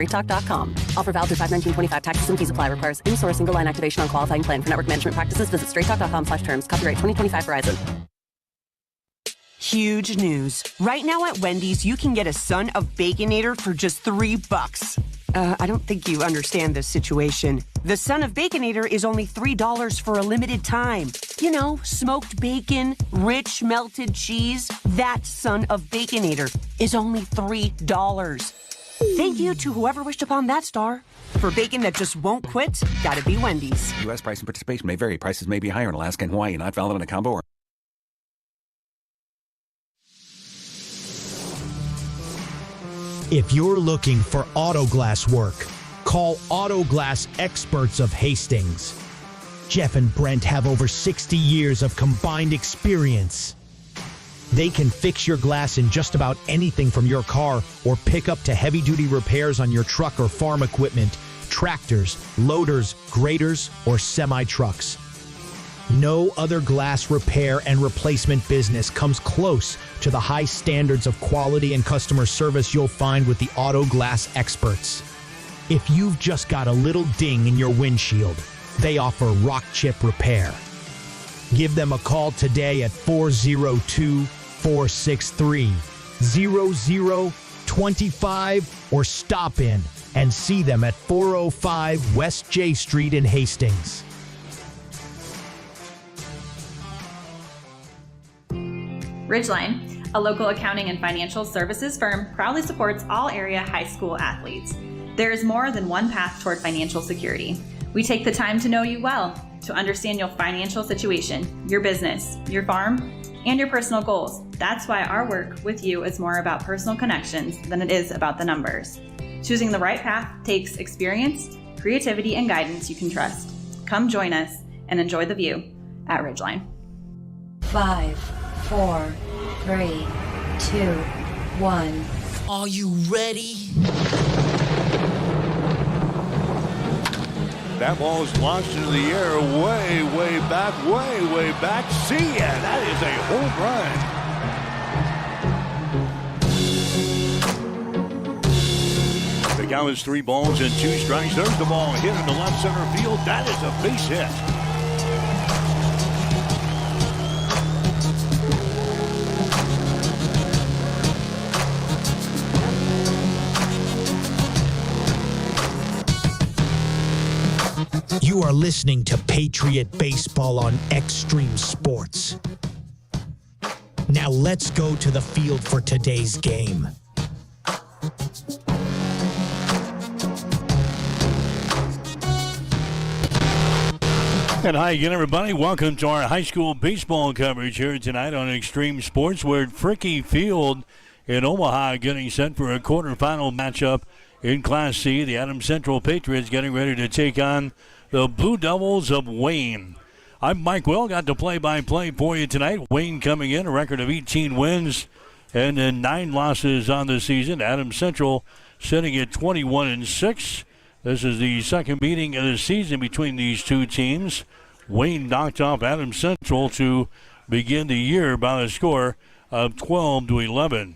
StraightTalk.com. Offer valid through 5/19/25. Taxes and fees apply. Requires in-source single line activation on qualifying plan. For network management practices, visit StraightTalk.com/terms. Copyright 2025 Verizon. Huge news. Right now at Wendy's, you can get a Son of Baconator for just $3. I don't think you understand this situation. The Son of Baconator is only $3 for a limited time. You know, smoked bacon, rich melted cheese. That Son of Baconator is only $3. Thank you to whoever wished upon that star. For bacon that just won't quit, gotta be Wendy's. U.S. price and participation may vary. Prices may be higher in Alaska and Hawaii. Not valid on a combo or... If you're looking for auto glass work, call Auto Glass Experts of Hastings. Jeff and Brent have over 60 years of combined experience. They can fix your glass in just about anything from your car or pick up to heavy-duty repairs on your truck or farm equipment, tractors, loaders, graders, or semi-trucks. No other glass repair and replacement business comes close to the high standards of quality and customer service you'll find with the Auto Glass Experts. If you've just got a little ding in your windshield, they offer rock chip repair. Give them a call today at 402-463-0025 or stop in and see them at 405 West J Street in Hastings. Ridgeline, a local accounting and financial services firm, proudly supports all area high school athletes. There is more than one path toward financial security. We take the time to know you well, to understand your financial situation, your business, your farm, and your personal goals. That's why our work with you is more about personal connections than it is about the numbers. Choosing the right path takes experience, creativity, and guidance you can trust. Come join us and enjoy the view at Ridgeline. 5, 4, 3, 2, 1. Are you ready? That ball is launched into the air way, way back, way back. See ya! That is a home run. The count is 3 balls and 2 strikes. There's the ball hit in the left center field. That is a base hit. You are listening to Patriot Baseball on Extreme Sports. Now let's go to the field for today's game. And hi again, everybody. Welcome to our high school baseball coverage here tonight on Extreme Sports. We're at Fricky Field in Omaha, getting set for a quarterfinal matchup in Class C. The Adams Central Patriots getting ready to take on the Blue Devils of Wayne. I'm Mike Will, got the play-by-play for you tonight. Wayne coming in, a record of 18 wins and then 9 losses on the season. Adams Central sitting at 21-6. This is the second meeting of the season between these two teams. Wayne knocked off Adams Central to begin the year by a score of 12-11.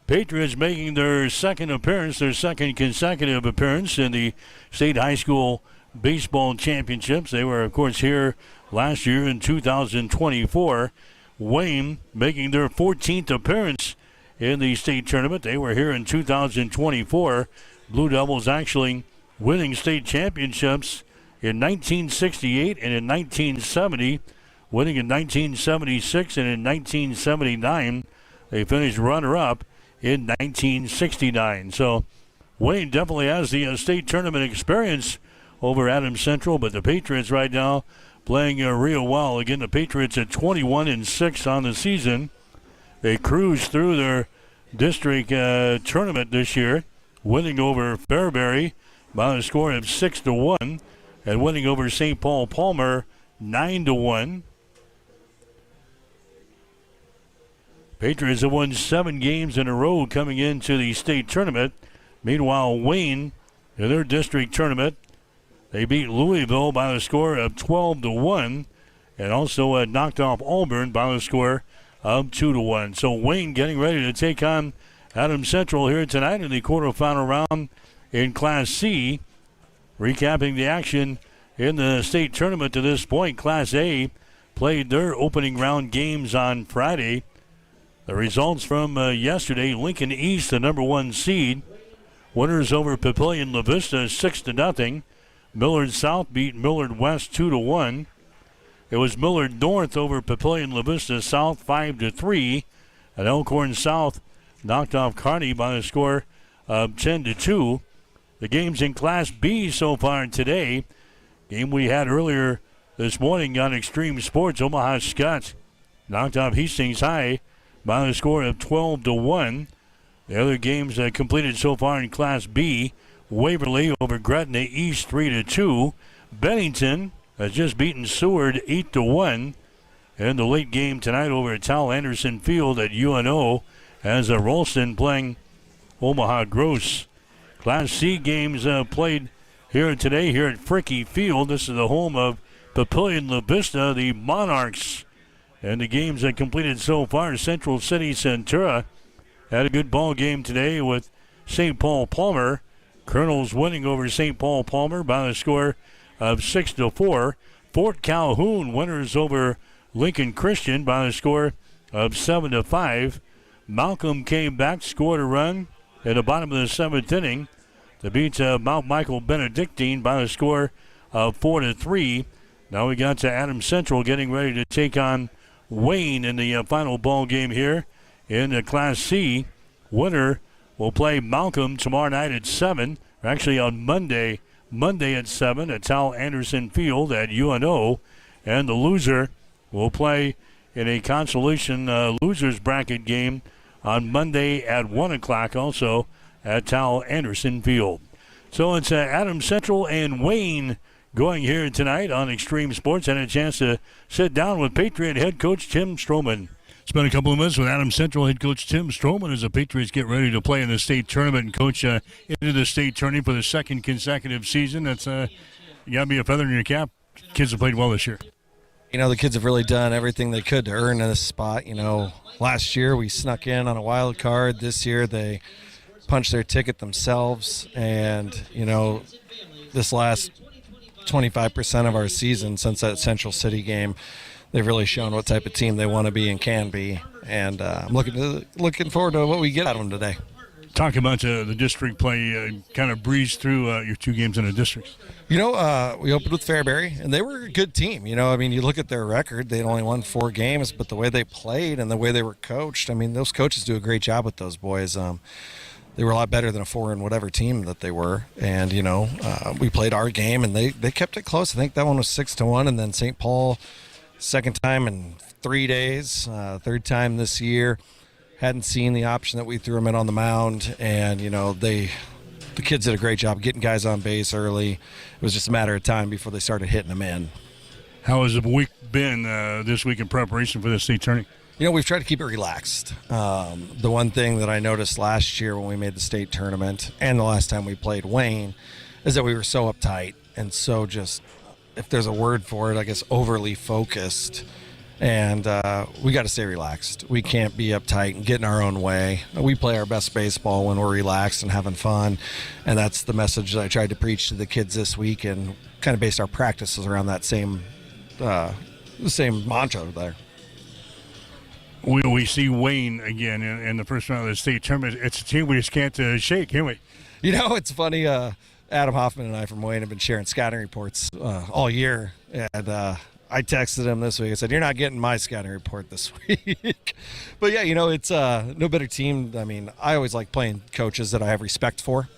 Patriots making their second appearance, their second consecutive appearance in the state high school baseball championships. They were, of course, here last year in 2024. Wayne making their 14th appearance in the state tournament. They were here in 2024. Blue Devils actually winning state championships in 1968 and in 1970, winning in 1976 and in 1979. They finished runner-up in 1969. So Wayne definitely has the state tournament experience over Adams Central, but the Patriots right now playing real well. Again, the Patriots at 21-6 on the season. They cruised through their district tournament this year, winning over Fairbury by a score of 6-1 and winning over St. Paul Palmer 9-1. Patriots have won 7 games in a row coming into the state tournament. Meanwhile, Wayne, in their district tournament, they beat Louisville by a score of 12-1 and also knocked off Auburn by a score of 2-1. So Wayne getting ready to take on Adams Central here tonight in the quarterfinal round in Class C. Recapping the action in the state tournament to this point, Class A played their opening round games on Friday. The results from yesterday: Lincoln East, the number 1 seed, winners over Papillion La Vista 6-0. Millard South beat Millard West 2-1. It was Millard North over Papillion La Vista South 5-3, and Elkhorn South knocked off Kearney by a score of 10-2. The games in Class B so far today: game we had earlier this morning on Extreme Sports, Omaha Skutt knocked off Hastings High by a score of 12-1. The other games completed so far in Class B: Waverly over Gretna East 3-2. Bennington has just beaten Seward 8-1. And the late game tonight over at Tal Anderson Field at UNO as Ralston playing Omaha Gross. Class C games played here today here at Fricky Field. This is the home of Papillion La Vista, the Monarchs. And the games that completed so far: Central City Centura had a good ball game today with St. Paul Palmer. Colonels winning over St. Paul Palmer by a score of 6-4. Fort Calhoun winners over Lincoln Christian by a score of 7-5. Malcolm came back, scored a run at the bottom of the 7th inning to beat Mount Michael Benedictine by a score of 4-3. Now we got to Adams Central getting ready to take on Wayne in the final ball game here in Class C. Winner will play Malcolm tomorrow night at 7, or actually on Monday at 7 at Tal Anderson Field at UNO. And the loser will play in a consolation losers bracket game on Monday at 1 o'clock also at Tal Anderson Field. So it's Adams Central and Wayne going here tonight on Extreme Sports, and a chance to sit down with Patriot head coach Tim Stroman. Spent a couple of minutes with Adams Central head coach Tim Stroman as the Patriots get ready to play in the state tournament and coach into the state tourney for the 2nd consecutive season. That's you got to be a feather in your cap. Kids have played well this year. You know, the kids have really done everything they could to earn this spot. You know, last year we snuck in on a wild card. This year they punched their ticket themselves. And, you know, this last 25% of our season since that Central City game, they've really shown what type of team they want to be and can be. And I'm looking forward to what we get out of them today. Talk about the district play, kind of breezed through your 2 games in the districts. You know, we opened with Fairbury, and they were a good team. You know, I mean, you look at their record, they'd only won 4 games, but the way they played and the way they were coached, I mean, those coaches do a great job with those boys. They were a lot better than a 4 in whatever team that they were. And, you know, we played our game, and they kept it close. I think that one was 6-1, and then St. Paul, second time in 3 days, third time this year. Hadn't seen the option that we threw them in on the mound, and, you know, the kids did a great job getting guys on base early. It was just a matter of time before they started hitting them in. How has the week been this week in preparation for the state tourney? You know, we've tried to keep it relaxed. The one thing that I noticed last year when we made the state tournament and the last time we played Wayne is that we were so uptight and so just, if there's a word for it, I guess overly focused. And we got to stay relaxed. We can't be uptight and get in our own way. We play our best baseball when we're relaxed and having fun. And that's the message that I tried to preach to the kids this week, and kind of based our practices around that same mantra there. We see Wayne again in the first round of the state tournament. It's a team we just can't shake, can we? You know, it's funny. Adam Hoffman and I from Wayne have been sharing scouting reports all year. And I texted him this week. I said, "You're not getting my scouting report this week." But, yeah, you know, it's no better team. I mean, I always like playing coaches that I have respect for.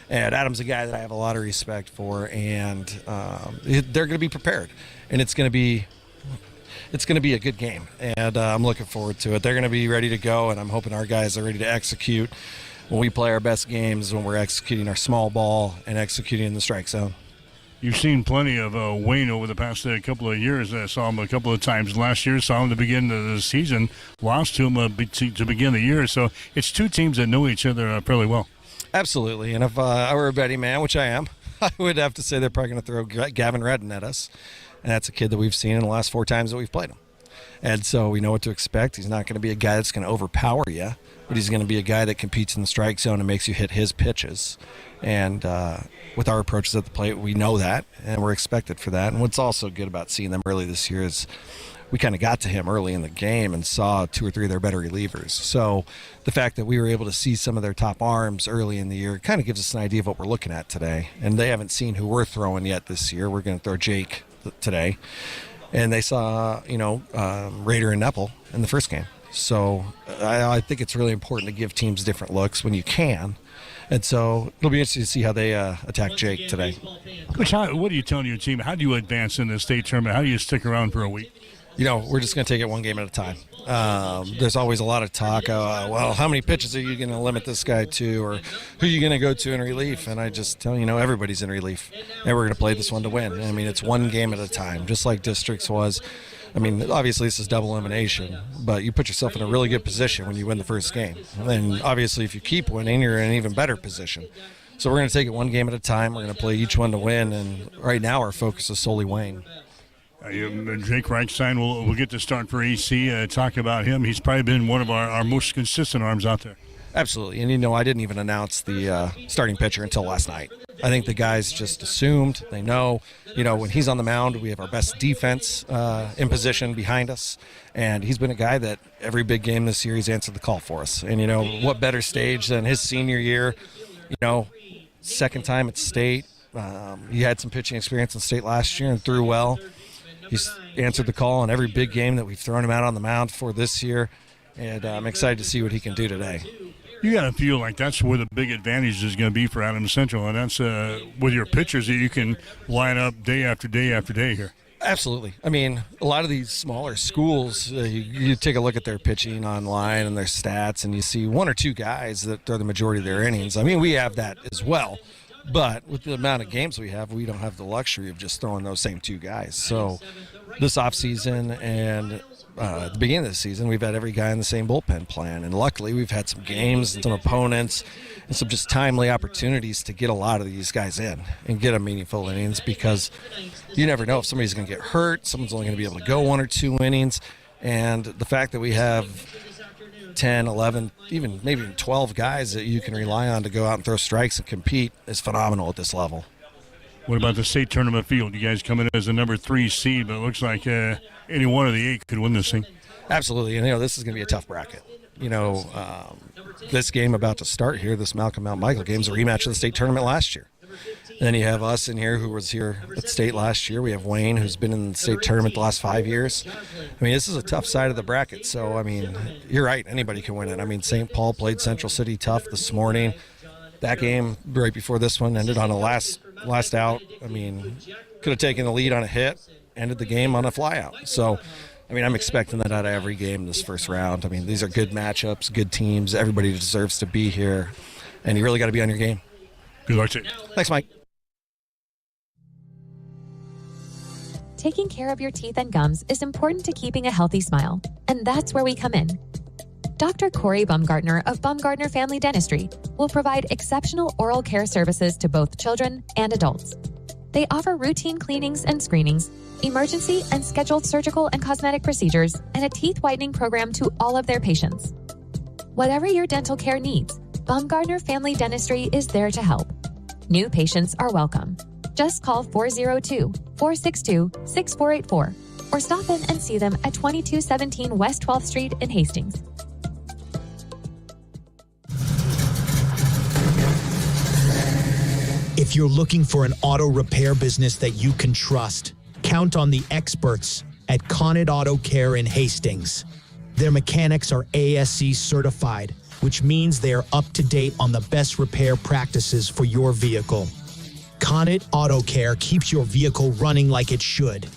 And Adam's a guy that I have a lot of respect for. And they're going to be prepared. And it's going to be a good game, and I'm looking forward to it. They're going to be ready to go, and I'm hoping our guys are ready to execute when we play our best games, when we're executing our small ball and executing in the strike zone. You've seen plenty of Wayne over the past couple of years. I saw him a couple of times last year, saw him at the beginning of the season, lost to him to begin the year. So it's 2 teams that know each other fairly well. Absolutely, and if I were a betting man, which I am, I would have to say they're probably going to throw Gavin Redden at us. And that's a kid that we've seen in the last 4 times that we've played him. And so we know what to expect. He's not going to be a guy that's going to overpower you, but he's going to be a guy that competes in the strike zone and makes you hit his pitches. And with our approaches at the plate, we know that, and we're expected for that. And what's also good about seeing them early this year is we kind of got to him early in the game and saw 2 or 3 of their better relievers. So the fact that we were able to see some of their top arms early in the year kind of gives us an idea of what we're looking at today. And they haven't seen who we're throwing yet this year. We're going to throw Jake today. And they saw, Rader and Nepple in the first game. So I think it's really important to give teams different looks when you can. And so it'll be interesting to see how they attack Jake today. Coach, what are you telling your team? How do you advance in the state tournament? How do you stick around for a week? We're just going to take it one game at a time. There's always a lot of talk, how many pitches are you going to limit this guy to, or who are you going to go to in relief? And I just tell everybody's in relief, and we're going to play this one to win. It's one game at a time, just like districts was. Obviously this is double elimination, but you put yourself in a really good position when you win the first game. And obviously if you keep winning, you're in an even better position. So we're going to take it one game at a time. We're going to play each one to win, and right now our focus is solely Wayne. Jake Reichstein will get to start for AC. Talk about him. He's probably been one of our most consistent arms out there. Absolutely. And, I didn't even announce the starting pitcher until last night. I think the guys just assumed. They know, when he's on the mound, we have our best defense in position behind us. And he's been a guy that every big game this year he's answered the call for us. And, what better stage than his senior year, second time at state. He had some pitching experience in state last year and threw well. He's answered the call in every big game that we've thrown him out on the mound for this year, and I'm excited to see what he can do today. You got to feel like that's where the big advantage is going to be for Adams Central, and that's with your pitchers that you can line up day after day after day here. Absolutely. A lot of these smaller schools, you take a look at their pitching online and their stats, and you see 1 or 2 guys that throw the majority of their innings. We have that as well. But with the amount of games we have, we don't have the luxury of just throwing those same 2 guys. So this offseason and at the beginning of the season, we've had every guy in the same bullpen plan. And luckily, we've had some games and some opponents and some just timely opportunities to get a lot of these guys in and get them meaningful innings, because you never know if somebody's going to get hurt. Someone's only going to be able to go 1 or 2 innings. And the fact that we have 10, 11, even maybe 12 guys that you can rely on to go out and throw strikes and compete is phenomenal at this level. What about the state tournament field? You guys come in as a number 3 seed, but it looks like any one of the 8 could win this thing. Absolutely, and this is going to be a tough bracket. This game about to start here, this Malcolm Mount Michael game, is a rematch of the state tournament last year. And then you have us in here who was here at state last year. We have Wayne, who's been in the state tournament the last 5 years. This is a tough side of the bracket. So, you're right. Anybody can win it. St. Paul played Central City tough this morning. That game right before this one ended on a last out. Could have taken the lead on a hit, ended the game on a flyout. So, I'm expecting that out of every game this first round. These are good matchups, good teams. Everybody deserves to be here. And you really got to be on your game. Good luck to you. Thanks, Mike. Taking care of your teeth and gums is important to keeping a healthy smile, and that's where we come in. Dr. Corey Baumgartner of Baumgartner Family Dentistry will provide exceptional oral care services to both children and adults. They offer routine cleanings and screenings, emergency and scheduled surgical and cosmetic procedures, and a teeth whitening program to all of their patients. Whatever your dental care needs, Baumgartner Family Dentistry is there to help. New patients are welcome. Just call 402-462-6484 or stop in and see them at 2217 West 12th Street in Hastings. If you're looking for an auto repair business that you can trust, count on the experts at Connet Auto Care in Hastings. Their mechanics are ASC certified, which means they are up to date on the best repair practices for your vehicle. Connet Auto Care keeps your vehicle running like it should.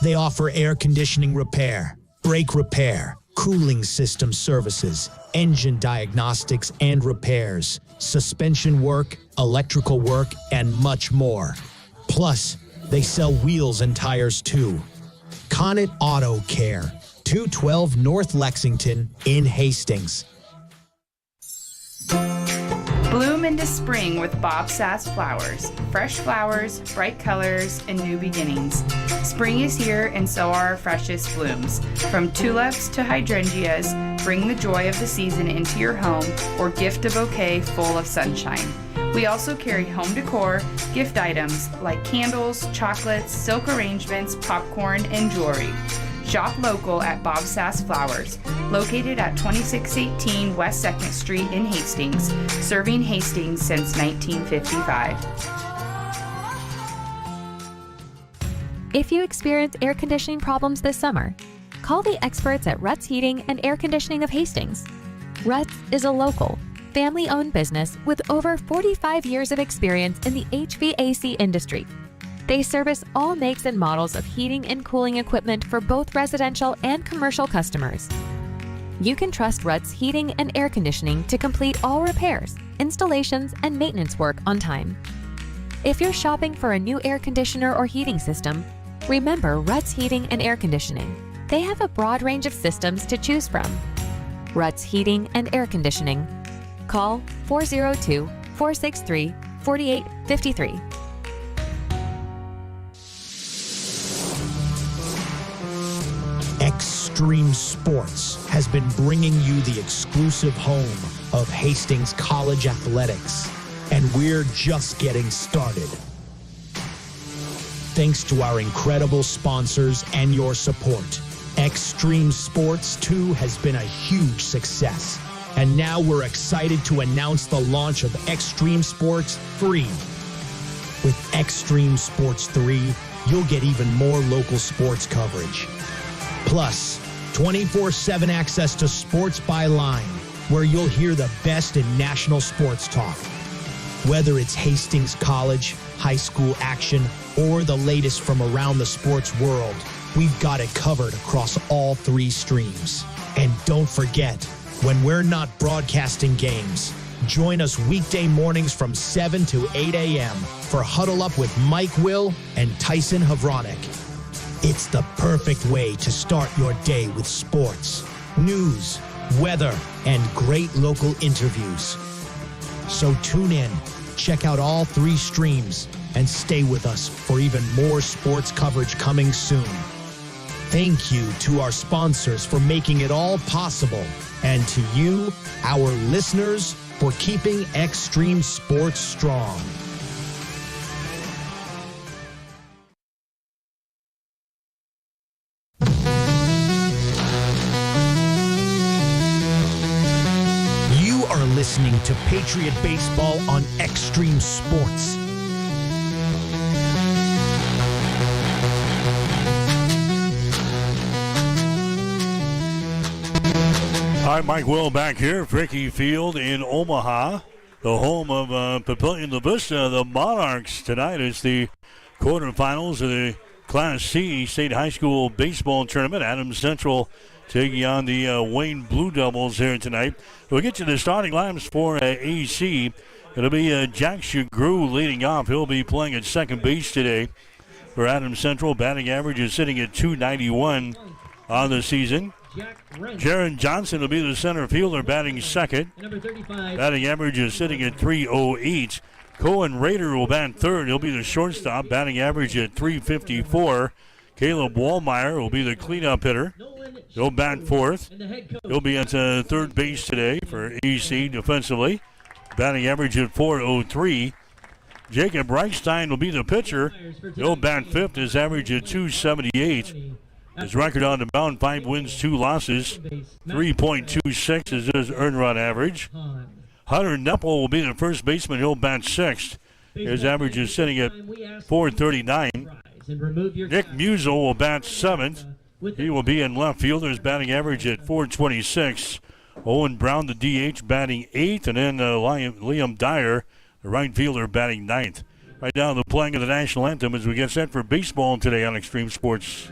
They offer air conditioning repair, brake repair, cooling system services, engine diagnostics and repairs, suspension work, electrical work, and much more. Plus, they sell wheels and tires too. Connet Auto Care, 212 North Lexington in Hastings. Bloom into spring with Bob Sass Flowers. Fresh flowers, bright colors, and new beginnings. Spring is here and so are our freshest blooms. From tulips to hydrangeas, bring the joy of the season into your home or gift a bouquet full of sunshine. We also carry home decor, gift items like candles, chocolates, silk arrangements, popcorn, and jewelry. Shop local at Bob Sass Flowers, located at 2618 West 2nd Street in Hastings, serving Hastings since 1955. If you experience air conditioning problems this summer, call the experts at Ruts Heating and Air Conditioning of Hastings. Ruts is a local, family-owned business with over 45 years of experience in the HVAC industry. They service all makes and models of heating and cooling equipment for both residential and commercial customers. You can trust Ruts Heating and Air Conditioning to complete all repairs, installations, and maintenance work on time. If you're shopping for a new air conditioner or heating system, remember Ruts Heating and Air Conditioning. They have a broad range of systems to choose from. Ruts Heating and Air Conditioning. Call 402-463-4853. Extreme Sports has been bringing you the exclusive home of Hastings College Athletics, and we're just getting started. Thanks to our incredible sponsors and your support, Extreme Sports 2 has been a huge success. And now we're excited to announce the launch of Extreme Sports 3. With Extreme Sports 3, you'll get even more local sports coverage. Plus, 24/7 access to Sports by Line, where you'll hear the best in national sports talk. Whether it's Hastings College, high school action, or the latest from around the sports world, we've got it covered across all 3 streams. And don't forget, when we're not broadcasting games, join us weekday mornings from 7 to 8 a.m. for Huddle Up with Mike Will and Tyson Havronik. It's the perfect way to start your day with sports, news, weather, and great local interviews. So tune in, check out all 3 streams, and stay with us for even more sports coverage coming soon. Thank you to our sponsors for making it all possible, and to you, our listeners, for keeping Extreme Sports strong. You are listening to Patriot Baseball on Extreme Sports. All right, Mike Will back here, Fricky Field in Omaha, the home of Papillion La Vista. The Monarchs tonight is the quarterfinals of the Class C State High School Baseball Tournament. Adams Central taking on the Wayne Blue Devils here tonight. We'll get you the starting lineups for AC. It'll be Jack Shagru leading off. He'll be playing at second base today for Adams Central. Batting average is sitting at .291 on the season. Jaron Johnson will be the center fielder, batting second. Batting average is sitting at .308. Cohen Rader will bat third. He'll be the shortstop, batting average at .354. Caleb Wallmeyer will be the cleanup hitter. He'll bat fourth. He'll be at third base today for AC defensively. Batting average at .403. Jacob Reichstein will be the pitcher. He'll bat fifth. His average at .278. His record on the mound, 5 wins, 2 losses. 3.26 is his earned run average. Hunter Neppel will be the first baseman. He'll bat sixth. His average is sitting at .439. Nick Musial will bat seventh. He will be in left field. His batting average at .426. Owen Brown, the DH, batting eighth. And then Liam Dyer, the right fielder, batting ninth. Right now, the playing of the national anthem as we get set for baseball today on Extreme Sports.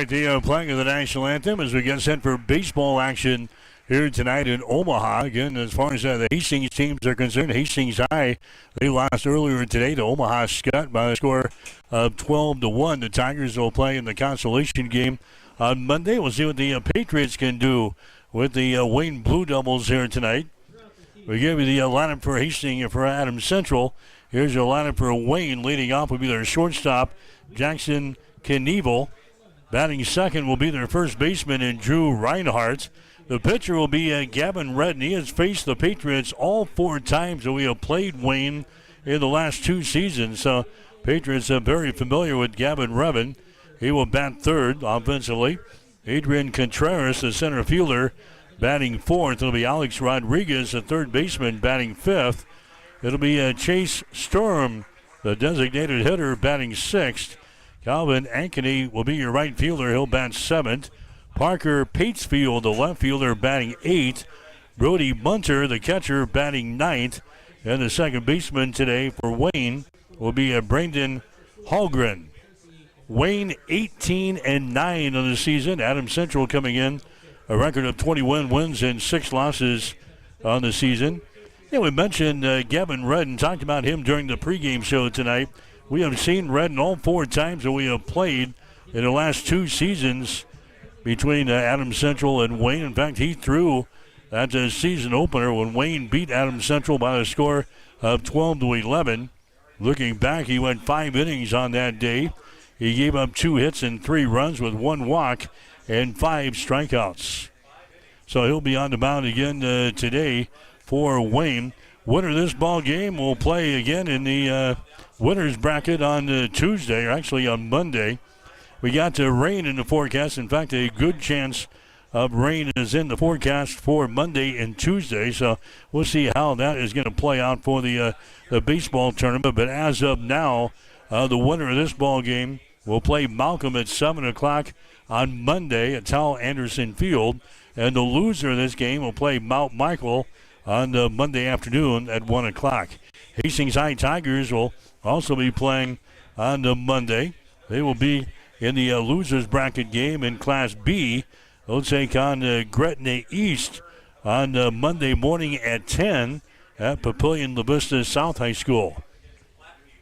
right, the playing of the national anthem as we get set for baseball action here tonight in Omaha. Again, as far as the Hastings teams are concerned, Hastings High, they lost earlier today to Omaha Scott by a score of 12-1. The Tigers will play in the consolation game on Monday. We'll see what the Patriots can do with the Wayne Blue Devils here tonight. We give you the lineup for Hastings and for Adams Central. Here's your lineup for Wayne. Leading off will be their shortstop, Jackson Knievel. Batting second will be their first baseman in Drew Reinhardt. The pitcher will be Gavin Redden. He has faced the Patriots all 4 times that we have played Wayne in the last 2 seasons. So Patriots are very familiar with Gavin Redden. He will bat third offensively. Adrian Contreras, the center fielder, batting fourth. It'll be Alex Rodriguez, the third baseman, batting fifth. It'll be Chase Sturm, the designated hitter, batting sixth. Calvin Ankeny will be your right fielder. He'll bat seventh. Parker Patesfield, the left fielder, batting eighth. Brody Bunter, the catcher, batting ninth. And the second baseman today for Wayne will be Brandon Hallgren. Wayne 18-9 on the season. Adams Central coming in a record of 21 wins and 6 losses on the season. Yeah, we mentioned Gavin Redden, talked about him during the pregame show tonight. We have seen Redden all 4 times that we have played in the last 2 seasons between Adams Central and Wayne. In fact, he threw that season opener when Wayne beat Adams Central by a score of 12-11. Looking back, he went 5 innings on that day. He gave up 2 hits and 3 runs with 1 walk and 5 strikeouts. So he'll be on the mound again today for Wayne. Winner of this ball game will play again in the winners bracket on Tuesday, or actually on Monday. We got rain in the forecast. In fact, a good chance of rain is in the forecast for Monday and Tuesday. So we'll see how that is going to play out for the baseball tournament. But as of now, the winner of this ball game will play Malcolm at 7 o'clock on Monday at Tal Anderson Field. And the loser of this game will play Mount Michael on Monday afternoon at 1 o'clock. Hastings High Tigers will also be playing on Monday. They will be in the losers bracket game in Class B. They'll take on Gretna East on Monday morning at 10 at Papillion La Vista South High School.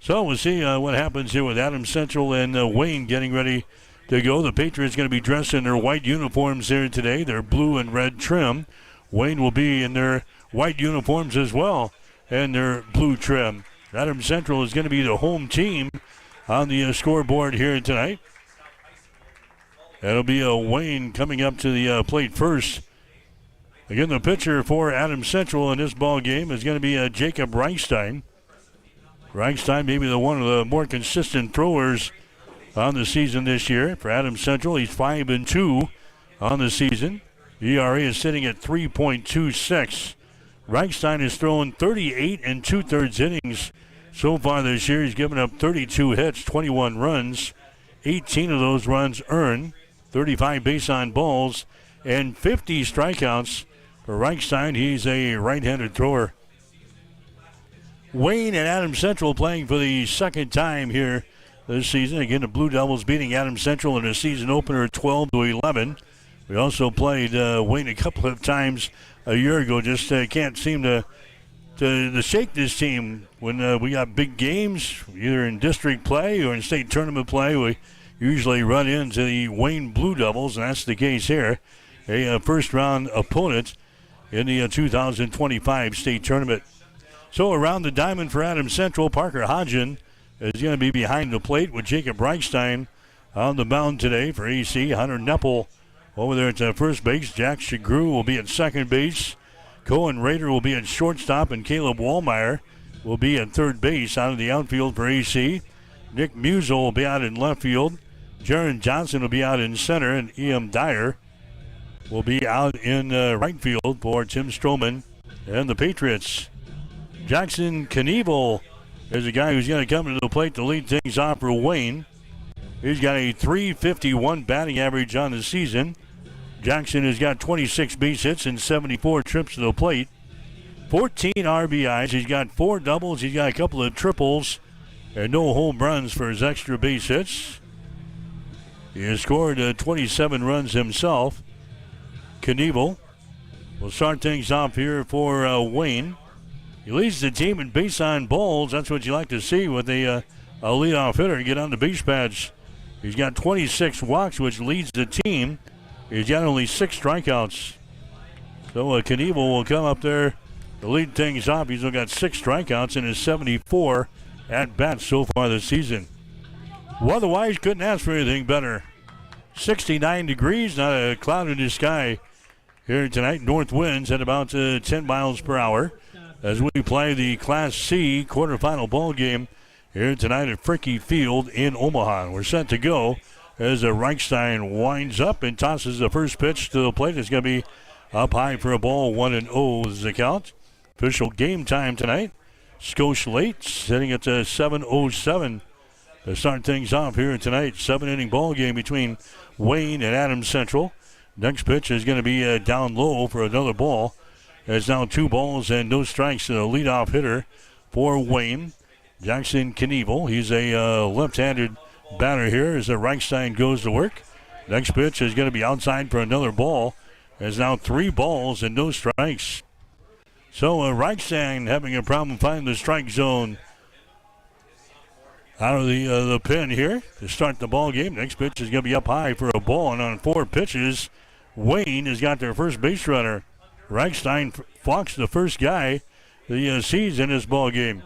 So we'll see what happens here with Adams Central and Wayne getting ready to go. The Patriots going to be dressed in their white uniforms here today, their blue and red trim. Wayne will be in their white uniforms as well and their blue trim. Adams Central is going to be the home team on the scoreboard here tonight. That'll be Wayne coming up to the plate first. Again, the pitcher for Adams Central in this ball game is going to be Jacob Reichstein. Reichstein maybe one of the more consistent throwers on the season this year. For Adams Central, he's 5-2 on the season. ERA is sitting at 3.26. Reichstein has thrown 38 2/3 innings so far this year. He's given up 32 hits, 21 runs, 18 of those runs earned, 35 base on balls, and 50 strikeouts. For Reichstein, he's a right-handed thrower. Wayne and Adams Central playing for the second time here this season. Again, the Blue Devils beating Adams Central in a season opener 12-11. We also played Wayne a couple of times a year ago. Just can't seem to shake this team when we got big games, either in district play or in state tournament play. We usually run into the Wayne Blue Devils, and that's the case here. A first-round opponent in the 2025 state tournament. So around the diamond for Adams Central, Parker Hodgen is going to be behind the plate with Jacob Reichstein on the mound today for AC. Hunter Neppel over there at first base. Jack Shagru will be at second base. Cohen Rader will be at shortstop, and Caleb Wallmeyer will be at third base out of the outfield for AC. Nick Musel will be out in left field. Jaron Johnson will be out in center, and E.M. Dyer will be out in right field for Tim Stroman and the Patriots. Jackson Knievel is a guy who's going to come to the plate to lead things off for Wayne. He's got a .351 batting average on the season. Jackson has got 26 base hits and 74 trips to the plate. 14 RBIs. He's got 4 doubles. He's got a couple of triples and no home runs for his extra base hits. He has scored 27 runs himself. Knievel will start things off here for Wayne. He leads the team in base on balls. That's what you like to see with a leadoff hitter get on the base pads. He's got 26 walks, which leads the team. He's got only 6 strikeouts. So Knievel will come up there to lead things off. He's only got 6 strikeouts in his 74 at-bats so far this season. Weather-wise, couldn't ask for anything better. 69 degrees, not a cloud in the sky here tonight. North winds at about 10 miles per hour as we play the Class C quarterfinal ball game here tonight at Fricky Field in Omaha. We're set to go as Reichstein winds up and tosses the first pitch to the plate. It's going to be up high for a ball. 1-0 is the count. Official game time tonight. Scotia Late sitting at 7:07 to start things off here tonight. 7-inning ball game between Wayne and Adams Central. Next pitch is going to be down low for another ball. It's now 2 balls and no strikes to the leadoff hitter for Wayne, Jackson Knievel. He's a left-handed batter here as Reichstein goes to work. Next pitch is going to be outside for another ball. There's now 3 balls and no strikes. So Reichstein having a problem finding the strike zone out of the pen here to start the ball game. Next pitch is going to be up high for a ball, and on 4 pitches, Wayne has got their first base runner. Reichstein walks the first guy he sees in this ball game.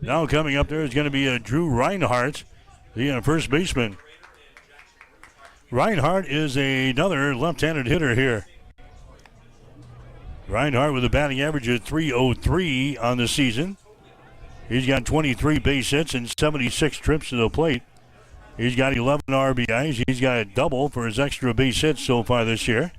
Now coming up there is going to be Drew Reinhardt, the first baseman. Reinhardt is another left-handed hitter here. Reinhardt with a batting average of .303 on the season. He's got 23 base hits and 76 trips to the plate. He's got 11 RBIs. He's got a double for his extra base hits so far this year.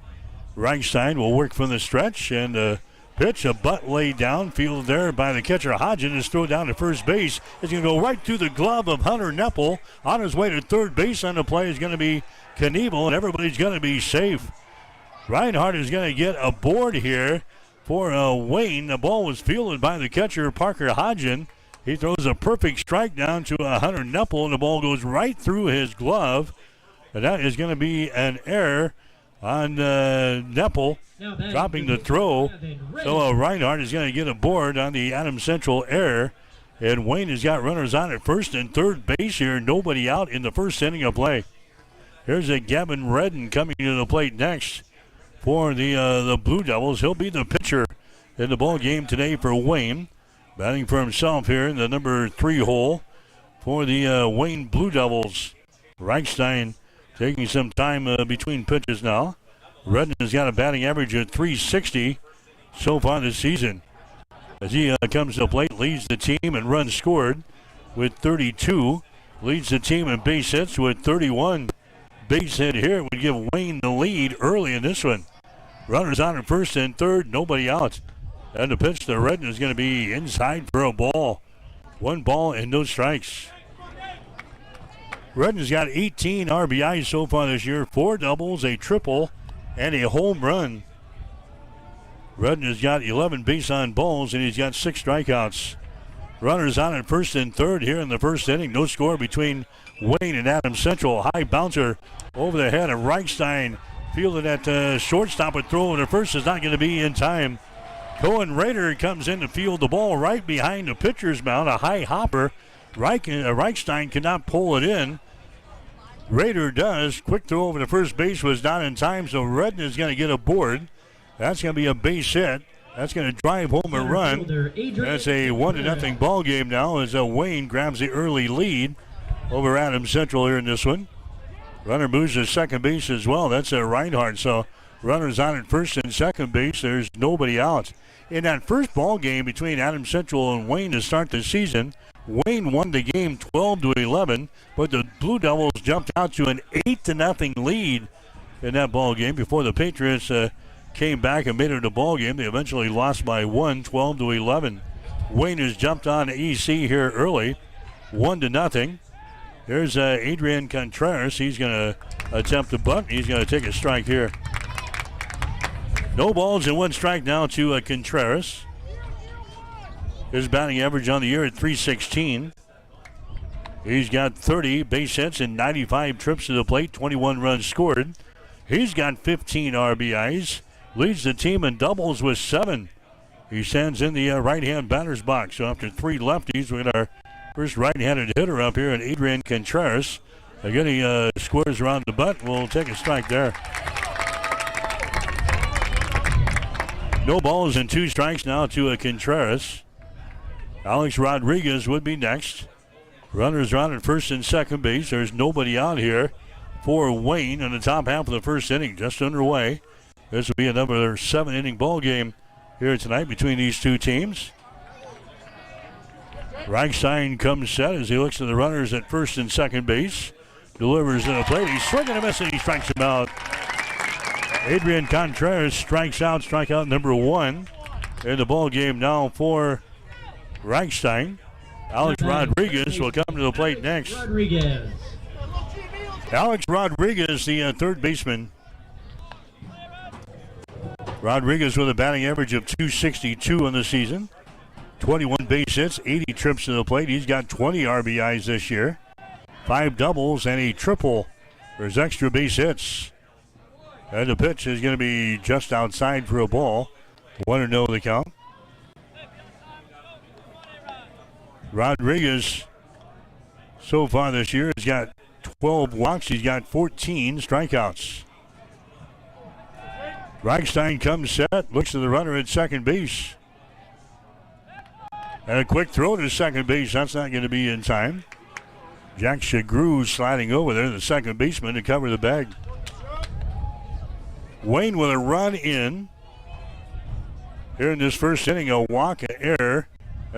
Reichstein will work from the stretch and pitch. A butt laid down, fielded there by the catcher. Hodgen is thrown down to first base. It's going to go right through the glove of Hunter Neppel. On his way to third base on the play is going to be Knievel, and everybody's going to be safe. Reinhardt is going to get a board here for Wayne. The ball was fielded by the catcher, Parker Hodgen. He throws a perfect strike down to Hunter Neppel, and the ball goes right through his glove. And that is going to be an error on Neppel, dropping the throw. So Reinhardt is going to get a board on the Adams Central error. And Wayne has got runners on at first and third base here. Nobody out in the first inning of play. Here's Gavin Redden coming to the plate next for the Blue Devils. He'll be the pitcher in the ball game today for Wayne. Batting for himself here in the number 3 hole for the Wayne Blue Devils. Reichstein taking some time between pitches now. Redden has got a batting average of .360 so far this season. As he comes to the plate, leads the team in runs scored with 32. Leads the team in base hits with 31. Base hit here would give Wayne the lead early in this one. Runners on at first and third, nobody out. And the pitch to Redden is going to be inside for a ball. 1 ball and no strikes. Redden's got 18 RBIs so far this year, 4 doubles, a triple, and a home run. Redden has got 11 base on balls, and he's got 6 strikeouts. Runners on at first and third here in the first inning. No score between Wayne and Adams Central. High bouncer over the head of Reichstein. Fielded at shortstop, but throw to first is not going to be in time. Cohen Rader comes in to field the ball right behind the pitcher's mound. A high hopper. Reichstein cannot pull it in. Rader does. Quick throw over to first base was not in time, so Redden is going to get a board. That's going to be a base hit. That's going to drive home a run. That's a 1-0 ball game now as Wayne grabs the early lead over Adams Central here in this one. Runner moves to second base as well. That's Reinhardt. So runners on at first and second base. There's nobody out. In that first ball game between Adams Central and Wayne to start the season, Wayne won the game 12-11, but the Blue Devils jumped out to an 8-0 lead in that ball game before the Patriots came back and made it a ball game. They eventually lost by 1, 12-11. Wayne has jumped on EC here early, 1-0. There's Adrian Contreras. He's going to attempt a bunt. He's going to take a strike here. No balls and 1 strike now to Contreras. His batting average on the year at .316. He's got 30 base hits and 95 trips to the plate, 21 runs scored. He's got 15 RBIs, leads the team in doubles with 7. He stands in the right-hand batter's box. So after 3 lefties, we got our first right-handed hitter up here, and Adrian Contreras. Again, he squares around the butt. We'll take a strike there. No balls and 2 strikes now to Contreras. Alex Rodriguez would be next. Runners are on at first and second base. There's nobody out here for Wayne in the top half of the first inning, just underway. This will be another 7-inning ball game here tonight between these two teams. Reichstein comes set as he looks to the runners at first and second base. Delivers to the plate. He's swinging a miss and he strikes him out. Adrian Contreras strikes out, strikeout number 1 in the ball game now for Reichstein. Alex Rodriguez will come to the plate next. Alex Rodriguez, the third baseman. Rodriguez with a batting average of .262 in the season. 21 base hits, 80 trips to the plate. He's got 20 RBIs this year. 5 doubles and a triple for his extra base hits. And the pitch is going to be just outside for a ball. 1-0 the count. Rodriguez, so far this year, has got 12 walks. He's got 14 strikeouts. Reichstein comes set, looks to the runner at second base. And a quick throw to second base. That's not going to be in time. Jack Shagru sliding over there, the second baseman, to cover the bag. Wayne with a run in. Here in this first inning, a walk, an error,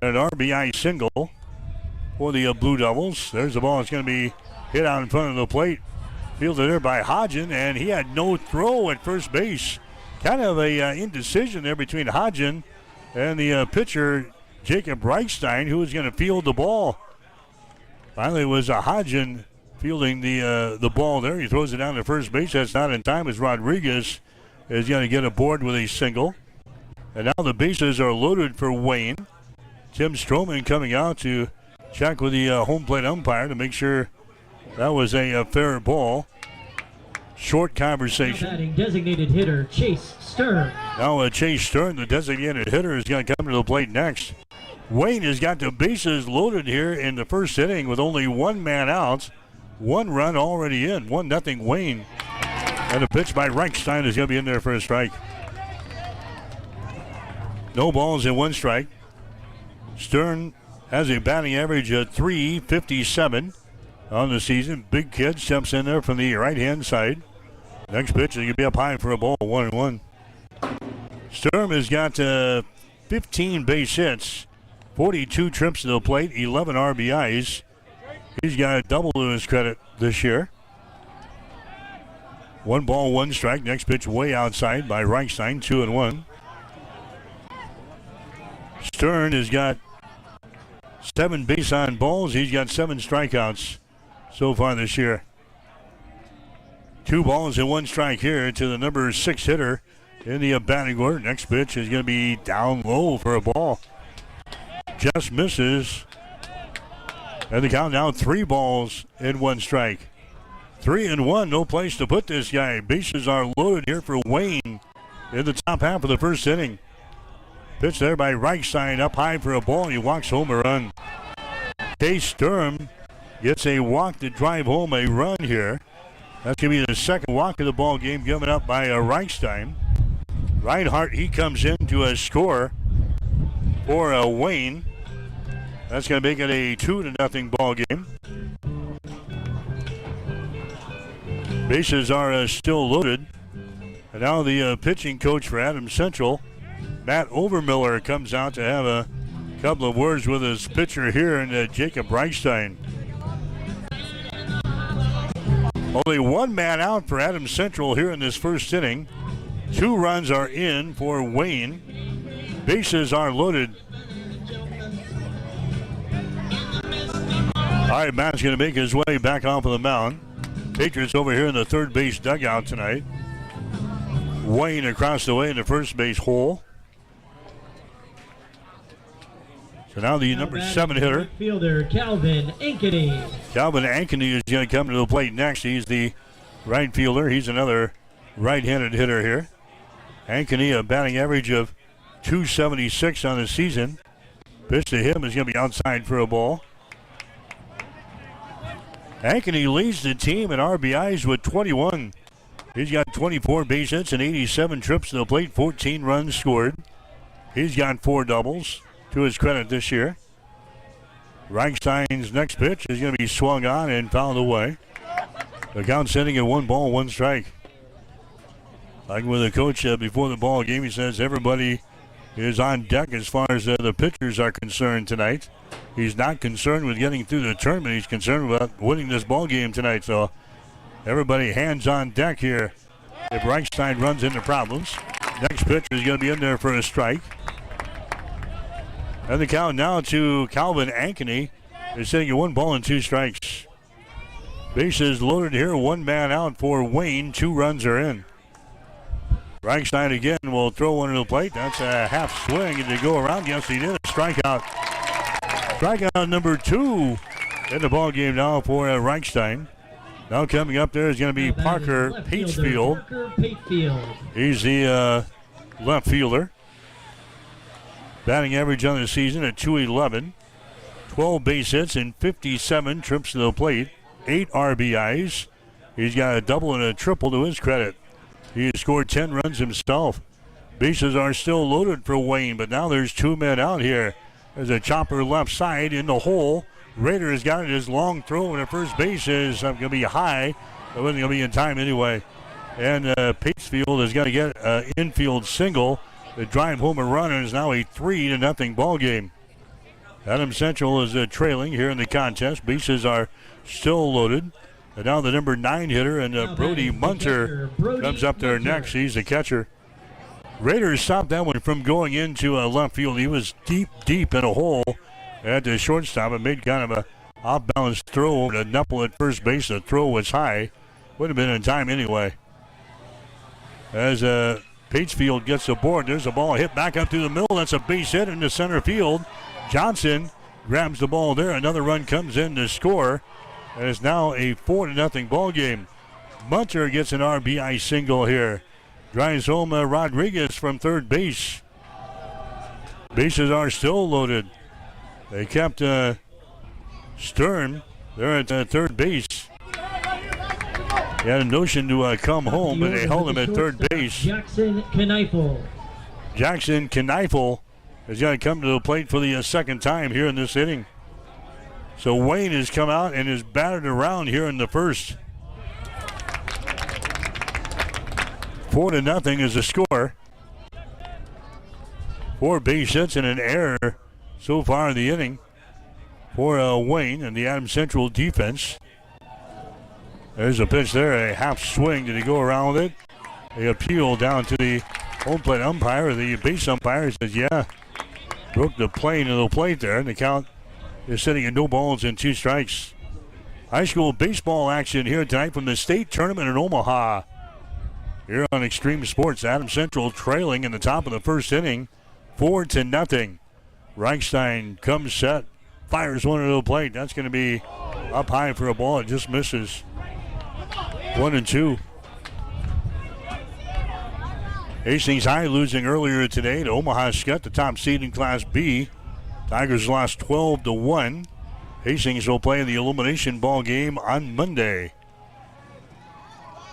and an RBI single for the Blue Devils. There's the ball that's going to be hit out in front of the plate. Fielded there by Hodgen, and he had no throw at first base. Kind of a indecision there between Hodgen and the pitcher, Jacob Reichstein, who was going to field the ball. Finally, it was Hodgen fielding the ball there. He throws it down to first base. That's not in time as Rodriguez is going to get aboard with a single. And now the bases are loaded for Wayne. Tim Stroman coming out to check with the home plate umpire to make sure that was a fair ball. Short conversation. Designated hitter Chase Stern. Now Chase Stern, the designated hitter, is going to come to the plate next. Wayne has got the bases loaded here in the first inning with only 1 man out. 1 run already in. 1-0 Wayne. And a pitch by Reichstein is going to be in there for a strike. No balls and 1 strike. Stern has a batting average of .357 on the season. Big kid steps in there from the right-hand side. Next pitch is going to be up high for a ball, 1-1. Sturm has got 15 base hits, 42 trips to the plate, 11 RBIs. He's got a double to his credit this year. 1 ball, 1 strike. Next pitch way outside by Reichstein, 2-1. Stern has got 7 base on balls. He's got 7 strikeouts so far this year. 2 balls and 1 strike here to the number 6 hitter in the batting order. Next pitch is going to be down low for a ball. Just misses. And the count now 3 balls and 1 strike. 3-1, no place to put this guy. Bases are loaded here for Wayne in the top half of the first inning. Pitch there by Reichstein, up high for a ball. He walks home a run. Case Sturm gets a walk to drive home a run here. That's going to be the second walk of the ball game given up by Reichstein. Reinhardt, he comes in to score for Wayne. That's going to make it a 2-0 ball game. Bases are still loaded. And now the pitching coach for Adams Central, Matt Overmiller, comes out to have a couple of words with his pitcher here, and Jacob Reichstein. Only 1 man out for Adams Central here in this first inning. 2 runs are in for Wayne. Bases are loaded. All right, Matt's going to make his way back off of the mound. Patriots over here in the third base dugout tonight. Wayne across the way in the first base hole. So now the number 7 hitter, fielder Calvin Ankeny. Calvin Ankeny, is going to come to the plate next. He's the right fielder. He's another right-handed hitter here. Ankeny, a batting average of .276 on the season. Pitch to him is going to be outside for a ball. Ankeny leads the team in RBIs with 21. He's got 24 base hits and 87 trips to the plate, 14 runs scored. He's got 4 doubles to his credit this year. Reichstein's next pitch is going to be swung on and fouled away. The count sitting at 1 ball, 1 strike. Like with the coach before the ball game, he says everybody is on deck as far as the pitchers are concerned tonight. He's not concerned with getting through the tournament. He's concerned about winning this ball game tonight. So everybody hands on deck here if Reichstein runs into problems. Next pitch is going to be in there for a strike. And the count now to Calvin Ankeny is sitting at 1 ball and 2 strikes. Bases loaded here, 1 man out for Wayne. 2 runs are in. Reichstein again will throw one to the plate. That's a half swing. Did he go around? Yes, he did. A strikeout. Strikeout number 2 in the ball game now for Reichstein. Now coming up there is going to be Parker Patefield. He's the left fielder. Batting average on the season at .211. 12 base hits and 57 trips to the plate. 8 RBIs. He's got a double and a triple to his credit. He has scored 10 runs himself. Bases are still loaded for Wayne, but now there's 2 men out here. There's a chopper left side in the hole. Raider has got it. His long throw and the first base is going to be high. It wasn't going to be in time anyway. And Patefield is going to get an infield single. The drive home a run, and is now a 3-0 ball game. Adams Central is trailing here in the contest. Bases are still loaded. And now the number 9 hitter, and Brody Munter comes up there next. He's the catcher. Raiders stopped that one from going into left field. He was deep in a hole at the shortstop and made kind of a off-balance throw over to Knuppel at first base. The throw was high. Would have been in time anyway. As Patefield gets aboard, there's a ball hit back up through the middle. That's a base hit into center field. Johnson grabs the ball there. Another run comes in to score. And it's now a 4-0 ball game. Munter gets an RBI single here. Drives home Rodriguez from third base. Bases are still loaded. They kept Stern there at third base. He had a notion to come home, but they held him at third base. Jackson Kneifel. Jackson Kneifel has got to come to the plate for the second time here in this inning. So Wayne has come out and is battered around here in the first. 4-0 is the score. 4 base hits and an error so far in the inning for Wayne and the Adams Central defense. There's a pitch there, a half swing. Did he go around with it? They appeal down to the home plate umpire. The base umpire says, yeah, broke the plane of the plate there, and the count is sitting at 2 balls and 2 strikes. High school baseball action here tonight from the state tournament in Omaha. Here on Extreme Sports, Adams Central trailing in the top of the first inning, 4-0. Reichstein comes set, fires one to the plate. That's going to be up high for a ball. It just misses. 1-2. Hastings High losing earlier today to Omaha Skutt, the top seed in Class B. Tigers lost 12-1. Hastings will play in the elimination ball game on Monday.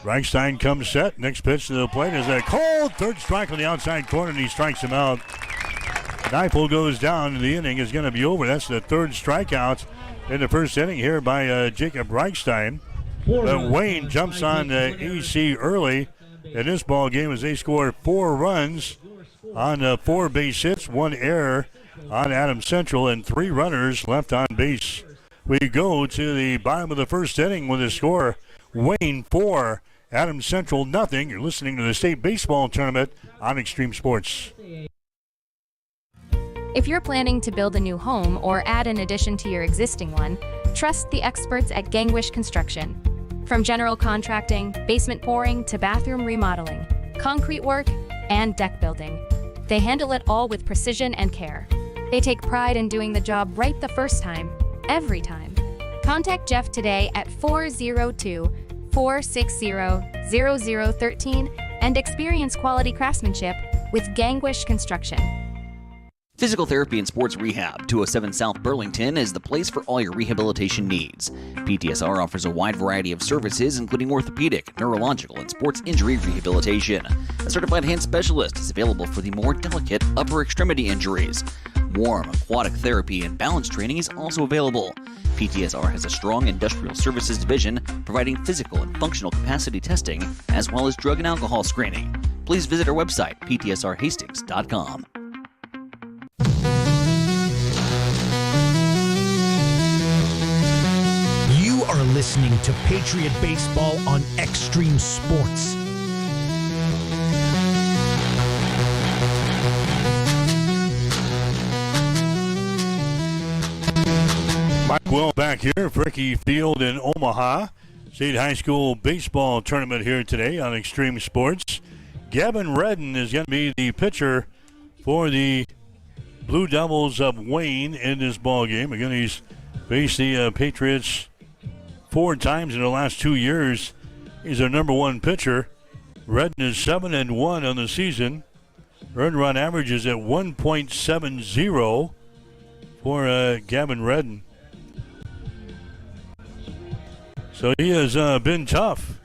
Reichstein comes set. Next pitch to the plate is a cold third strike on the outside corner, and he strikes him out. Kneifel goes down, and the inning is going to be over. That's the 3rd strikeout in the first inning here by Jacob Reichstein. But Wayne jumps on AC early in this ball game as they score 4 runs on 4 base hits, 1 error on Adams Central, and 3 runners left on base. We go to the bottom of the first inning with a score: Wayne 4, Adams Central nothing. You're listening to the state baseball tournament on Extreme Sports. If you're planning to build a new home or add an addition to your existing one, trust the experts at Gangwish Construction. From general contracting, basement pouring, to bathroom remodeling, concrete work, and deck building, they handle it all with precision and care. They take pride in doing the job right the first time, every time. Contact Jeff today at 402-460-0013 and experience quality craftsmanship with Gangwish Construction. Physical Therapy and Sports Rehab, 207 South Burlington, is the place for all your rehabilitation needs. PTSR offers a wide variety of services, including orthopedic, neurological, and sports injury rehabilitation. A certified hand specialist is available for the more delicate upper extremity injuries. Warm, aquatic therapy, and balance training is also available. PTSR has a strong industrial services division providing physical and functional capacity testing, as well as drug and alcohol screening. Please visit our website, ptsrhastings.com. You are listening to Patriot Baseball on Extreme Sports. Mike Will back here, Fricky Field in Omaha. State High School Baseball Tournament here today on Extreme Sports. Gavin Redden is going to be the pitcher for the Blue Devils of Wayne in this ball game. Again, he's faced the Patriots 4 times in the last 2 years. He's their number 1 pitcher. Redden is 7-1 on the season. Earned run average is at 1.70 for Gavin Redden. So he has been tough.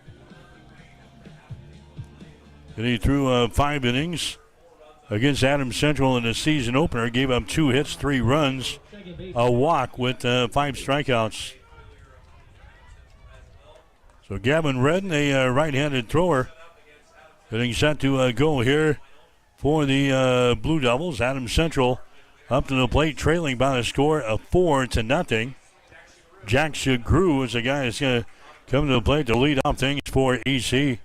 And he threw 5 innings against Adams Central in the season opener. Gave up 2 hits, 3 runs, a walk with 5 strikeouts. So Gavin Redden, a right-handed thrower, getting set to go here for the Blue Devils. Adams Central up to the plate, trailing by the score of 4-0. Jack Shagru is the guy that's going to come to the plate to lead off things for EC.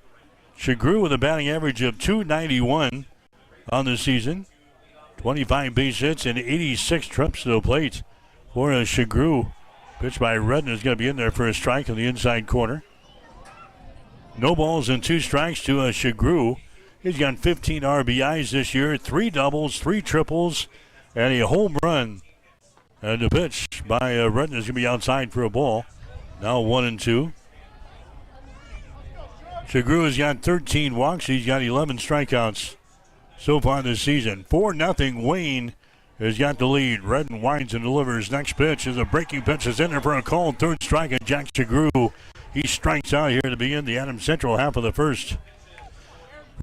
Shagru with a batting average of .291 on the season. 25 base hits and 86 trips to the plate for Shagru. Pitch by Redden is going to be in there for a strike in the inside corner. No balls and 2 strikes to Shagru. He's got 15 RBIs this year, 3 doubles, 3 triples, and a home run. And the pitch by Redden is going to be outside for a ball. Now 1-2. Shagru has got 13 walks. He's got 11 strikeouts so far this season. 4-0 Wayne has got the lead. Redden winds and delivers. Next pitch is a breaking pitch. Is in there for a called third strike at Jack Shagru. He strikes out here to begin the Adams Central half of the first.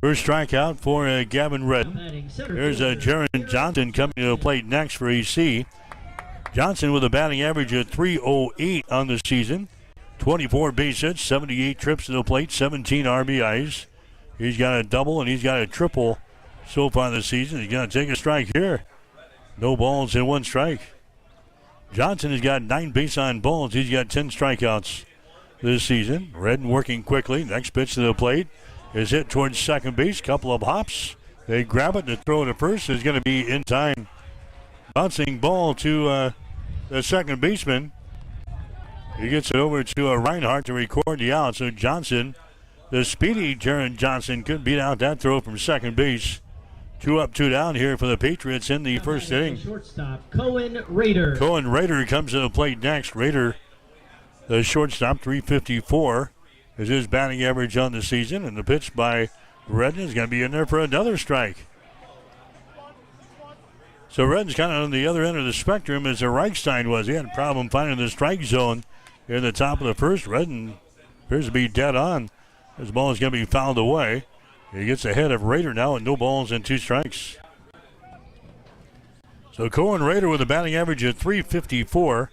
First strikeout for Gavin Redden. There's Jaron Johnson coming to the plate next for EC. Johnson with a batting average of .308 on the season. 24 base hits, 78 trips to the plate, 17 RBIs. He's got a double and he's got a triple so far this season. He's going to take a strike here. No balls and 1 strike. Johnson has got 9 base on balls. He's got 10 strikeouts this season. Redden working quickly. Next pitch to the plate is hit towards second base. Couple of hops. They grab it. The throw to first is going to be in time. Bouncing ball to the second baseman. He gets it over to Reinhardt to record the out. So Johnson, the speedy Jaron Johnson, couldn't beat out that throw from second base. 2 up, 2 down here for the Patriots in the first inning. Shortstop, Cohen Rader. Cohen Rader comes to the plate next. Rader, the shortstop, .354 is his batting average on the season. And the pitch by Redden is going to be in there for another strike. So Redden's kind of on the other end of the spectrum as Reichstein was. He had a problem finding the strike zone in the top of the first. Redden appears to be dead on. His ball is going to be fouled away. He gets ahead of Rader now with no balls and 2 strikes. So Cohen Rader with a batting average of .354.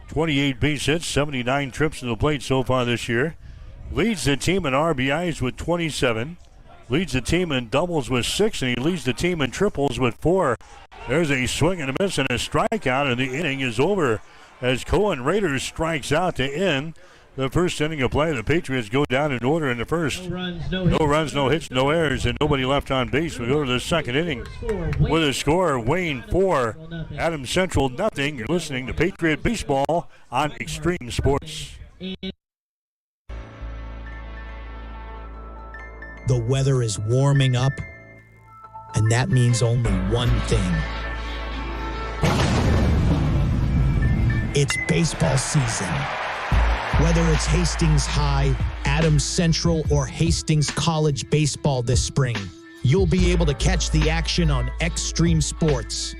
28 base hits, 79 trips to the plate so far this year. Leads the team in RBIs with 27. Leads the team in doubles with 6, and he leads the team in triples with 4. There's a swing and a miss and a strikeout, and the inning is over as Cohen Rader strikes out to end the first inning of play. The Patriots go down in order in the first. No runs, no hits, no errors, and nobody left on base. We go to the second inning with a score, Wayne 4, Adams Central nothing. You're listening to Patriot Baseball on Extreme Sports. The weather is warming up, and that means only one thing. It's baseball season. Whether it's Hastings High, Adams Central, or Hastings College baseball this spring, you'll be able to catch the action on Extreme Sports.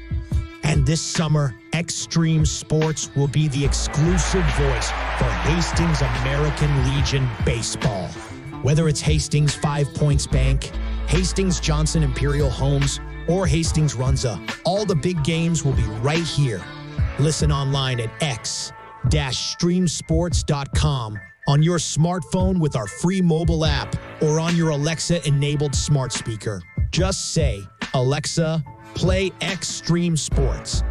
And this summer, Extreme Sports will be the exclusive voice for Hastings American Legion baseball. Whether it's Hastings 5 Points Bank, Hastings Johnson Imperial Homes, or Hastings Runza, all the big games will be right here. Listen online at x-streamsports.com, on your smartphone with our free mobile app, or on your Alexa-enabled smart speaker. Just say, Alexa, play Extreme Sports.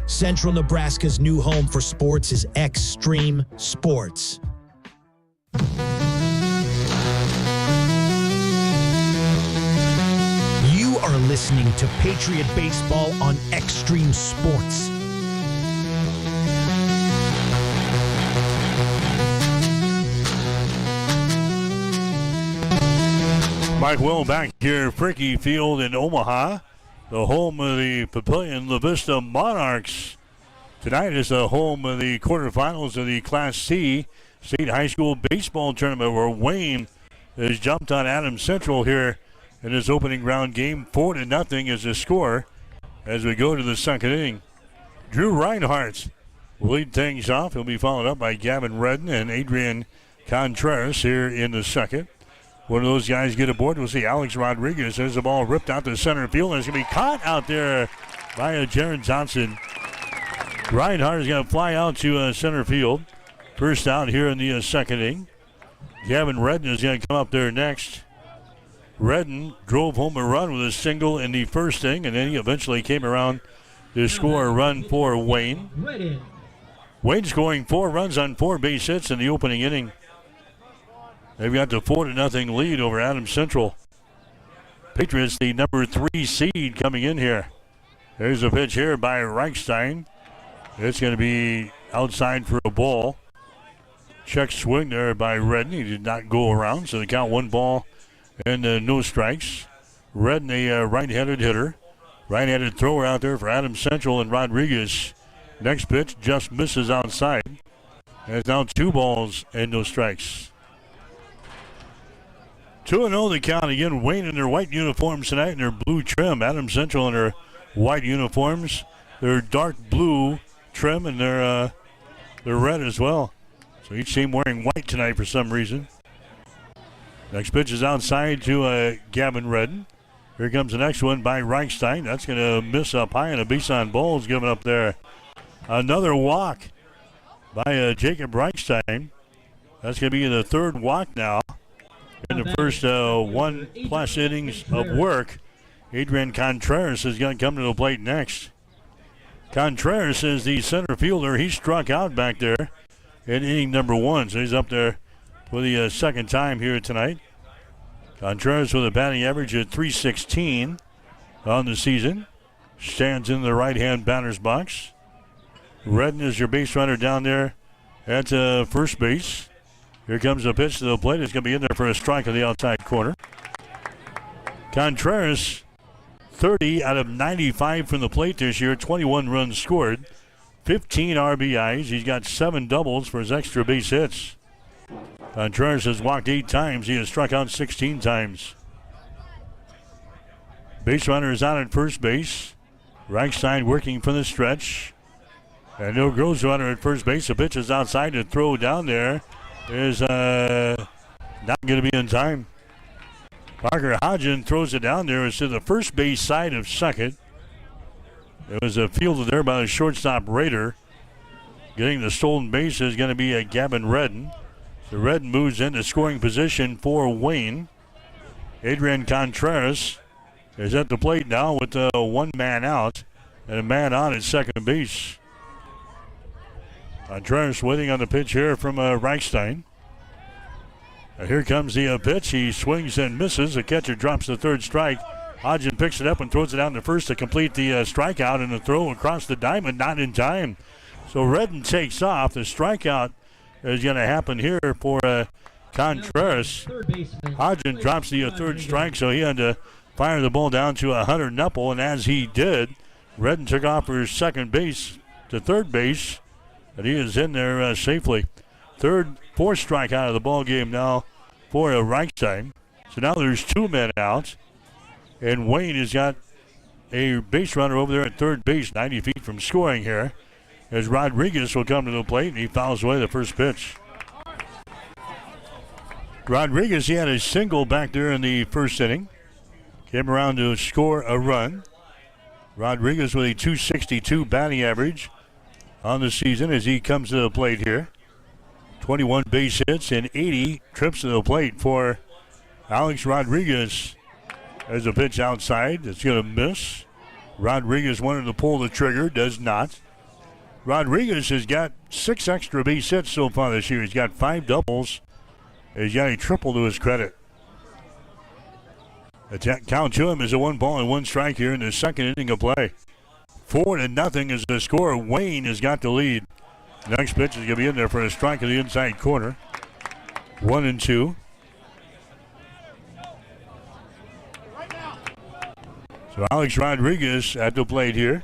Central Nebraska's new home for sports is Extreme Sports. You are listening to Patriot Baseball on Extreme Sports. Mike Will back here, Fricky Field in Omaha, the home of the Papillion La Vista Monarchs. Tonight is the home of the quarterfinals of the Class C State High School Baseball Tournament, where Wayne has jumped on Adams Central here in his opening round game. 4-0 is the score as we go to the second inning. Drew Reinhardt will lead things off. He'll be followed up by Gavin Redden and Adrian Contreras here in the second. One of those guys get aboard. We'll see Alex Rodriguez. There's the ball ripped out to center field, and it's going to be caught out there by Jaron Johnson. Reinhardt is going to fly out to center field. First out here in the second inning. Gavin Redden is going to come up there next. Redden drove home a run with a single in the first inning, and then he eventually came around to score a run for Wayne. Wayne scoring 4 runs on 4 base hits in the opening inning. They've got the 4-0 lead over Adams Central. Patriots, the number 3 seed, coming in here. There's a pitch here by Reichstein. It's going to be outside for a ball. Check swing there by Redden. He did not go around, so they count 1 ball and no strikes. Redden, a right-handed hitter. Right-handed thrower out there for Adams Central, and Rodriguez. Next pitch just misses outside. And it's now 2 balls and no strikes. 2-0 the count again. Wayne in their white uniforms tonight in their blue trim. Adams Central in their white uniforms. Their dark blue trim, and their red as well. So each team wearing white tonight for some reason. Next pitch is outside to Gavin Redden. Here comes the next one by Reichstein. That's going to miss up high, and a base on balls given up there. Another walk by Jacob Reichstein. That's going to be the 3rd walk now. In the first 1+ innings of work. Adrian Contreras is going to come to the plate next. Contreras is the center fielder. He struck out back there in inning number 1, so he's up there for the second time here tonight. Contreras with a batting average of .316 on the season. Stands in the right-hand batter's box. Redden is your base runner down there at first base. Here comes a pitch to the plate. It's going to be in there for a strike on the outside corner. Contreras, 30 out of 95 from the plate this year, 21 runs scored, 15 RBIs. He's got 7 doubles for his extra base hits. Contreras has walked 8 times. He has struck out 16 times. Base runner is out at first base. Reichstein working from the stretch. And no Groves runner at first base. The pitch is outside to throw down there. Is not going to be in time. Parker Hodgen throws it down there. It's to the first base side of second. It was fielded there by the shortstop Rader. Getting the stolen base is going to be Gavin Redden. So Redden moves into scoring position for Wayne. Adrian Contreras is at the plate now with 1 man out and a man on at second base. Contreras waiting on the pitch here from Reichstein. And here comes the pitch. He swings and misses. The catcher drops the 3rd strike. Hodgen picks it up and throws it down to first to complete the strikeout, and the throw across the diamond, not in time. So Redden takes off. The strikeout is going to happen here for Contreras. Hodgen drops the 3rd strike, so he had to fire the ball down to 100-0, and as he did, Redden took off for second base to third base. And he is in there safely. Fourth strikeout of the ball game now for Reichstein. So now there's 2 men out. And Wayne has got a base runner over there at third base, 90 feet from scoring here. As Rodriguez will come to the plate, and he fouls away the first pitch. Rodriguez, he had a single back there in the first inning. Came around to score a run. Rodriguez with a .262 batting average on the season as he comes to the plate here. 21 base hits and 80 trips to the plate for Alex Rodriguez. There's a pitch outside that's going to miss. Rodriguez wanted to pull the trigger, does not. Rodriguez has got 6 extra base hits so far this year. He's got 5 doubles. He's got a triple to his credit. The count to him is a 1 ball and 1 strike here in the second inning of play. 4-0 is the score. Wayne has got the lead. Next pitch is going to be in there for a strike in the inside corner. 1-2. So Alex Rodriguez at the plate here.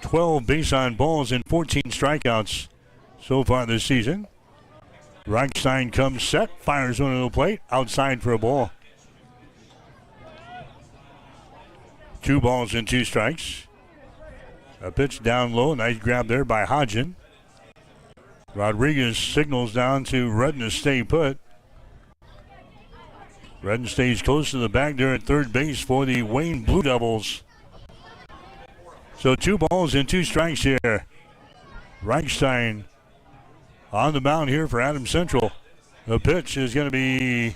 12 base on balls and 14 strikeouts so far this season. Reichstein comes set, fires one to the plate, outside for a ball. 2 balls and 2 strikes. A pitch down low, nice grab there by Hodgen. Rodriguez signals down to Redden to stay put. Redden stays close to the bag there at third base for the Wayne Blue Devils. So 2 balls and 2 strikes here. Reichstein on the mound here for Adams Central. The pitch is going to be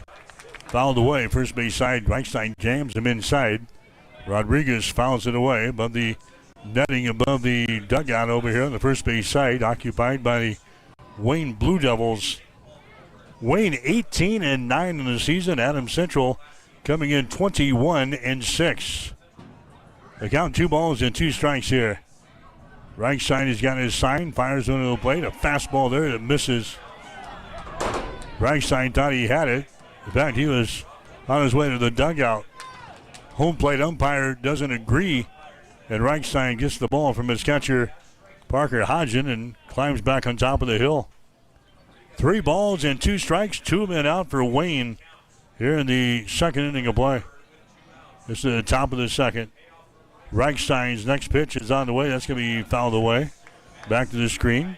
fouled away. First base side, Reichstein jams him inside. Rodriguez fouls it away above the netting above the dugout over here on the first base side, occupied by the Wayne Blue Devils. Wayne 18-9 in the season. Adams Central coming in 21-6. The count 2 balls and 2 strikes here. Reichstein has got his sign, fires one to the plate. A fastball there that misses. Reichstein thought he had it. In fact, he was on his way to the dugout. Home plate umpire doesn't agree, and Reichstein gets the ball from his catcher, Parker Hodgen, and climbs back on top of the hill. 3 balls and 2 strikes, 2 men out for Wayne here in the second inning of play. This is the top of the second. Reichstein's next pitch is on the way. That's going to be fouled away. Back to the screen.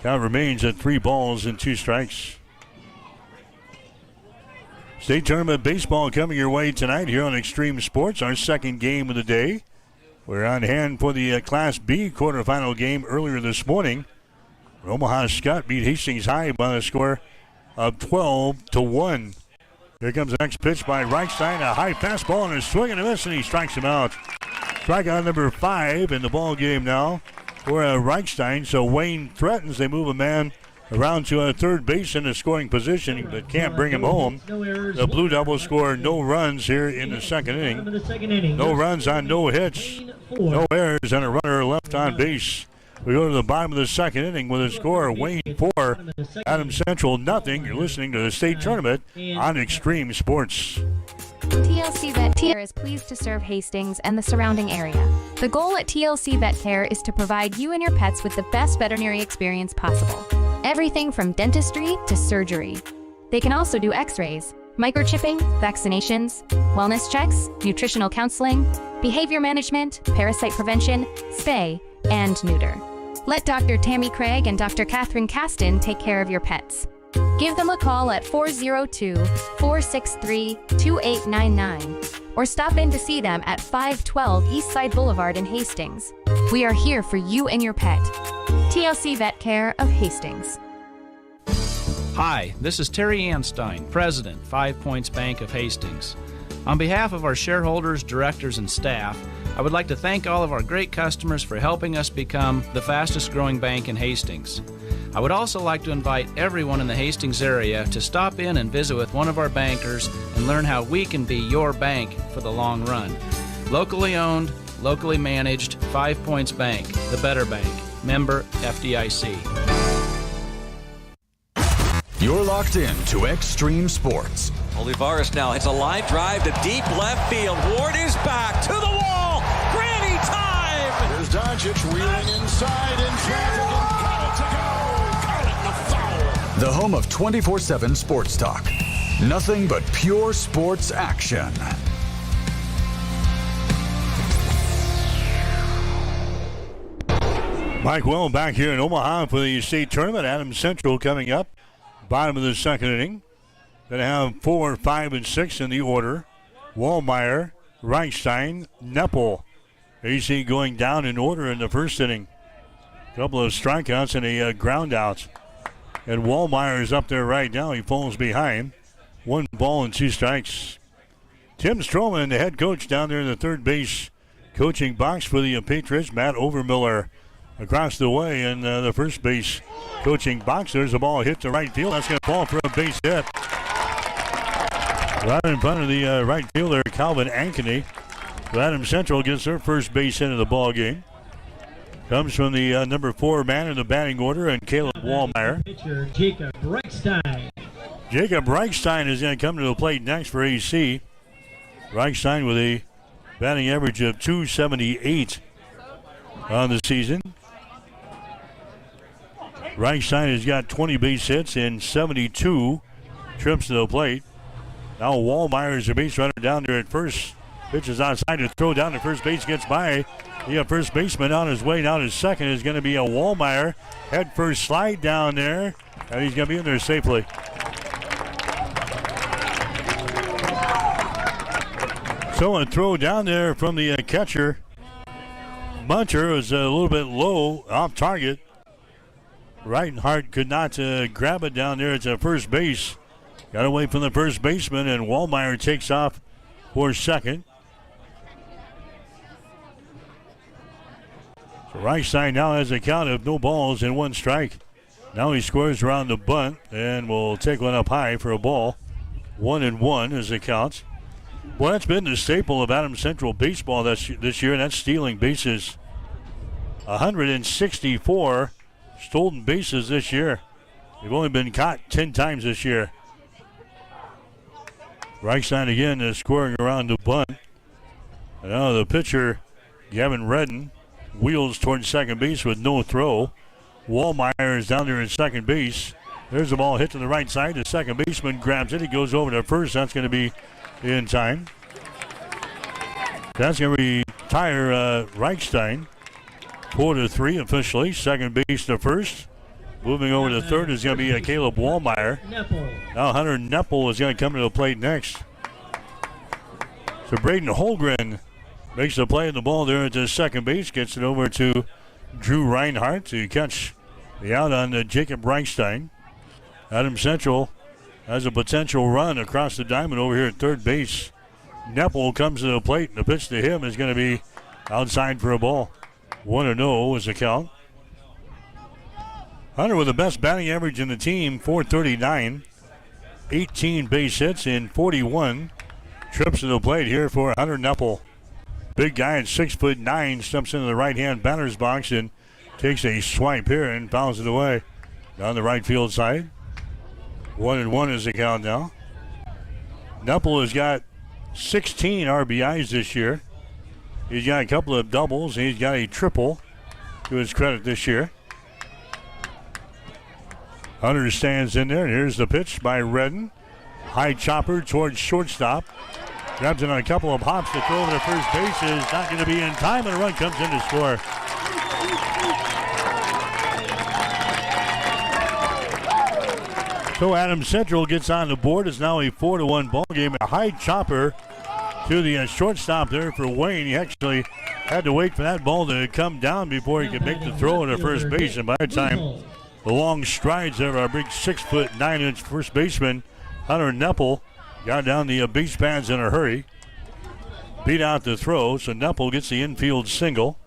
Count remains at 3 balls and 2 strikes. State Tournament Baseball coming your way tonight here on Extreme Sports, our second game of the day. We're on hand for the Class B quarterfinal game earlier this morning. Omaha Scott beat Hastings High by the score of 12-1. Here comes the next pitch by Reichstein, a high fastball and a swing and a miss, and he strikes him out. Strikeout number 5 in the ball game now for Reichstein. So Wayne threatens. They move a man around to third base in the scoring position, but can't bring him home. The Blue Devils score no runs here in the second inning. No runs on no hits, no errors, and a runner left on base. We go to the bottom of the second inning with a score of Wayne 4, Adams Central nothing. You're listening to the state tournament on Extreme Sports. TLC Vet Care is pleased to serve Hastings and the surrounding area. The goal at TLC Vet Care is to provide you and your pets with the best veterinary experience possible. Everything from dentistry to surgery. They can also do x-rays, microchipping, vaccinations, wellness checks, nutritional counseling, behavior management, parasite prevention, spay, and neuter. Let Dr. Tammy Craig and Dr. Catherine Caston take care of your pets. Give them a call at 402-463-2899 or stop in to see them at 512 Eastside Boulevard in Hastings. We are here for you and your pet. TLC Vet Care of Hastings. Hi, this is Terry Anstein, President, 5 Points Bank of Hastings. On behalf of our shareholders, directors, and staff, I would like to thank all of our great customers for helping us become the fastest growing bank in Hastings. I would also like to invite everyone in the Hastings area to stop in and visit with one of our bankers and learn how we can be your bank for the long run. Locally owned, locally managed, 5 Points Bank, the better bank. Member FDIC. You're locked in to Extreme Sports. Olivares now hits a line drive to deep left field. Ward is back to the wall. Granny time! Here's Doncic wheeling inside in traffic and got it to go. the home of 24/7 sports talk. Nothing but pure sports action. Mike Well back here in Omaha for the state tournament. Adams Central coming up. Bottom of the second inning. Going to have 4, 5, and 6 in the order. Wallmeyer, Reichstein, Neppel. AC going down in order in the first inning. A couple of strikeouts and a ground out. And Wallmeyer is up there right now. He falls behind. 1 ball and 2 strikes. Tim Stroman, the head coach down there in the third base coaching box for the Patriots. Matt Overmiller across the way in the first base coaching box. There's a ball hit to right field. That's going to fall for a base hit. Right in front of the right fielder, Calvin Ankeny. Adams Central gets their first base hit of the ball game. Comes from the number 4 man in the batting order, and Caleb Wallmeyer. Pitcher Jacob Reichstein. Jacob Reichstein is going to come to the plate next for AC. Reichstein with a batting average of .278 on the season. Reichstein has got 20 base hits and 72 trips to the plate. Now Wallmeyer is a base runner down there at first. Pitches outside to throw down to first base, gets by. The first baseman on his way down to second is going to be a Wallmeyer. Head first slide down there, and he's going to be in there safely. So a throw down there from the catcher. Muncher was a little bit low, off target. Reitenhart could not grab it down there at first base. Got away from the first baseman, and Wallmeyer takes off for second. So Reichstein now has a count of no balls and 1 strike. Now he squares around the bunt and will take one up high for a ball. 1-1 is the count. Well, that's been the staple of Adams Central baseball this year, and that's stealing bases. 164 stolen bases this year. They've only been caught 10 times this year. Reichstein again is scoring around the bunt. And now the pitcher, Gavin Redden, wheels towards second base with no throw. Wallmeyer is down there at second base. There's the ball hit to the right side. The second baseman grabs it. He goes over to first. That's going to be in time. That's going to retire Reichstein. 4-3 officially. Second base to first. Moving over to third is going to be Caleb Wallmeyer. Now Hunter Neppel is going to come to the plate next. So Braden Holgren makes the play of the ball there at the second base. Gets it over to Drew Reinhardt to catch the out on Jacob Reichstein. Adams Central has a potential run across the diamond over here at third base. Neppel comes to the plate, and the pitch to him is going to be outside for a ball. 1-0 is the count. Hunter with the best batting average in the team, .439. 18 base hits and 41 trips to the plate here for Hunter Neppel. Big guy at 6'9", steps into the right-hand batter's box and takes a swipe here and fouls it away down the right field side. 1-1 is the count now. Neppel has got 16 RBIs this year. He's got a couple of doubles, and he's got a triple to his credit this year. Hunter stands in there, and here's the pitch by Redden. High chopper towards shortstop. Grabs it on a couple of hops to throw over to first base. Is not going to be in time, and a run comes in to score. So Adams Central gets on the board. It's now a 4-1 ball game. A high chopper to the shortstop there for Wayne. He actually had to wait for that ball to come down before he could make the throw to first base. And by the time the long strides of our big 6'9" first baseman, Hunter Neppel, got down the base pads in a hurry. Beat out the throw, so Neppel gets the infield single.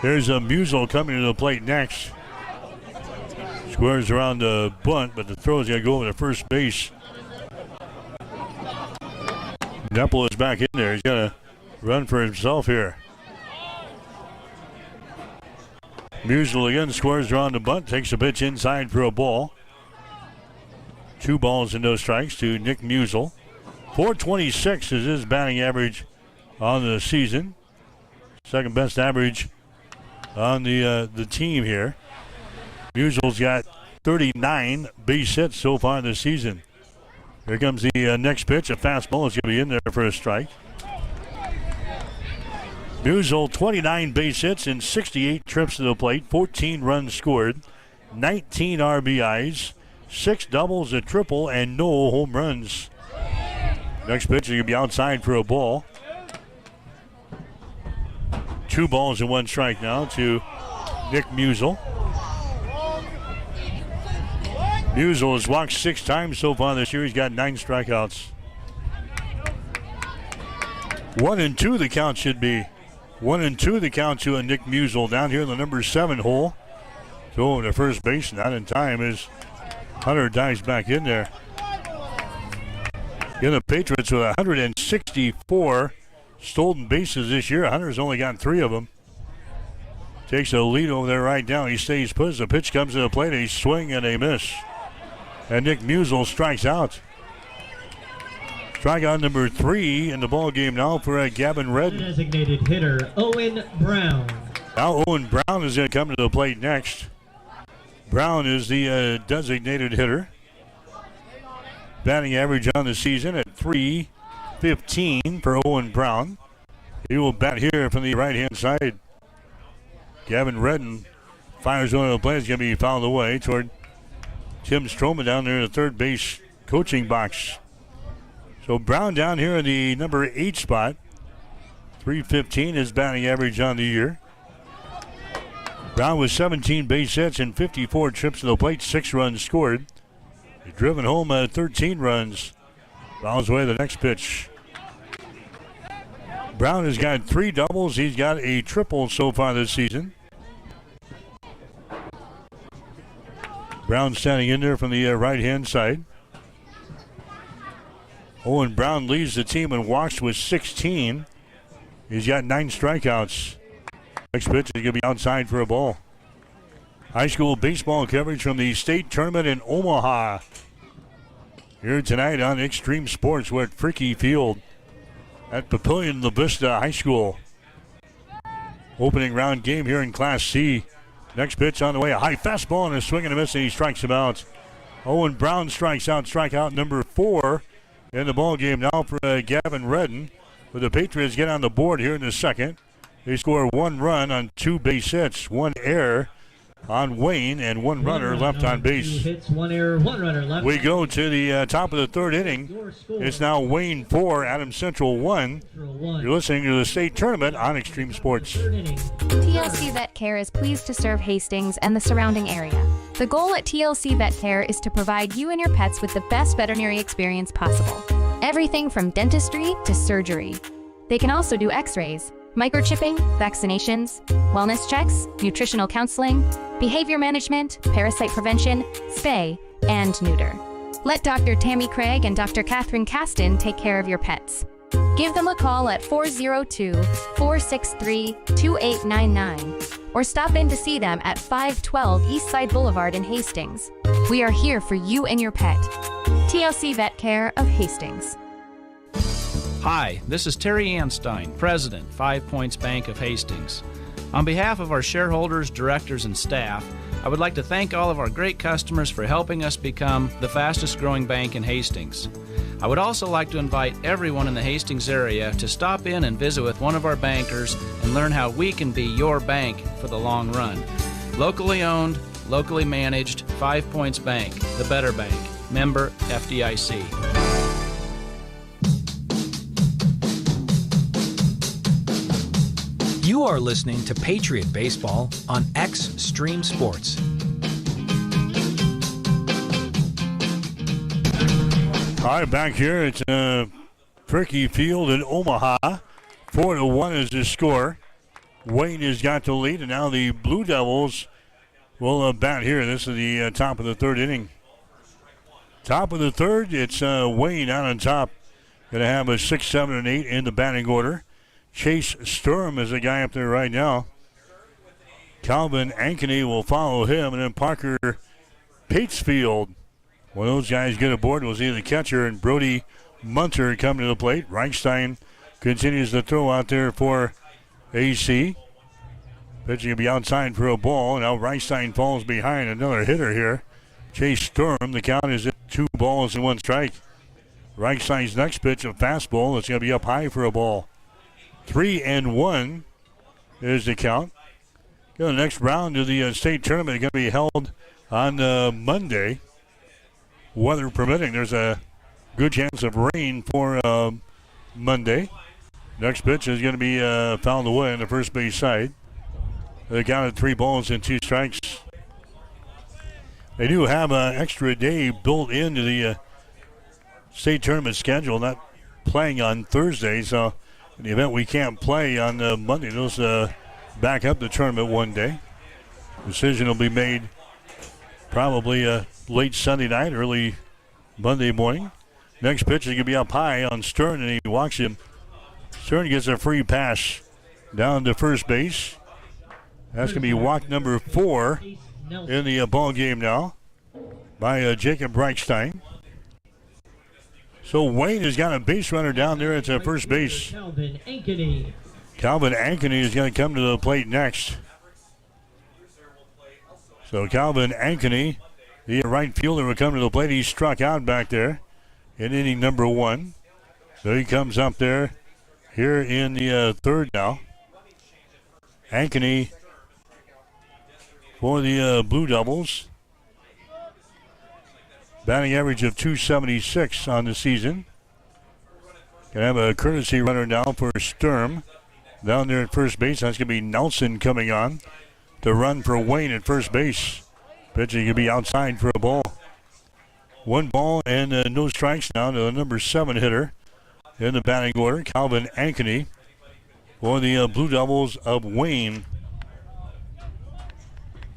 Here's a Musel coming to the plate next. Squares around the bunt, but the throw is going to go over to first base. Neppel is back in there. He's going to run for himself here. Musel again squares around the bunt, takes a pitch inside for a ball. 2 balls and no strikes to Nick Musel. .426 is his batting average on the season. Second best average on the team here. Musel's got 39 base hits so far this season. Here comes the next pitch. A fastball is going to be in there for a strike. Musel, 29 base hits and 68 trips to the plate, 14 runs scored, 19 RBIs, 6 doubles, a triple, and no home runs. Next pitch is going to be outside for a ball. 2 balls and 1 strike now to Nick Musel. Musel has walked 6 times so far this year. He's got 9 strikeouts. 1-2 the count should be. 1-2 the count to a Nick Musel down here in the number 7 hole. So the first base not in time as Hunter dives back in there. Again, the Patriots with 164 stolen bases this year. Hunter's only got 3 of them. Takes a lead over there right now. He stays put as the pitch comes to the plate. A swing and a miss. And Nick Musel strikes out. Strikeout number 3 in the ball game now for Gavin Redden. Designated hitter Owen Brown. Now Owen Brown is going to come to the plate next. Brown is the designated hitter. Batting average on the season at .315 for Owen Brown. He will bat here from the right-hand side. Gavin Redden fires one of the plays. It's going to be fouled away toward Tim Stroman down there in the third base coaching box. So Brown down here in the number 8 spot. .315 is batting average on the year. Brown with 17 base hits and 54 trips to the plate, 6 runs scored. He's driven home 13 runs. Fouls away the next pitch. Brown has got 3 doubles. He's got a triple so far this season. Brown standing in there from the right-hand side. Owen Brown leads the team in walks with 16. He's got 9 strikeouts. Next pitch is going to be outside for a ball. High school baseball coverage from the state tournament in Omaha. Here tonight on Extreme Sports, we're at Fricky Field at Papillion La Vista High School. Opening round game here in Class C. Next pitch on the way, a high fastball and a swing and a miss, and he strikes him out. Owen Brown strikes out, strikeout number 4 in the ball game now for Gavin Redden. But the Patriots get on the board here in the second. They score 1 run on 2 base hits, 1 error on Wayne, and 1 runner left on base. 2 hits, 1 error, 1 runner left. We go to the top of the 3rd inning. It's now Wayne 4, Adams Central 1. You're listening to the state tournament on Extreme Sports. TLC Vet Care is pleased to serve Hastings and the surrounding area. The goal at TLC Vet Care is to provide you and your pets with the best veterinary experience possible. Everything from dentistry to surgery. They can also do x-rays, microchipping, vaccinations, wellness checks, nutritional counseling, behavior management, parasite prevention, spay, and neuter. Let Dr. Tammy Craig and Dr. Catherine Caston take care of your pets. Give them a call at 402-463-2899 or stop in to see them at 512 Eastside Boulevard in Hastings. We are here for you and your pet. TLC Vet Care of Hastings. Hi, this is Terry Anstein, President, 5 Points Bank of Hastings. On behalf of our shareholders, directors, and staff, I would like to thank all of our great customers for helping us become the fastest growing bank in Hastings. I would also like to invite everyone in the Hastings area to stop in and visit with one of our bankers and learn how we can be your bank for the long run. Locally owned, locally managed, 5 Points Bank, the better bank. Member FDIC. You are listening to Patriot Baseball on Extreme Sports. All right, back here at Fricky Field in Omaha. 4-1 is the score. Wayne has got the lead, and now the Blue Devils will bat here. This is the top of the 3rd inning. Top of the 3rd, it's Wayne out on top. Going to have a 6, 7, and 8 in the batting order. Chase Sturm is the guy up there right now. Calvin Ankeny will follow him, and then Parker Patesfield. One of those guys get aboard was either the catcher, and Brody Munter coming to the plate. Reichstein continues to throw out there for AC. Pitching will be outside for a ball. Now Reichstein falls behind another hitter here. Chase Sturm. The count is at 2 balls and 1 strike. Reichstein's next pitch, a fastball. It's going to be up high for a ball. 3-1 is the count. The next round of the state tournament going to be held on Monday. Weather permitting. There's a good chance of rain for Monday. Next pitch is going to be fouled away on the first base side. They counted 3 balls and 2 strikes. They do have an extra day built into the state tournament schedule, not playing on Thursday. So in the event we can't play on Monday, they'll back up the tournament one day. Decision will be made probably late Sunday night, early Monday morning. Next pitch is going to be up high on Stern, and he walks him. Stern gets a free pass down to first base. That's going to be walk number 4 in the ball game now by Jacob Reichstein. So Wayne has got a base runner down there at first base. Calvin Ankeny. Calvin Ankeny is going to come to the plate next. So Calvin Ankeny, the right fielder, will come to the plate. He struck out back there in inning number 1. So he comes up there here in the third now. Ankeny for the Blue Devils. Batting average of .276 on the season. Gonna have a courtesy runner now for Sturm down there at first base. That's gonna be Nelson coming on to run for Wayne at first base. Pitching gonna be outside for a ball. 1 ball and no strikes now to the number 7 hitter in the batting order, Calvin Ankeny, for the Blue Devils of Wayne.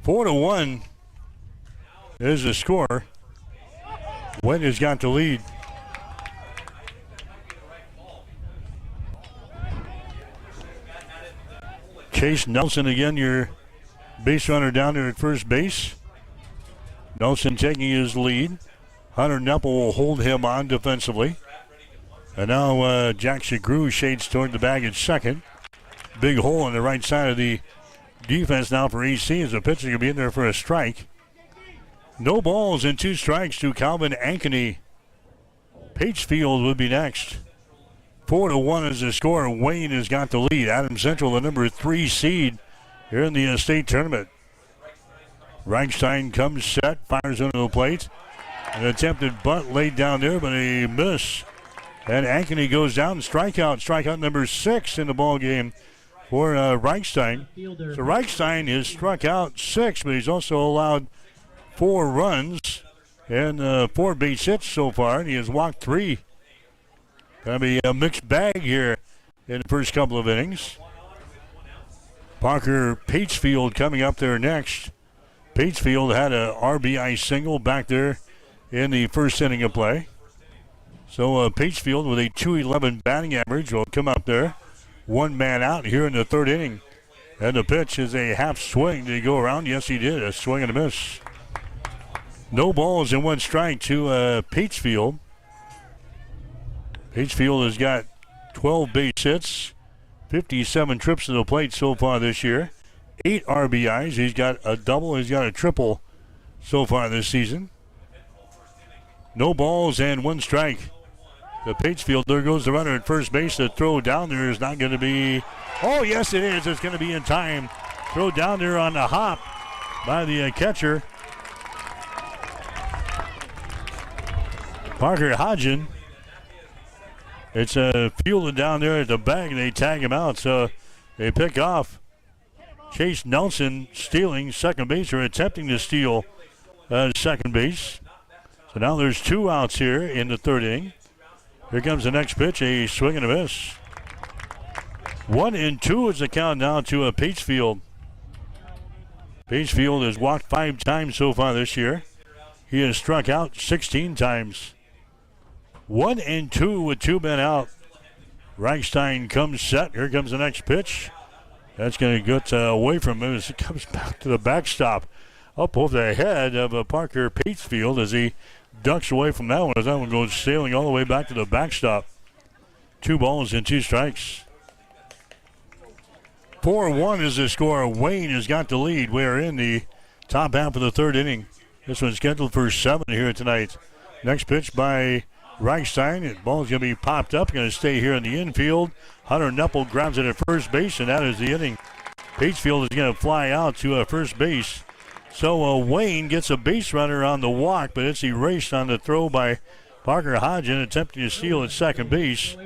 4-1 is the score. Wayne has got the lead. Chase Nelson again, your base runner down there at first base. Nelson taking his lead. Hunter Neppel will hold him on defensively. And now Jack Shagru shades toward the bag at second. Big hole on the right side of the defense now for EC as the pitcher will be in there for a strike. No balls and 2 strikes to Calvin Ankeny. Pagefield would be next. 4-1 is the score. Wayne has got the lead. Adams Central, the number 3 seed here in the state tournament. Reichstein comes set, fires under the plate. An attempted bunt laid down there, but a miss. And Ankeny goes down. Strikeout number 6 in the ball game for Reichstein. So Reichstein has struck out 6, but he's also allowed 4 runs and 4 base hits so far, and he has walked 3. Gonna be a mixed bag here in the first couple of innings. Parker Pagefield coming up there next. Pagefield had a RBI single back there in the first inning of play. So Pagefield with a .211 batting average will come up there. 1 man out here in the third inning. And the pitch is a half swing. Did he go around? Yes, he did. A swing and a miss. No balls and 1 strike to Pagefield. Pagefield has got 12 base hits, 57 trips to the plate so far this year, 8 RBIs. He's got a double. He's got a triple so far this season. No balls and 1 strike. The Pagefield, there goes the runner at first base. The throw down there is not going to be, oh yes it is. It's going to be in time. Throw down there on the hop by the catcher. Parker Hodgen. It's fielded down there at the bag, and they tag him out. So they pick off Chase Nelson stealing second base, or attempting to steal second base. So now there's 2 outs here in the third inning. Here comes the next pitch, a swing and a miss. 1-2 is the count now to Pagefield. Pagefield has walked 5 times so far this year. He has struck out 16 times. 1-2 with 2 men out. Reichstein comes set. Here comes the next pitch. That's going to get away from him as it comes back to the backstop. Up over the head of Parker Pagefield as he ducks away from that one as that one goes sailing all the way back to the backstop. 2 balls and 2 strikes. 4-1 is the score. Wayne has got the lead. We're in the top half of the third inning. This one's scheduled for 7 here tonight. Next pitch by Reichstein. The ball's going to be popped up. Going to stay here in the infield. Hunter Neppel grabs it at first base, and that is the inning. Pagefield is going to fly out to first base. So Wayne gets a base runner on the walk, but it's erased on the throw by Parker Hodgen, attempting to steal at second base.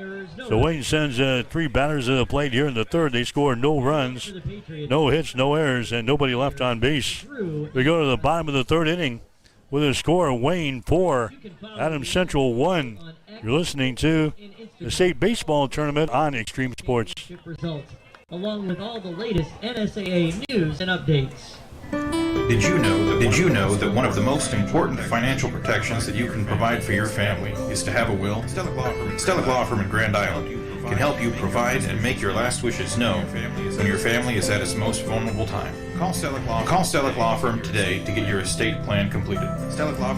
So Wayne sends 3 batters to the plate here in the third. They score no runs, no hits, no errors, and nobody left on base. We go to the bottom of the third inning with a score of Wayne 4, Adams Central 1. You're listening to the state baseball tournament on Extreme Sports. Along with all the latest NSAA news and updates. Did you know that one of the most important financial protections that you can provide for your family is to have a will? Stellick Law Firm in Grand Island can help you provide and make your last wishes known when your family is at its most vulnerable time. Call Stellick Law Firm today to get your estate plan completed. Stellick Law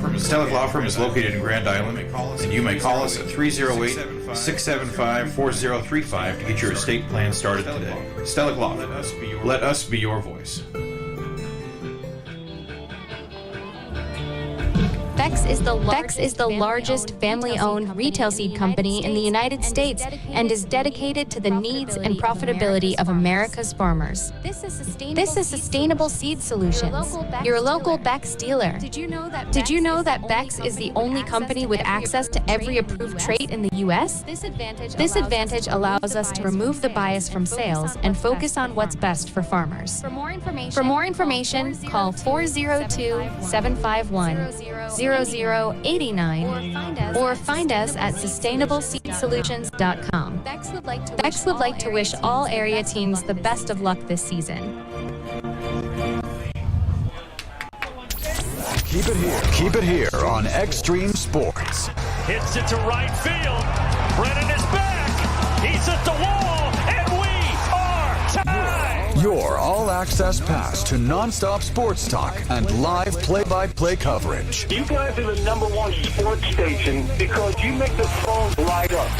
Firm is located in Grand Island, and you may call us at 308-675-4035 to get your estate plan started today. Stellick Law Firm. Let us be your voice. Beck's is the largest family-owned retail seed company in the United States and is dedicated to the needs and profitability of America's farmers. This is Sustainable Seed Solutions, your local Beck's dealer. Did you know that Beck's is the only company with access to every approved trait in the U.S.? This advantage allows us to remove the bias from sales and focus on what's best for farmers. For more information, call 402-751-0089 or find us at sustainableseedsolutions.com. Beck's would like to wish all area teams the best of luck this season. Keep it here on Extreme Sports. Hits it to right field. Brennan is back. He's at the wall, and we are tied. Your all-access pass to nonstop sports talk and live play-by-play coverage. You guys are the #1 sports station because you make the phones light up.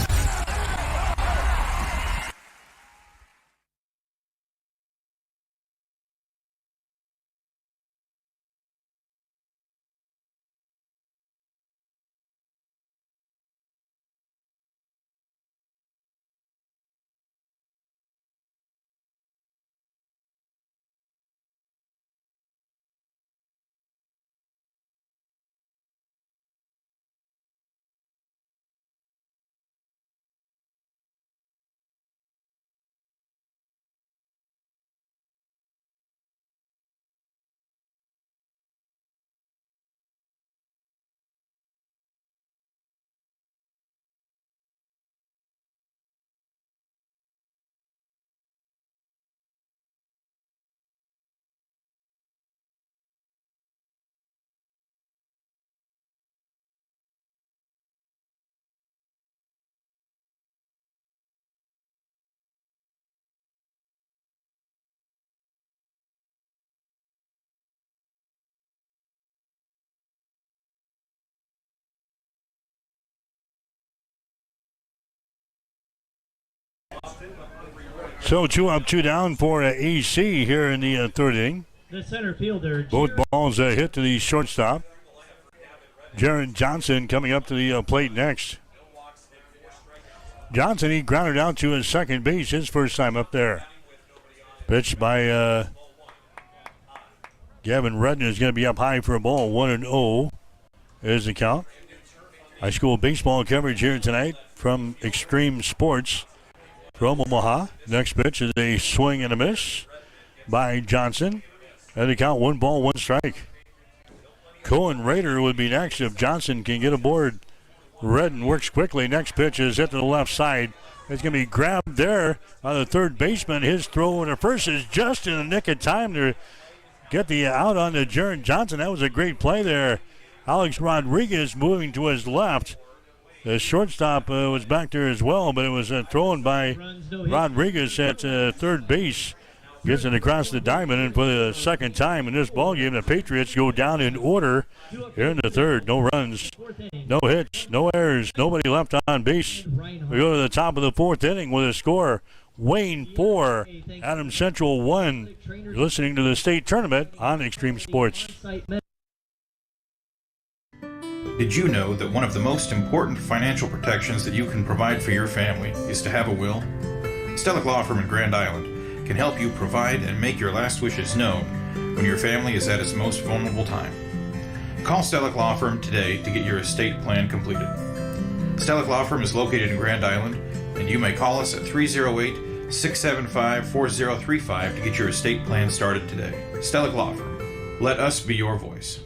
So 2 up, 2 down for AC here in the third inning. The center fielder. Both balls hit to the shortstop. Jaron Johnson coming up to the plate next. Johnson, he grounded out to his second base his first time up there. Pitched by Gavin Redden is going to be up high for a ball. 1-0 is the count. High school baseball coverage here tonight from Extreme Sports from Omaha. Next pitch is a swing and a miss by Johnson. And the count 1 ball, 1 strike. Cohen Rader would be next if Johnson can get aboard. Redden works quickly. Next pitch is hit to the left side. It's going to be grabbed there on the third baseman. His throw to first is just in the nick of time to get the out on the Jaron Johnson. That was a great play there. Alex Rodriguez moving to his left. The shortstop was back there as well, but it was thrown by Rodriguez at third base. Gets it across the diamond, and for the second time in this ballgame, the Patriots go down in order here in the third. No runs, no hits, no errors, nobody left on base. We go to the top of the fourth inning with a score Wayne 4, Adams Central 1. You're listening to the state tournament on Extreme Sports. Did you know that one of the most important financial protections that you can provide for your family is to have a will? Stellick Law Firm in Grand Island can help you provide and make your last wishes known when your family is at its most vulnerable time. Call Stellick Law Firm today to get your estate plan completed. Stellick Law Firm is located in Grand Island, and you may call us at 308-675-4035 to get your estate plan started today. Stellick Law Firm. Let us be your voice.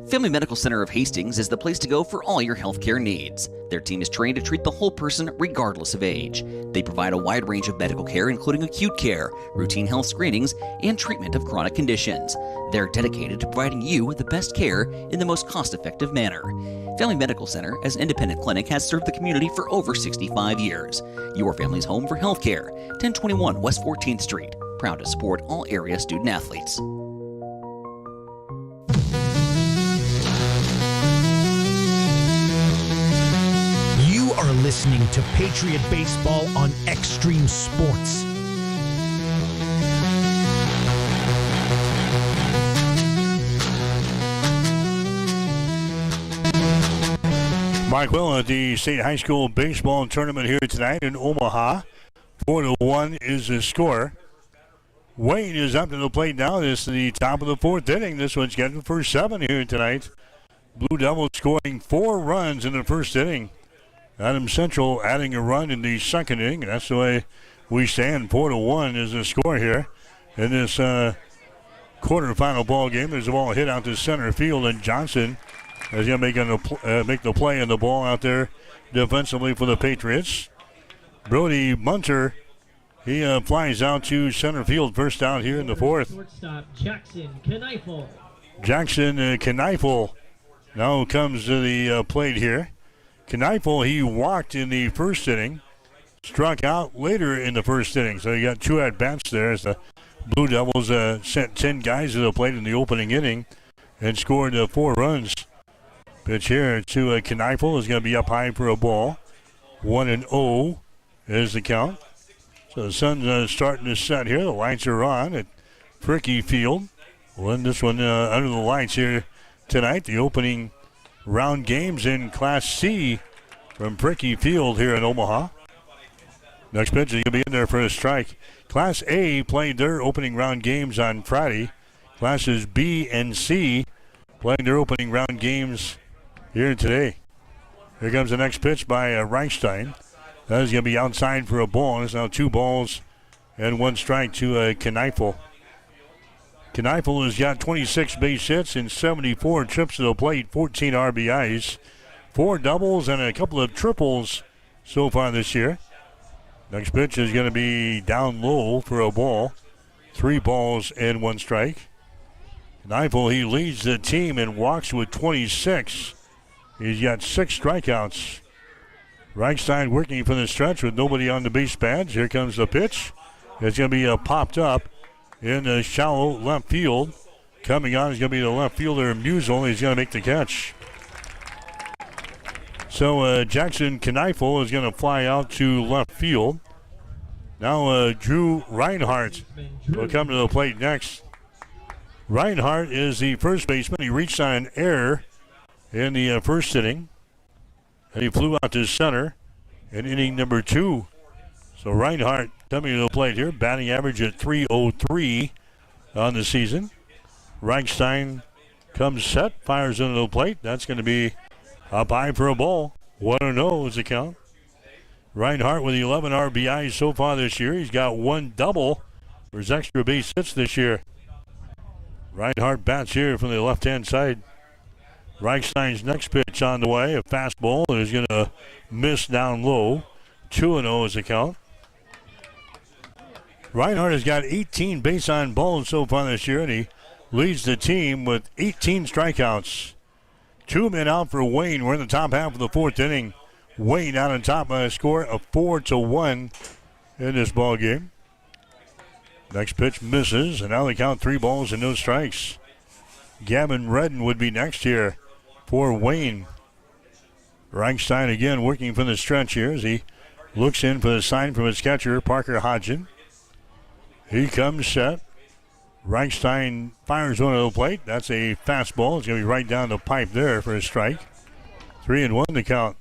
Family Medical Center of Hastings is the place to go for all your healthcare needs. Their team is trained to treat the whole person regardless of age. They provide a wide range of medical care, including acute care, routine health screenings, and treatment of chronic conditions. They're dedicated to providing you with the best care in the most cost-effective manner. Family Medical Center, as an independent clinic, has served the community for over 65 years. Your family's home for healthcare. 1021 West 14th Street. Proud to support all area student athletes. You are listening to Patriot Baseball on Extreme Sports. Mike Will at the State High School Baseball Tournament here tonight in Omaha. 4-1 is the score. Wayne is up to the plate now. This is the top of the fourth inning. This one's getting for 7 here tonight. Blue Devils scoring 4 runs in the first inning. Adams Central adding a run in the second inning. That's the way we stand. 4-1 is the score here in this quarterfinal ball game. There's a ball hit out to center field, and Johnson is going to make the play on the ball out there defensively for the Patriots. Brody Munter, he flies out to center field, first out here in the fourth. Shortstop Jackson Kneifel. Jackson Kneifel now comes to the plate here. Kneifel, he walked in the first inning, struck out later in the first inning. So you got 2 at-bats there as the Blue Devils sent 10 guys to the plate in the opening inning and scored 4 runs. Pitch here to Kneifel is going to be up high for a ball. 1-0 is the count. So the sun's starting to set here. The lights are on at Fricky Field. We'll end this one under the lights here tonight. The opening round games in Class C from Fricky Field here in Omaha. Next pitch is going to be in there for a strike. Class A played their opening round games on Friday. Classes B and C playing their opening round games here today. Here comes the next pitch by Reichstein. That is going to be outside for a ball. It's now 2 balls and 1 strike to Kneifel. Kneifel has got 26 base hits and 74 trips to the plate, 14 RBIs, 4 doubles and a couple of triples so far this year. Next pitch is going to be down low for a ball. 3 balls and 1 strike. Kneifel, he leads the team and walks with 26. He's got 6 strikeouts. Reichstein working for the stretch with nobody on the base pads. Here comes the pitch. It's going to be popped up in the shallow left field. Coming on is going to be the left fielder, Musel. He's going to make the catch. So Jackson Kneifel is going to fly out to left field. Now Drew Reinhardt will come to the plate next. Reinhardt is the first baseman. He reached on an error in the first inning, and he flew out to center in inning number 2. So Reinhardt coming to the plate here, batting average at .303 on the season. Reichstein comes set, fires into the plate. That's going to be up high for a ball. 1-0 is the count. Reinhardt with 11 RBIs so far this year. He's got 1 double for his extra base hits this year. Reinhardt bats here from the left-hand side. Reichstein's next pitch on the way, a fastball that is going to miss down low. 2-0 is the count. Reinhardt has got 18 base on balls so far this year, and he leads the team with 18 strikeouts. 2 men out for Wayne. We're in the top half of the fourth inning. Wayne out on top by a score of 4-1 in this ball game. Next pitch misses, and now they count 3 balls and no strikes. Gavin Redden would be next here for Wayne. Reichstein again working from the stretch here as he Looks in for the sign from his catcher, Parker Hodgson. He comes set. Reichstein fires one to the plate. That's a fastball. It's going to be right down the pipe there for a strike. 3-1 the count.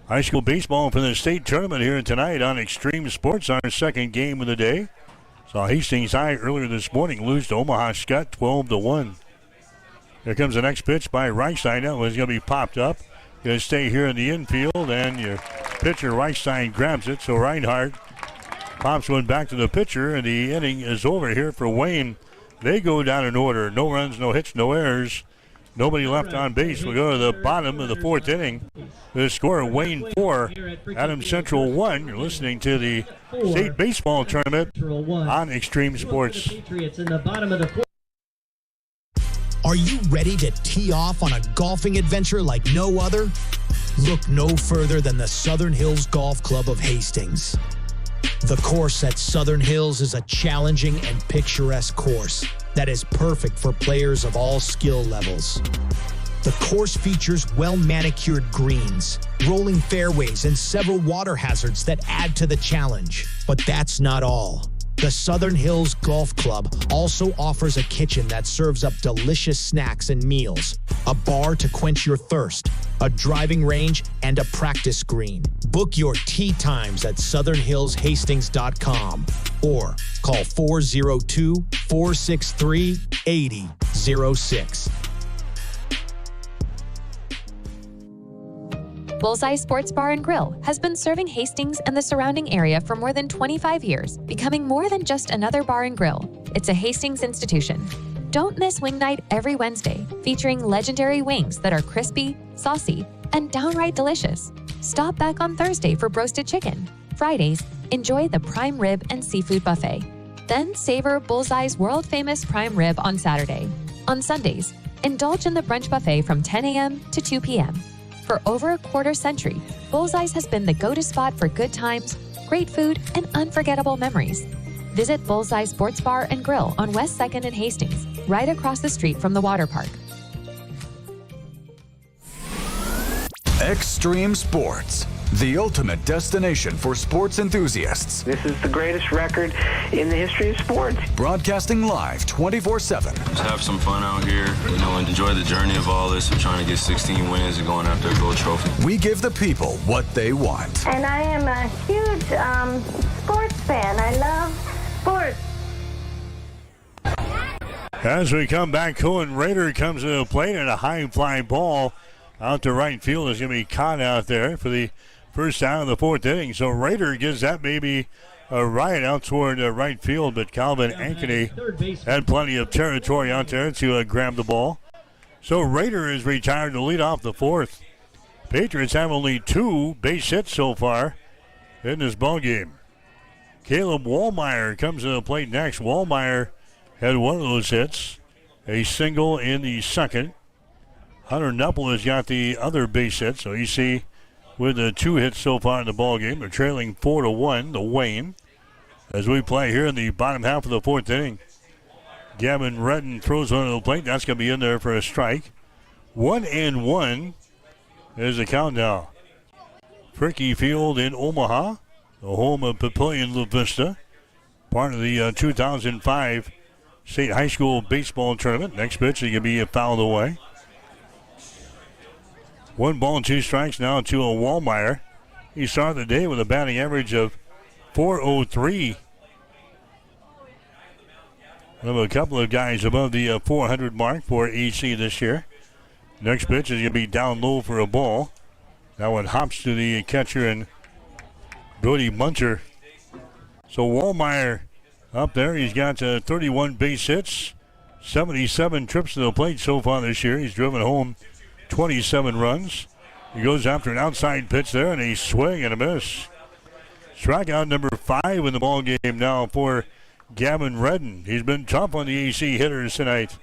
High school baseball for the state tournament here tonight on Extreme Sports, our second game of the day. Saw Hastings High earlier this morning lose to Omaha Skutt 12-1. Here comes the next pitch by Reichstein. That one's going to be popped up. Going to stay here in the infield, and your pitcher Reichstein grabs it. So Reinhardt pops one back to the pitcher, and the inning is over here for Wayne. They go down in order. No runs, no hits, no errors. Nobody left on base. We go to the bottom of the fourth inning. The score, Wayne 4, Adams Central 1. You're listening to the state baseball tournament on Extreme Sports. Are you ready to tee off on a golfing adventure like no other? Look no further than the Southern Hills Golf Club of Hastings. The course at Southern Hills is a challenging and picturesque course that is perfect for players of all skill levels. The course features well-manicured greens, rolling fairways, and several water hazards that add to the challenge. But that's not all. The Southern Hills Golf Club also offers a kitchen that serves up delicious snacks and meals, a bar to quench your thirst, a driving range, and a practice green. Book your tee times at southernhillshastings.com or call 402-463-8006. Bullseye Sports Bar and Grill has been serving Hastings and the surrounding area for more than 25 years, becoming more than just another bar and grill. It's a Hastings institution. Don't miss Wing Night every Wednesday, featuring legendary wings that are crispy, saucy, and downright delicious. Stop back on Thursday for roasted chicken. Fridays, enjoy the prime rib and seafood buffet. Then savor Bullseye's world-famous prime rib on Saturday. On Sundays, indulge in the brunch buffet from 10 a.m. to 2 p.m. For over a quarter century, Bullseye's has been the go-to spot for good times, great food, and unforgettable memories. Visit Bullseye Sports Bar and Grill on West 2nd and Hastings, right across the street from the water park. Extreme Sports, the ultimate destination for sports enthusiasts. This is the greatest record in the history of sports. Broadcasting live 24/7. Just have some fun out here, and enjoy the journey of all this of trying to get 16 wins and going after a gold trophy. We give the people what they want. And I am a huge sports fan. I love sports. As we come back, Cohen Rader comes to the plate, and a high fly ball out to right field is going to be caught out there for the first out of the fourth inning. So Rader gives that maybe a ride out toward right field, but Calvin Ankeny had plenty of territory out there to grab the ball. So Rader is retired to lead off the fourth. Patriots have only 2 base hits so far in this ball game. Caleb Wallmeyer comes to the plate next. Wallmeyer had one of those hits, a single in the second. Hunter Nuppel has got the other base hit, so you see with the 2 hits so far in the ball game, they're trailing 4-1 to Wayne as we play here in the bottom half of the fourth inning. Gavin Redden throws one to the plate. That's going to be in there for a strike. 1-1 is the count now. Fricky Field in Omaha, the home of Papillion La Vista, part of the 2005 State High School Baseball Tournament. Next pitch is going to be fouled away. 1 ball and 2 strikes now to a Wallmeyer. He started the day with a batting average of .403. One of a couple of guys above the 400 mark for EC this year. Next pitch is going to be down low for a ball. That one hops to the catcher and Brody Munter. So Wallmeyer up there. He's got 31 base hits, 77 trips to the plate so far this year. He's driven home 27 runs. He goes after an outside pitch there, and a swing and a miss. Strikeout number 5 in the ball game now for Gavin Redden. He's been tough on the AC hitters tonight.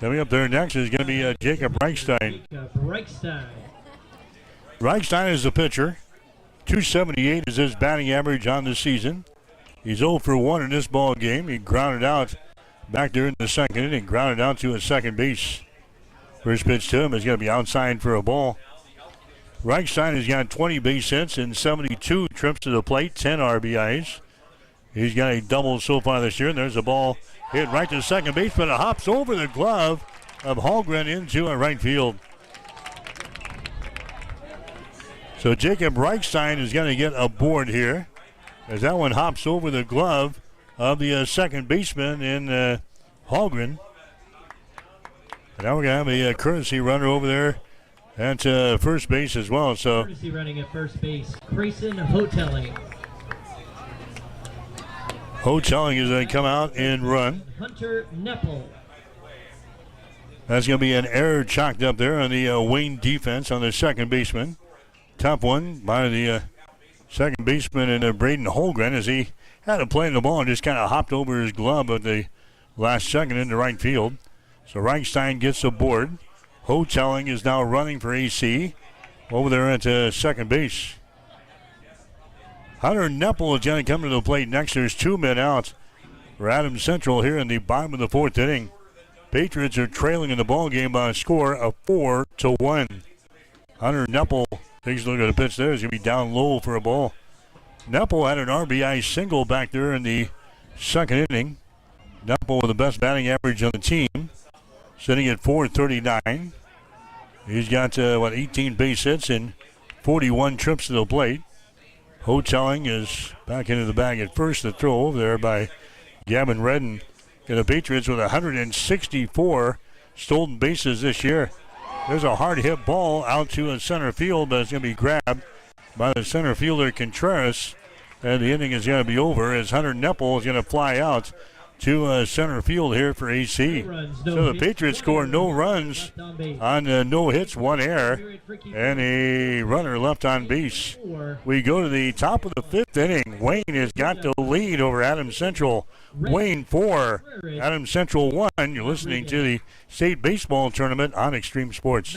Coming up there next is going to be Jacob Reichstein. Reichstein is the pitcher. .278 is his batting average on the season. He's 0 for 1 in this ball game. He grounded out back there in the second inning, grounded out to a second base. First pitch to him is going to be outside for a ball. Reichstein has got 20 base hits and 72 trips to the plate, 10 RBIs. He's got a double so far this year, and there's a ball hit right to second base, but it hops over the glove of Hallgren into right field. So Jacob Reichstein is going to get a board here as that one hops over the glove of the second baseman in Hallgren. And now we're going to have a courtesy runner over there at first base as well. So Courtesy running at first base, Grayson Hotelling. Hotelling is going to come out and run. Hunter Neppel. That's going to be an error chalked up there on the Wayne defense on the second baseman. Top one by the second baseman and Braden Holgren as he had a play in the ball and just kind of hopped over his glove at the last second into right field. So Reichstein gets a board. Hotelling is now running for AC over there at second base. Hunter Neppel is going to come to the plate next. There's 2 men out for Adams Central here in the bottom of the 4th inning. Patriots are trailing in the ball game by a score of 4-1. Hunter Neppel takes a look at the pitch there. He's going to be down low for a ball. Neppel had an RBI single back there in the second inning. Neppel with the best batting average on the team, sitting at .439. He's got 18 base hits and 41 trips to the plate. Hotelling is back into the bag at first. The throw over there by Gavin Redden. And the Patriots with 164 stolen bases this year. There's a hard hit ball out to center field, but it's going to be grabbed by the center fielder Contreras. And the inning is going to be over as Hunter Neppel is going to fly out to center field here for AC. So the Patriots score no runs on no hits, 1 error, and a runner left on base. We go to the top of the 5th inning. Wayne has got the lead over Adams Central. Wayne 4, Adams Central 1. You're listening to the state baseball tournament on Extreme Sports.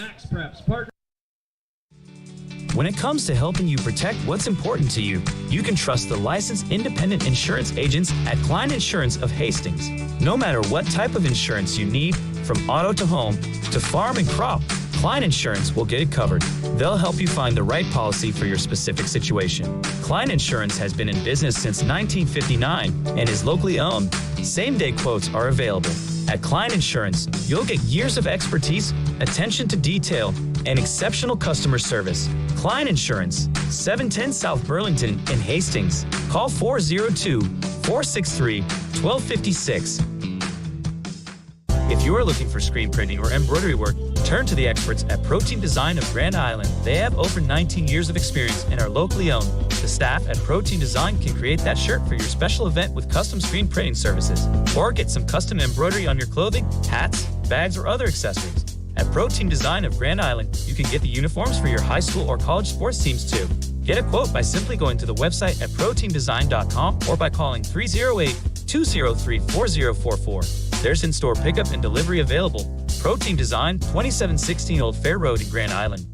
When it comes to helping you protect what's important to you, you can trust the licensed independent insurance agents at Klein Insurance of Hastings. No matter what type of insurance you need, from auto to home to farm and crop, Klein Insurance will get it covered. They'll help you find the right policy for your specific situation. Klein Insurance has been in business since 1959 and is locally owned. Same-day quotes are available. At Klein Insurance, you'll get years of expertise, attention to detail, and exceptional customer service. Klein Insurance, 710 South Burlington in Hastings. Call 402-463-1256. If you're looking for screen printing or embroidery work, turn to the experts at Protein Design of Grand Island. They have over 19 years of experience and are locally owned. The staff at Protein Design can create that shirt for your special event with custom screen printing services. Or get some custom embroidery on your clothing, hats, bags, or other accessories. At Protein Design of Grand Island, you can get the uniforms for your high school or college sports teams too. Get a quote by simply going to the website at proteindesign.com or by calling 308-203-4044. There's in-store pickup and delivery available. Protein Design, 2716 Old Fair Road in Grand Island.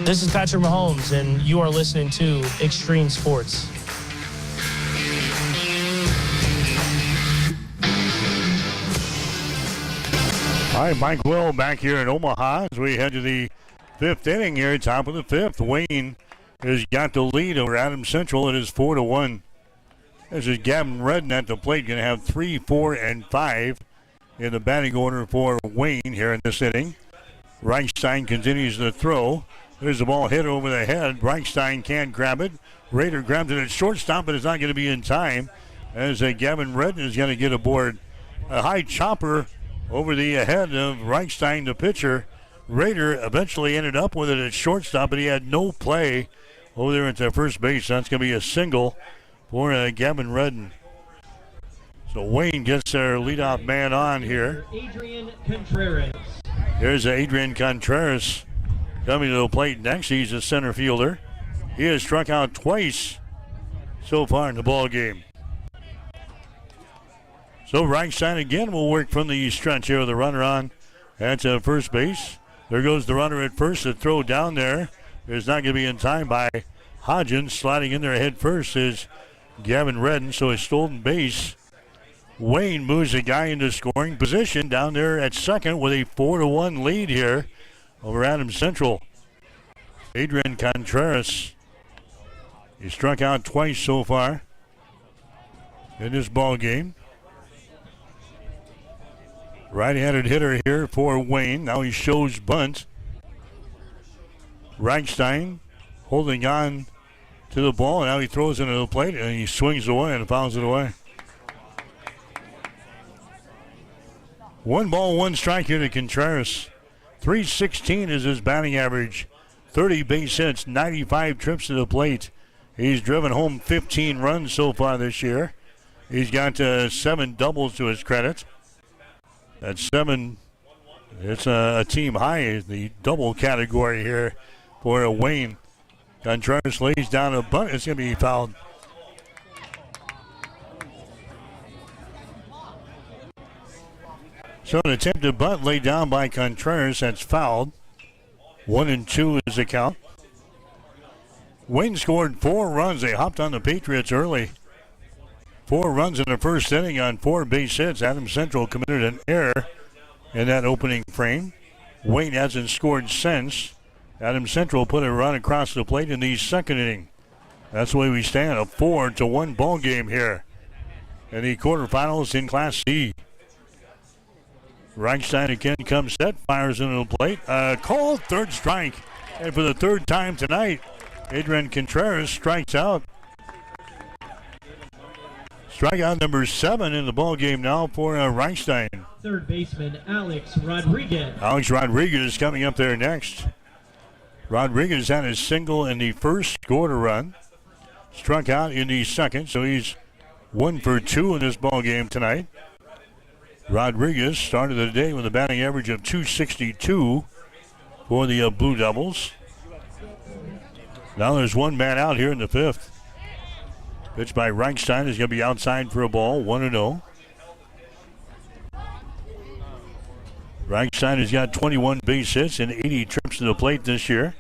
This is Patrick Mahomes, and you are listening to Extreme Sports. All right, Mike Will back here in Omaha as we head to the 5th inning here, top of the 5th. Wayne has got the lead over Adams Central. It is 4-1. This is Gavin Redden at the plate, going to have 3, 4, and 5 in the batting order for Wayne here in this inning. Reichstein continues to throw. There's the ball hit over the head. Reichstein can't grab it. Rader grabs it at shortstop, but it's not going to be in time as Gavin Redden is going to get aboard. A high chopper over the head of Reichstein, the pitcher. Rader eventually ended up with it at shortstop, but he had no play over there at the first base. That's going to be a single for Gavin Redden. So Wayne gets their leadoff man on here. Adrian Contreras. Here's Adrian Contreras coming to the plate next. He's a center fielder. He has struck out twice so far in the ball game. So Reichstein again will work from the stretch here with the runner on at first base. There goes the runner at first. The throw down there is not going to be in time by Hodgins. Sliding in there head first is Gavin Redden. So a stolen base Wayne moves a guy into scoring position down there at second with a 4-1 lead here over Adams Central. Adrian Contreras, he struck out twice so far in this ball game. Right-handed hitter here for Wayne. Now he shows bunt. Reichstein holding on to the ball. Now he throws it into the plate and he swings away and fouls it away. 1 ball, 1 strike here to Contreras. .316 is his batting average. 30 base hits, 95 trips to the plate. He's driven home 15 runs so far this year. He's got 7 doubles to his credit. That's 7. It's a team high, the double category here for Wayne. Contreras lays down a bunt. It's going to be fouled. So an attempted bunt laid down by Contreras. That's fouled. 1-2 is the count. Wayne scored 4 runs. They hopped on the Patriots early. 4 runs in the first inning on 4 base hits. Adams Central committed an error in that opening frame. Wayne hasn't scored since. Adams Central put a run across the plate in the second inning. That's the way we stand. A 4-1 ball game here in the quarterfinals in Class C. Reichstein again comes set, fires into the plate. Called third strike. And for the third time tonight, Adrian Contreras strikes out. Strikeout number 7 in the ball game now for Reichstein. Third baseman Alex Rodriguez. Alex Rodriguez coming up there next. Rodriguez had a single in the first, scored a run. Struck out in the second, so he's 1 for 2 in this ball game tonight. Rodriguez started the day with a batting average of .262 for the Blue Devils. Now there's 1 man out here in the 5th. Pitch by Reichstein is going to be outside for a ball, 1-0. Reichstein has got 21 base hits and 80 trips to the plate this year.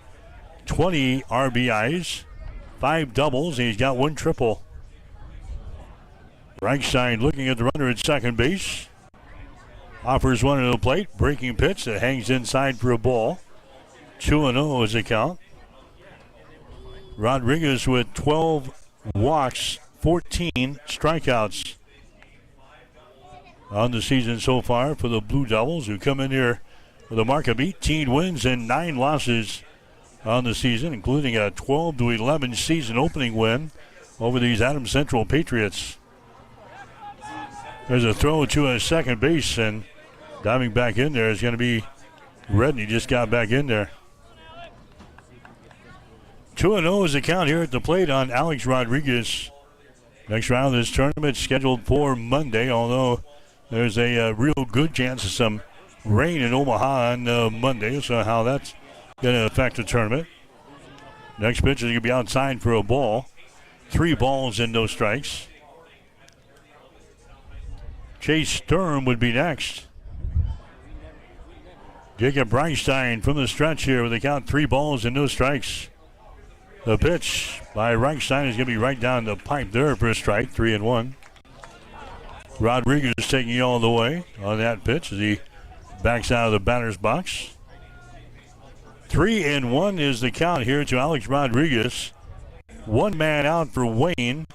20 RBIs, 5 doubles, and he's got 1 triple. Reichstein looking at the runner at second base. Offers one to the plate, breaking pitch that hangs inside for a ball. 2-0 is the count. Rodriguez with 12 walks, 14 strikeouts on the season so far for the Blue Devils, who come in here with a mark of 18 wins and 9 losses on the season, including a 12-11 season opening win over these Adams Central Patriots. There's a throw to a second base, and diving back in there is going to be Redney. Just got back in there. 2-0 is the count here at the plate on Alex Rodriguez. Next round of this tournament scheduled for Monday, although there's a real good chance of some rain in Omaha on Monday, so how that's going to affect the tournament. Next pitch is going to be outside for a ball. 3 balls and no strikes. Chase Sturm would be next. Jacob Reichstein from the stretch here with a count 3 balls and no strikes. The pitch by Reichstein is going to be right down the pipe there for a strike, 3-1. Rodriguez taking it all the way on that pitch as he backs out of the batter's box. 3-1 is the count here to Alex Rodriguez. 1 man out for Wayne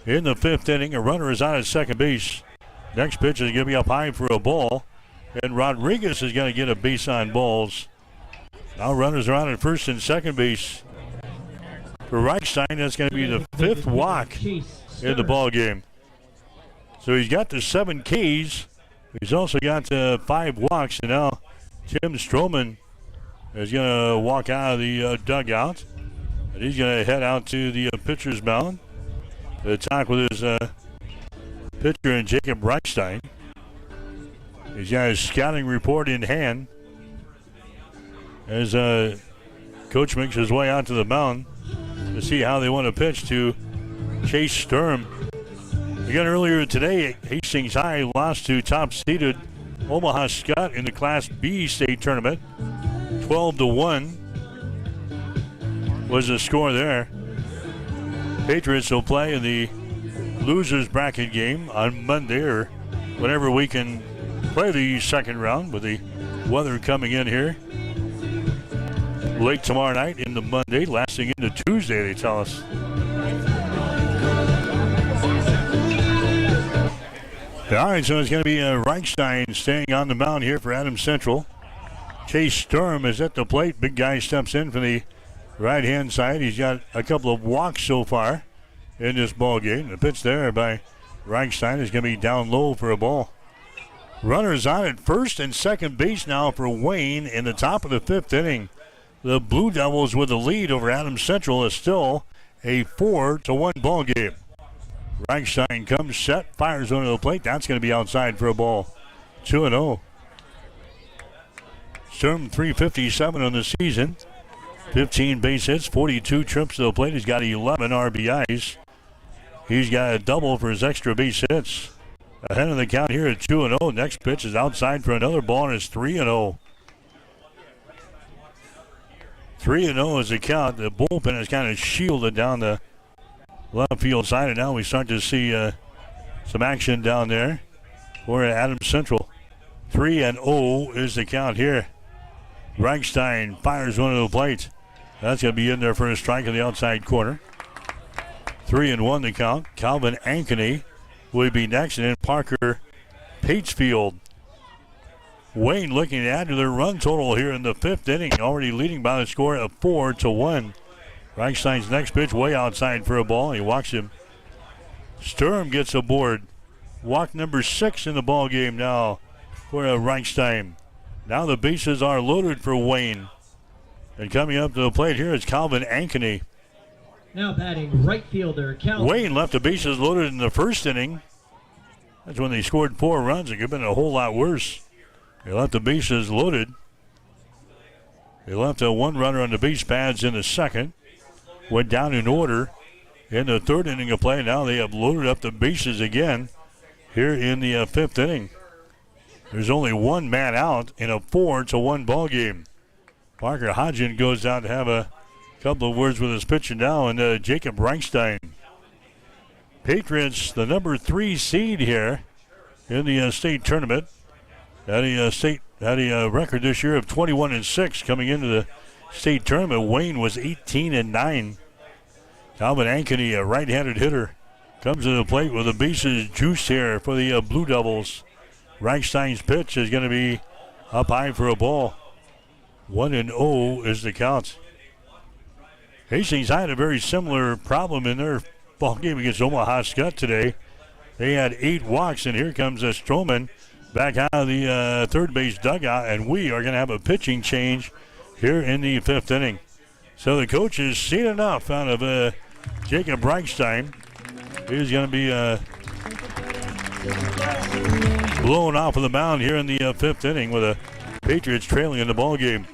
in the 5th inning. A runner is out at second base. Next pitch is going to be up high for a ball, and Rodriguez is going to get a base on balls. Now runners are out at first and second base. For Reichstein, that's going to be the 5th walk in the ball game. So he's got the 7 Ks. He's also got 5 walks, and now Tim Stroman is going to walk out of the dugout, and he's going to head out to the pitcher's mound to talk with his pitcher and Jacob Reichstein. He's got his scouting report in hand as coach makes his way out to the mound to see how they want to pitch to Chase Sturm. Again, earlier today, Hastings High lost to top-seeded Omaha Scott in the Class B state tournament. 12-1 was the score there. Patriots will play in the losers bracket game on Monday, or whenever we can play the second round with the weather coming in here late tomorrow night into Monday, lasting into Tuesday, they tell us. All right, so it's going to be Reichstein staying on the mound here for Adams Central. Chase Sturm is at the plate. Big guy steps in from the right-hand side. He's got a couple of walks so far in this ball game. The pitch there by Reichstein is going to be down low for a ball. Runners on at first and second base now for Wayne in the top of the fifth inning. The Blue Devils with the lead over Adams Central is still a 4-1 ball game. Reichstein comes set, fires onto the plate. That's going to be outside for a ball. 2-0. Sturm 357 on the season. 15 base hits, 42 trips to the plate. He's got 11 RBIs. He's got a double for his extra base hits. Ahead of the count here at 2-0. Next pitch is outside for another ball, and it's 3-0. 3-0 is the count. The bullpen is kind of shielded down the left field side, and now we start to see some action down there for Adams Central. 3-0 is the count here. Reichstein fires one to the plate. That's going to be in there for a strike in the outside corner. 3-1 the count. Calvin Ankeny will be next, and then Parker Pagefield. Wayne looking to add to their run total here in the fifth inning, already leading by the score of 4-1. Reichstein's next pitch way outside for a ball. He walks him. Sturm gets aboard. Walk number 6 in the ball game now for Reichstein. Now the bases are loaded for Wayne. And coming up to the plate here is Calvin Ankeny. Now batting right fielder Calvin. Wayne left the bases loaded in the first inning. That's when they scored 4 runs. It could have been a whole lot worse. They left the bases loaded. They left a 1 runner on the base pads in the second. Went down in order in the third inning of play. Now they have loaded up the bases again here in the fifth inning. There's only 1 man out in a 4-1 ball game. Parker Hodgin goes out to have a couple of words with his pitcher now, and Jacob Reichstein. Patriots, the number 3 seed here in the state tournament, had a record this year of 21-6 coming into the state tournament. Wayne was 18-9. Calvin Ankeny, a right-handed hitter, comes to the plate with the bases juiced here for the Blue Devils. Reichstein's pitch is going to be up high for a ball. 1-0 is the count. Hastings had a very similar problem in their ball game against Omaha Skutt today. They had 8 walks, and here comes Stroman back out of the third base dugout, and we are going to have a pitching change here in the fifth inning. So the coach has seen enough out of Jacob Reichstein. He's going to be blown off of the mound here in the fifth inning with the Patriots trailing in the ball game.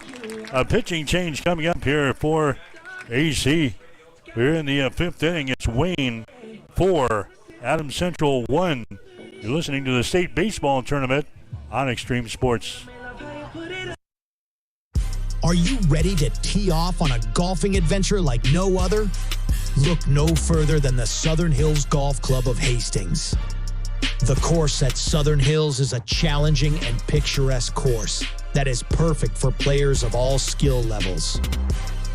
A pitching change coming up here for AC. Here in the fifth inning, it's Wayne 4, Adams Central 1. You're listening to the state baseball tournament on Extreme Sports. Are you ready to tee off on a golfing adventure like no other? Look no further than the Southern Hills Golf Club of Hastings. The course at Southern Hills is a challenging and picturesque course that is perfect for players of all skill levels.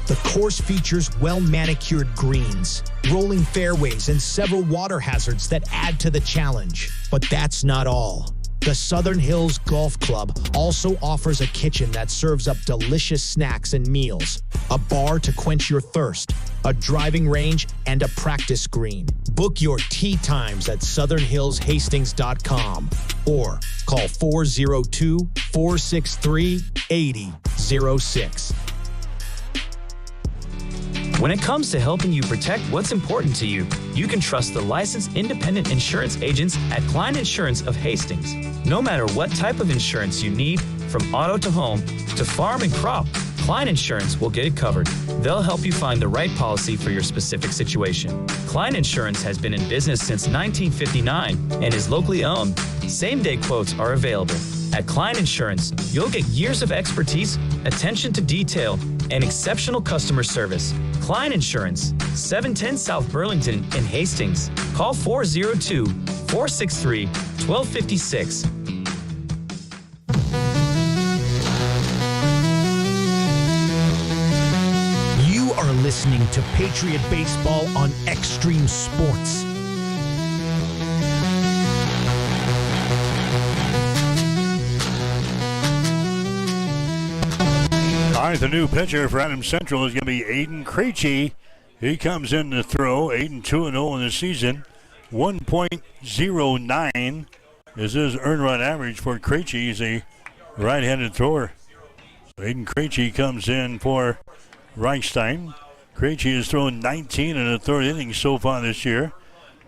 The course features well-manicured greens, rolling fairways, and several water hazards that add to the challenge. But that's not all. The Southern Hills Golf Club also offers a kitchen that serves up delicious snacks and meals, a bar to quench your thirst, a driving range, and a practice green. Book your tee times at southernhillshastings.com or call 402-463-8006. When it comes to helping you protect what's important to you, you can trust the licensed independent insurance agents at Klein Insurance of Hastings. No matter what type of insurance you need, from auto to home to farm and crop, Klein Insurance will get it covered. They'll help you find the right policy for your specific situation. Klein Insurance has been in business since 1959 and is locally owned. Same-day quotes are available. At Klein Insurance, you'll get years of expertise, attention to detail, and exceptional customer service. Klein Insurance, 710 South Burlington in Hastings. Call 402-4 463-1256. You are listening to Patriot Baseball on Extreme Sports. All right, the new pitcher for Adams Central is going to be Aiden Krejci. He comes in to throw. Aiden 2-0 in the season. 1.09 is his earned run average for Krejci. He's a right-handed thrower. So Aiden Krejci comes in for Reichstein. Krejci has thrown 19 in the third inning so far this year,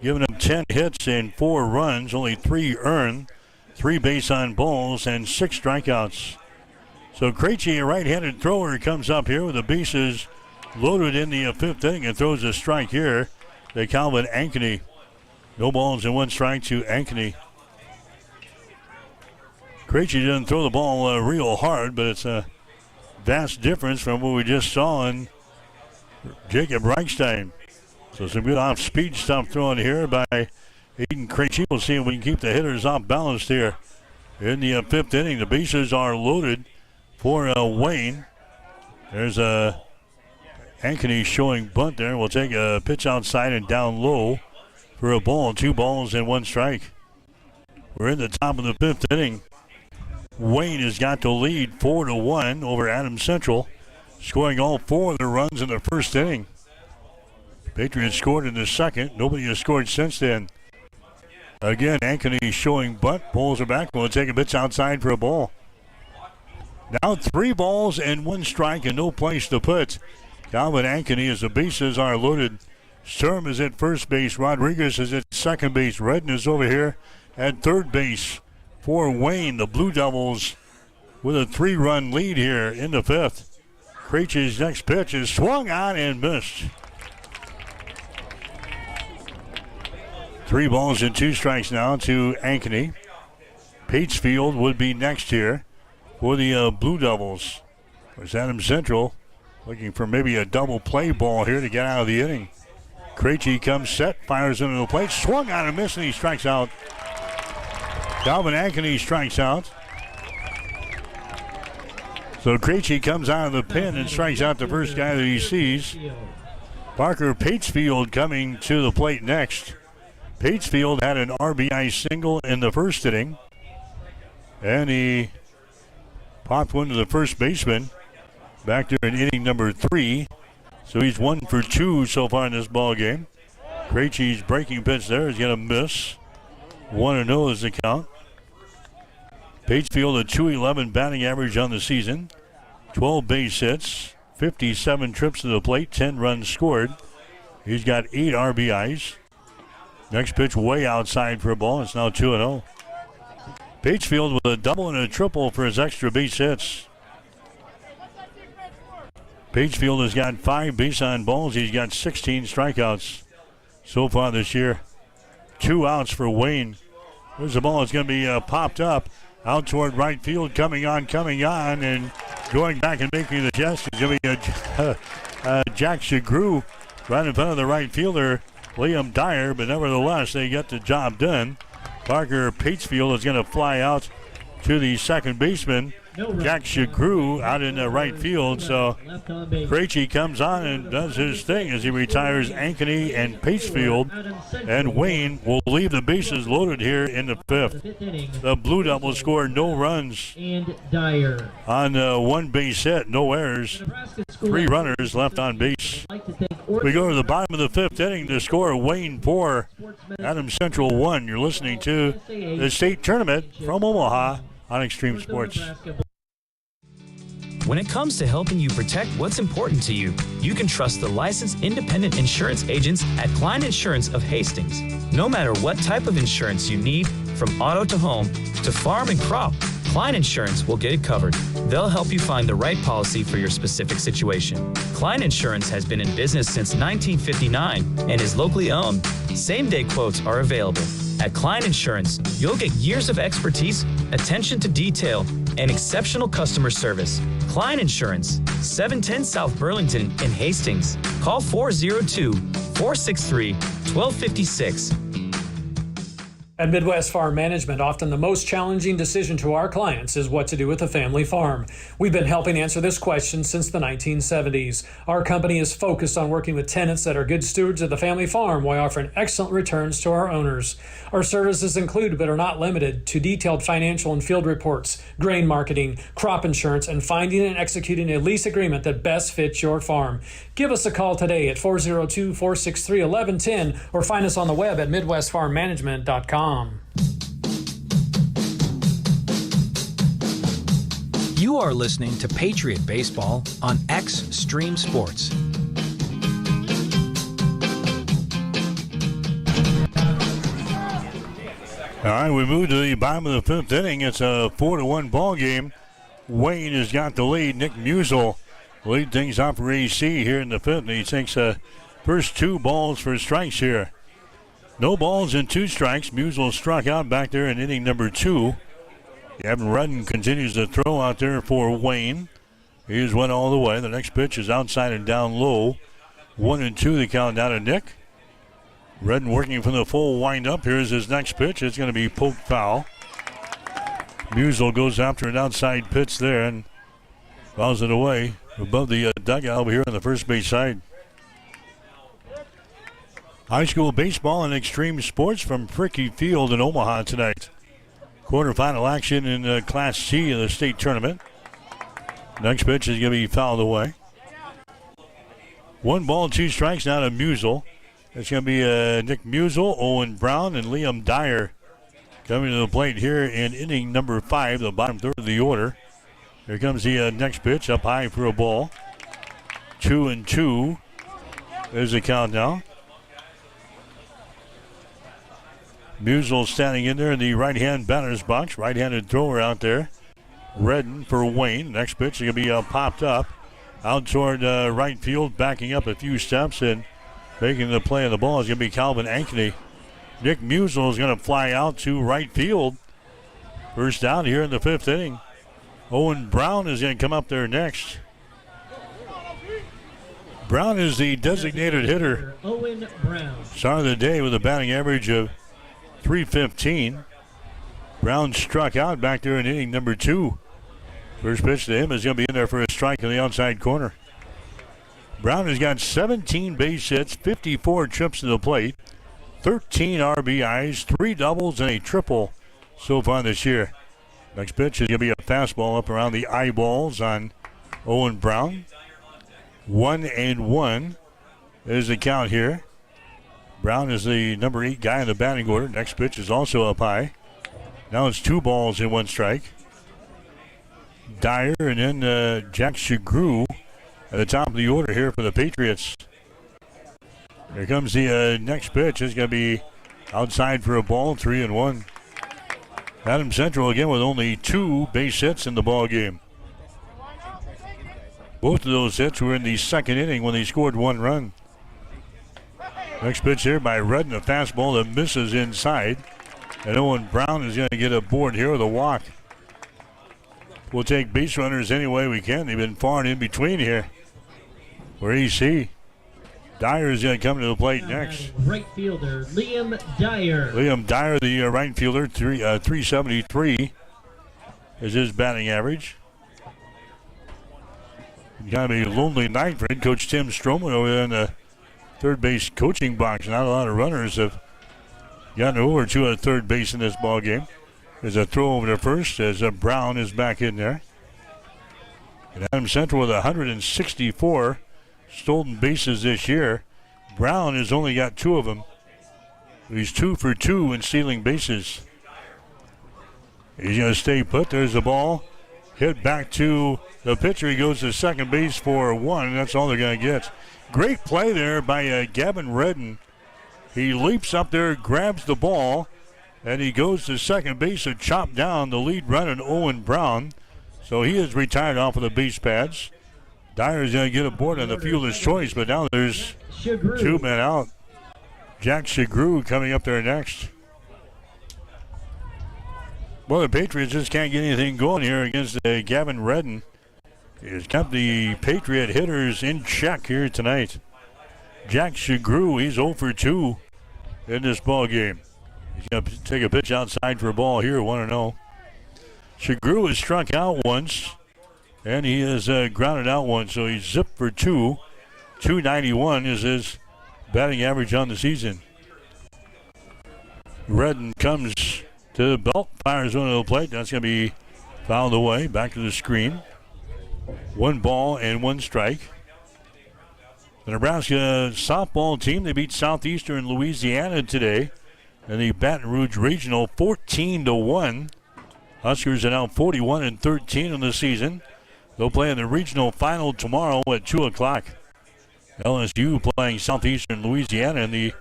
giving him 10 hits and 4 runs, only 3 earned, 3 base on balls, and 6 strikeouts. So Krejci, a right-handed thrower, comes up here with the bases loaded in the 5th inning and throws a strike here to Calvin Ankeny. No balls and 1 strike to Ankeny. Krejci doesn't throw the ball real hard, but it's a vast difference from what we just saw in Jacob Reichstein. So some good off-speed stuff thrown here by Aiden Krejci. We'll see if we can keep the hitters off balanced here. In the 5th inning, the bases are loaded for Wayne. There's Ankeny showing bunt there. We'll take a pitch outside and down low for a ball. 2 balls and 1 strike. We're in the top of the 5th inning. Wayne has got the lead 4-1 over Adams Central, scoring all 4 of the runs in the 1st inning. Patriots scored in the 2nd. Nobody has scored since then. Again, Ankeny showing bunt. Pulls her back. We'll take a pitch outside for a ball. Now 3 balls and 1 strike and no place to put Calvin Ankeny as the bases are loaded. Sturm is at first base. Rodriguez is at second base. Redden is over here at third base for Wayne. The Blue Devils with a 3-run lead here in the 5th. Krejci's next pitch is swung on and missed. 3 balls and 2 strikes now to Ankeny. Pagefield would be next here for the Blue Devils. There's Adams Central looking for maybe a double play ball here to get out of the inning. Krejci comes set, fires into the plate, swung on and missed, and he strikes out. Calvin Ankeny strikes out. So Krejci comes out of the pen and strikes out the first guy that he sees. Parker Pagefield coming to the plate next. Pagefield had an RBI single in the 1st inning, and he popped one to the first baseman back there in inning number 3. So he's 1 for 2 so far in this ball game. Krejci's breaking pitch there is going to miss. 1-0 is the count. Pagefield a .211 batting average on the season. 12 base hits, 57 trips to the plate, 10 runs scored. He's got 8 RBIs. Next pitch way outside for a ball. It's now 2-0. Pagefield with a double and a triple for his extra base hits. Pagefield has got 5 base on balls. He's got 16 strikeouts so far this year. 2 outs for Wayne. There's the ball. It's going to be popped up out toward right field. Coming on, and going back and making the gesture. It's going to be Jack Shagru right in front of the right fielder, Liam Dyer. But nevertheless, they get the job done. Parker Pagefield is going to fly out to the second baseman. Jack Shagru out in the right field. So Krejci comes on and does his thing as he retires Ankeny and Pagefield. And Wayne will leave the bases loaded here in the 5th. The Blue Devils scored no runs on 1 base hit, no errors. 3 runners left on base. We go to the bottom of the 5th inning to score Wayne 4, Adams Central 1. You're listening to the state tournament from Omaha on Extreme Sports. When it comes to helping you protect what's important to you, you can trust the licensed independent insurance agents at Klein Insurance of Hastings. No matter what type of insurance you need, from auto to home to farm and crop, Klein Insurance will get it covered. They'll help you find the right policy for your specific situation. Klein Insurance has been in business since 1959 and is locally owned. Same-day quotes are available. At Klein Insurance, you'll get years of expertise, attention to detail, and exceptional customer service. Klein Insurance, 710 South Burlington in Hastings. Call 402-463-1256. At Midwest Farm Management, often the most challenging decision to our clients is what to do with a family farm. We've been helping answer this question since the 1970s. Our company is focused on working with tenants that are good stewards of the family farm while offering excellent returns to our owners. Our services include, but are not limited to, detailed financial and field reports, grain marketing, crop insurance, and finding and executing a lease agreement that best fits your farm. Give us a call today at 402-463-1110 or find us on the web at midwestfarmmanagement.com. You are listening to Patriot Baseball on X Stream Sports. All right, we move to the bottom of the fifth inning. It's a 4-1 ball game. Wayne has got the lead. Nick Musel lead things off for AC here in the fifth, and he takes first 2 balls for strikes here. No balls and 2 strikes. Musel struck out back there in inning number 2. Gavin Rudden continues to throw out there for Wayne. He's went all the way. The next pitch is outside and down low. 1-2 the count down to Nick. Rudden working from the full windup. Here's his next pitch. It's going to be poked foul. Musel goes after an outside pitch there and fouls it away above the dugout over here on the first base side. High school baseball and extreme sports from Fricky Field in Omaha tonight. Quarterfinal action in Class C of the state tournament. Next pitch is going to be fouled away. 1 ball, 2 strikes now to Musel. It's going to be Nick Musel, Owen Brown, and Liam Dyer coming to the plate here in inning number 5, the bottom third of the order. Here comes the next pitch, up high for a ball. 2-2. There's the count now. Musel standing in there in the right-hand batter's box. Right-handed thrower out there. Redden for Wayne. Next pitch is going to be popped up. Out toward right field, backing up a few steps and making the play of the ball is going to be Calvin Ankeny. Nick Musel is going to fly out to right field. First down here in the 5th inning. Owen Brown is going to come up there next. Brown is the designated hitter. Owen Brown. Star of the day with a batting average of .315. Brown struck out back there in inning number 2. First pitch to him is going to be in there for a strike in the outside corner. Brown has got 17 base hits, 54 trips to the plate, 13 RBIs, 3 doubles, and a triple so far this year. Next pitch is going to be a fastball up around the eyeballs on Owen Brown. 1-1 is the count here. Brown is the number 8 guy in the batting order. Next pitch is also up high. Now it's 2 balls and 1 strike. Dyer and then Jack Shagru at the top of the order here for the Patriots. Here comes the next pitch. It's going to be outside for a ball, 3-1. Adam Central again with only 2 base hits in the ball game. Both of those hits were in the 2nd inning when they scored 1 run. Next pitch here by Redden, a fastball that misses inside. And Owen Brown is going to get a board here with a walk. We'll take base runners any way we can. They've been far and in between here. For EC. Dyer is going to come to the plate next. Right fielder, Liam Dyer. Liam Dyer, the right fielder, 373 is his batting average. Kind of a lonely night for head coach Tim Stroman over there in the third base coaching box. Not a lot of runners have gotten over to a third base in this ball game. There's a throw over to first as Brown is back in there. And Adam Central with 164 stolen bases this year. Brown has only got 2 of them. He's 2 for 2 in stealing bases. He's going to stay put. There's the ball. Hit back to the pitcher. He goes to second base for 1. And that's all they're going to get. Great play there by Gavin Redden. He leaps up there, grabs the ball, and he goes to second base to chop down the lead runner, Owen Brown. So he is retired off of the base pads. Dyer's going to get aboard on the fielder's choice, but now there's 2 men out. Jack Shagru coming up there next. Well, the Patriots just can't get anything going here against Gavin Redden. He's kept the Patriot hitters in check here tonight. Jack Shagru, he's 0 for 2 in this ball game. He's going to take a pitch outside for a ball here, 1-0. Shagru has struck out once, and he has grounded out once, so he's zipped for 2. 291 is his batting average on the season. Redden comes to the belt, fires one to the plate. That's going to be fouled away. Back to the screen. 1 ball and 1 strike. The Nebraska softball team, they beat Southeastern Louisiana today in the Baton Rouge Regional 14-1. Huskers are now 41-13 in the season. They'll play in the regional final tomorrow at 2 o'clock. LSU playing Southeastern Louisiana in the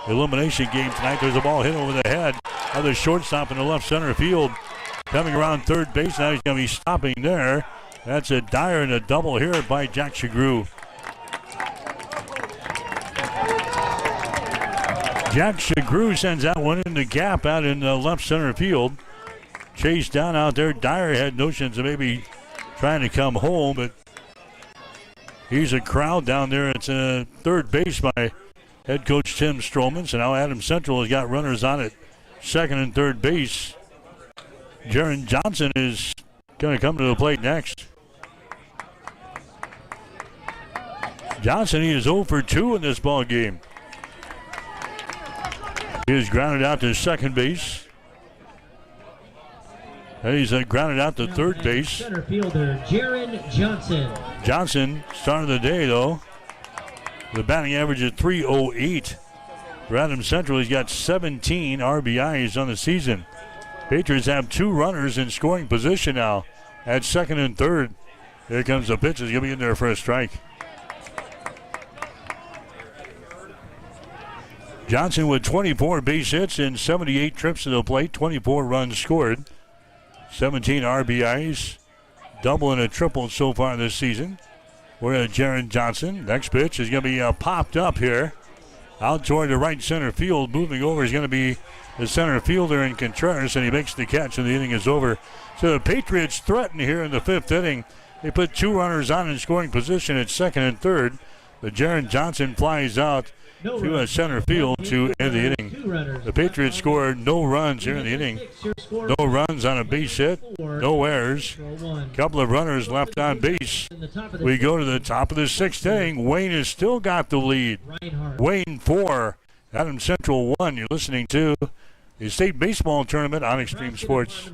elimination game tonight. There's a ball hit over the head of the shortstop in the left center field. Coming around third base, now he's going to be stopping there. That's a Dyer and a double here by Jack Shagru. Jack Shagru sends that one in the gap out in the left center field. Chased down out there. Dyer had notions of maybe trying to come home, but he's a crowd down there. It's a third base by head coach Tim Stroman. So now Adams Central has got runners on at second and third base. Jaron Johnson is going to come to the plate next. Johnson, he is 0 for 2 in this ball game. He is grounded out to second base. And he's grounded out to third base. Center fielder Jaron Johnson. Johnson, start of the day though. The batting average is .308. For Adams Central, he's got 17 RBIs on the season. Patriots have 2 runners in scoring position now at second and third. Here comes the pitch. He's going to be in there for a strike. Johnson with 24 base hits and 78 trips to the plate, 24 runs scored, 17 RBIs, double and a triple so far this season. We're at Jaron Johnson. Next pitch is going to be popped up here. Out toward the right center field. Moving over is going to be the center fielder in Contreras, and he makes the catch, and the inning is over. So the Patriots threaten here in the 5th inning. They put 2 runners on in scoring position at second and third. But Jaron Johnson flies out to a center field to end the inning. The Patriots scored no runs here in the inning. No runs on a base hit, no errors. Couple of runners left on base. We go to the top of the 6th inning. Wayne has still got the lead. Wayne 4, Adams Central 1. You're listening to the state baseball tournament on Extreme Sports.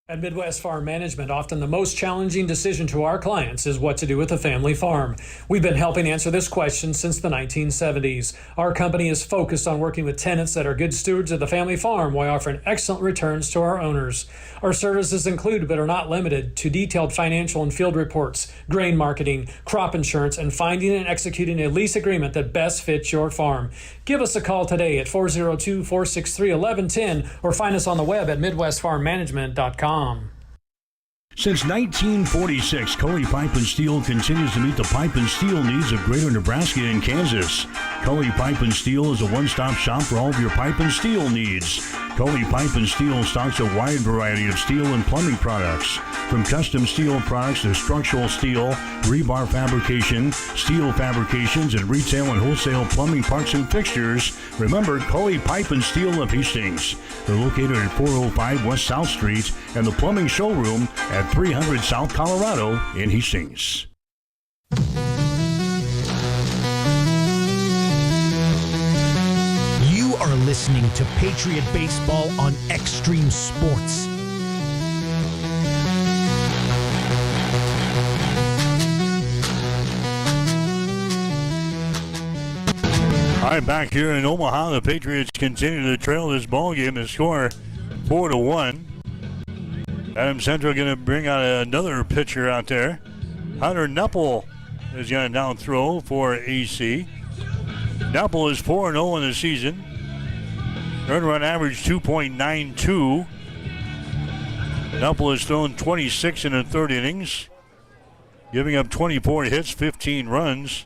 At Midwest Farm Management, often the most challenging decision to our clients is what to do with a family farm. We've been helping answer this question since the 1970s. Our company is focused on working with tenants that are good stewards of the family farm while offering excellent returns to our owners. Our services include, but are not limited to, detailed financial and field reports, grain marketing, crop insurance, and finding and executing a lease agreement that best fits your farm. Give us a call today at 402-463-1110 or find us on the web at midwestfarmmanagement.com. Since 1946, Cully Pipe and Steel continues to meet the pipe and steel needs of greater Nebraska and Kansas. Cully Pipe and Steel is a one-stop shop for all of your pipe and steel needs. Cully Pipe and Steel stocks a wide variety of steel and plumbing products, from custom steel products to structural steel, rebar fabrication, steel fabrications, and retail and wholesale plumbing parts and fixtures. Remember Cully Pipe and Steel of Hastings. They're located at 405 West South Street and the plumbing showroom at 300 South Colorado in Hastings. You are listening to Patriot Baseball on Extreme Sports. All right, back here in Omaha, the Patriots continue to trail this ball game and score 4-1. Adams Central going to bring out another pitcher out there. Hunter Neppel is going to down throw for AC. Neppel is 4-0 in the season. Earned run average 2.92. Neppel has thrown 26 in the third innings, giving up 24 hits, 15 runs.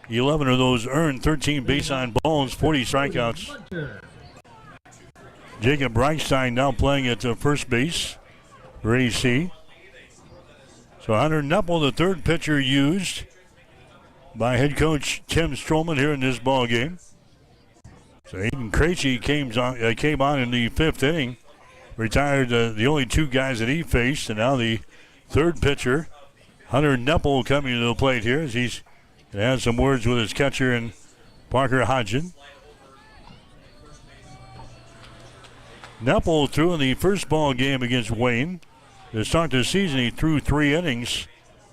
11 of those earned, 13 base on balls, 40 strikeouts. Jacob Reichstein now playing at first base for AC. So Hunter Neppel, the third pitcher used by head coach Tim Stroman here in this ball game. So Aiden Krejci came on in the 5th inning. Retired the only 2 guys that he faced, and now the 3rd pitcher, Hunter Neppel, coming to the plate here as he's going to have some words with his catcher and Parker Hodgson. Neppel threw in the first ball game against Wayne. To start the season, he threw 3 innings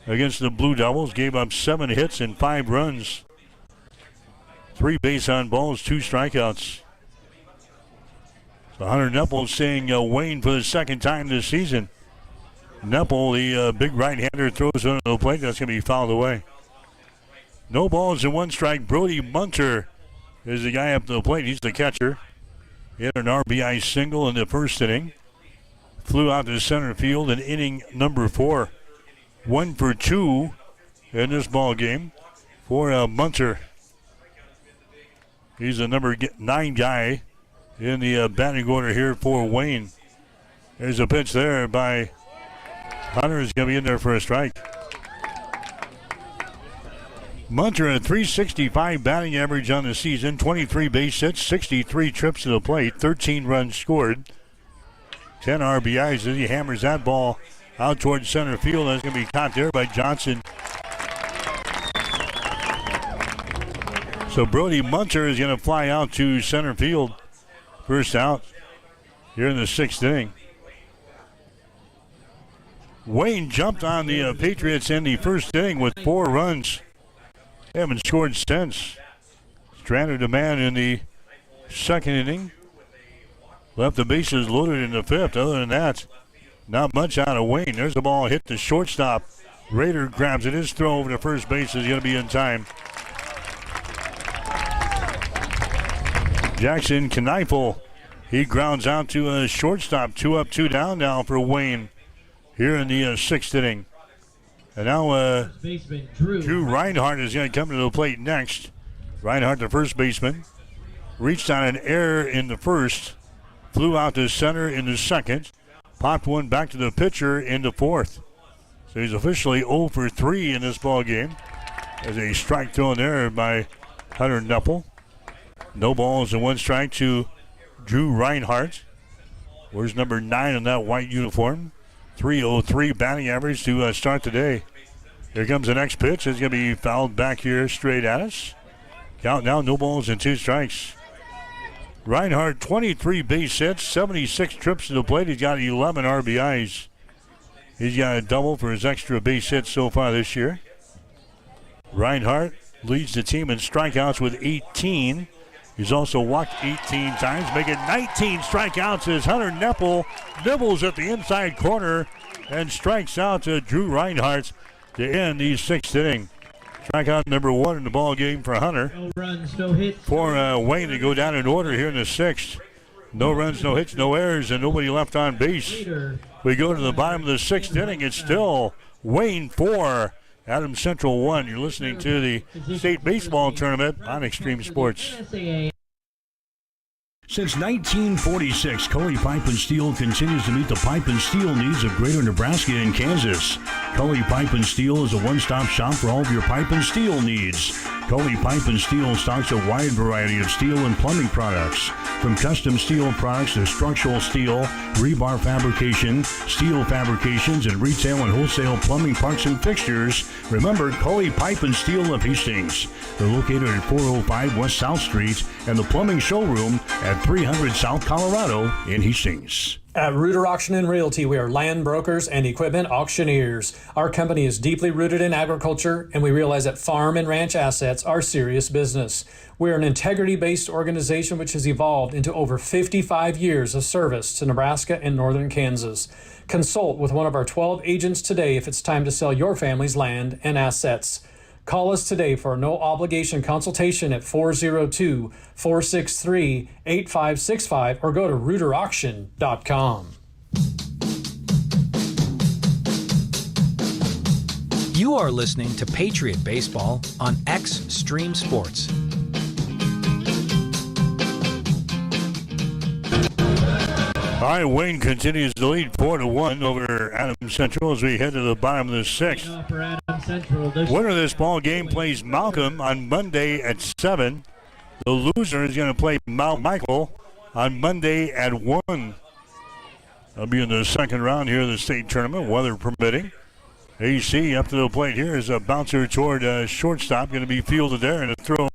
against the Blue Devils, gave up 7 hits and 5 runs. 3 base on balls, 2 strikeouts. So Hunter Neppel seeing Wayne for the 2nd time this season. Neppel, the big right-hander, throws under the plate. That's going to be fouled away. No balls and 1 strike. Brody Munter is the guy up to the plate. He's the catcher. He had an RBI single in the 1st inning. Flew out to center field in inning number 4. 1 for 2 in this ball game for Munter. He's the number 9 guy in the batting order here for Wayne. There's a pitch there by Hunter. Is going to be in there for a strike. Munter, a .365 batting average on the season, 23 base hits, 63 trips to the plate, 13 runs scored, 10 RBIs as he hammers that ball out towards center field. That's going to be caught there by Johnson. So Brody Munter is going to fly out to center field. First out here in the 6th inning. Wayne jumped on the Patriots in the 1st inning with 4 runs. They haven't scored since. Stranded a man in the 2nd inning. Left the bases loaded in the 5th. Other than that, not much out of Wayne. There's the ball hit the shortstop. Rader grabs it. His throw over to first base is going to be in time. Jackson Kneifel, he grounds out to a shortstop. 2 up, 2 down now for Wayne here in the 6th inning. And now Drew Reinhardt is going to come to the plate next. Reinhardt, the first baseman, reached on an error in the 1st, flew out to center in the 2nd, popped one back to the pitcher in the 4th. So he's officially 0 for 3 in this ball game. There's a strike thrown there by Hunter Neppel. No balls and 1 strike to Drew Reinhardt. Where's number 9 in that white uniform? .303 batting average to start the day. Here comes the next pitch. It's going to be fouled back here straight at us. Count now, no balls and 2 strikes. Reinhardt, 23 base hits, 76 trips to the plate. He's got 11 RBIs. He's got a double for his extra base hits so far this year. Reinhardt leads the team in strikeouts with 18. He's also walked 18 times, making 19 strikeouts as Hunter Neppel nibbles at the inside corner and strikes out to Drew Reinhardt to end the 6th inning. Strikeout number 1 in the ball game for Hunter. No runs, no hits. For Wayne to go down in order here in the 6th. No runs, no hits, no errors, and nobody left on base. We go to the bottom of the 6th inning. It's still Wayne 4, Adams Central 1. You're listening to the state baseball tournament on Extreme Sports. Since 1946, Cully Pipe and Steel continues to meet the pipe and steel needs of greater Nebraska and Kansas. Cully Pipe and Steel is a one-stop shop for all of your pipe and steel needs. Cully Pipe and Steel stocks a wide variety of steel and plumbing products, from custom steel products to structural steel, rebar fabrication, steel fabrications, and retail and wholesale plumbing parts and fixtures. Remember, Cully Pipe and Steel of Hastings. They're located at 405 West South Street and the plumbing showroom at 300 South Colorado in Hastings. At Reuter Auction and Realty, we are land brokers and equipment auctioneers. Our company is deeply rooted in agriculture, and we realize that farm and ranch assets are serious business. We are an integrity-based organization which has evolved into over 55 years of service to Nebraska and northern Kansas. Consult with one of our 12 agents today if it's time to sell your family's land and assets. Call us today for a no-obligation consultation at 402-463-8565 or go to reuterauction.com. You are listening to Patriot Baseball on Extreme Sports. All right, Wayne continues to lead 4-1 over Adams Central as we head to the bottom of the 6th. Winner of this ball game plays Malcolm on Monday at 7. The loser is going to play Mount Michael on Monday at 1. That'll be in the second round here of the state tournament, weather permitting. AC up to the plate here is a bouncer toward shortstop, going to be fielded there, and a throw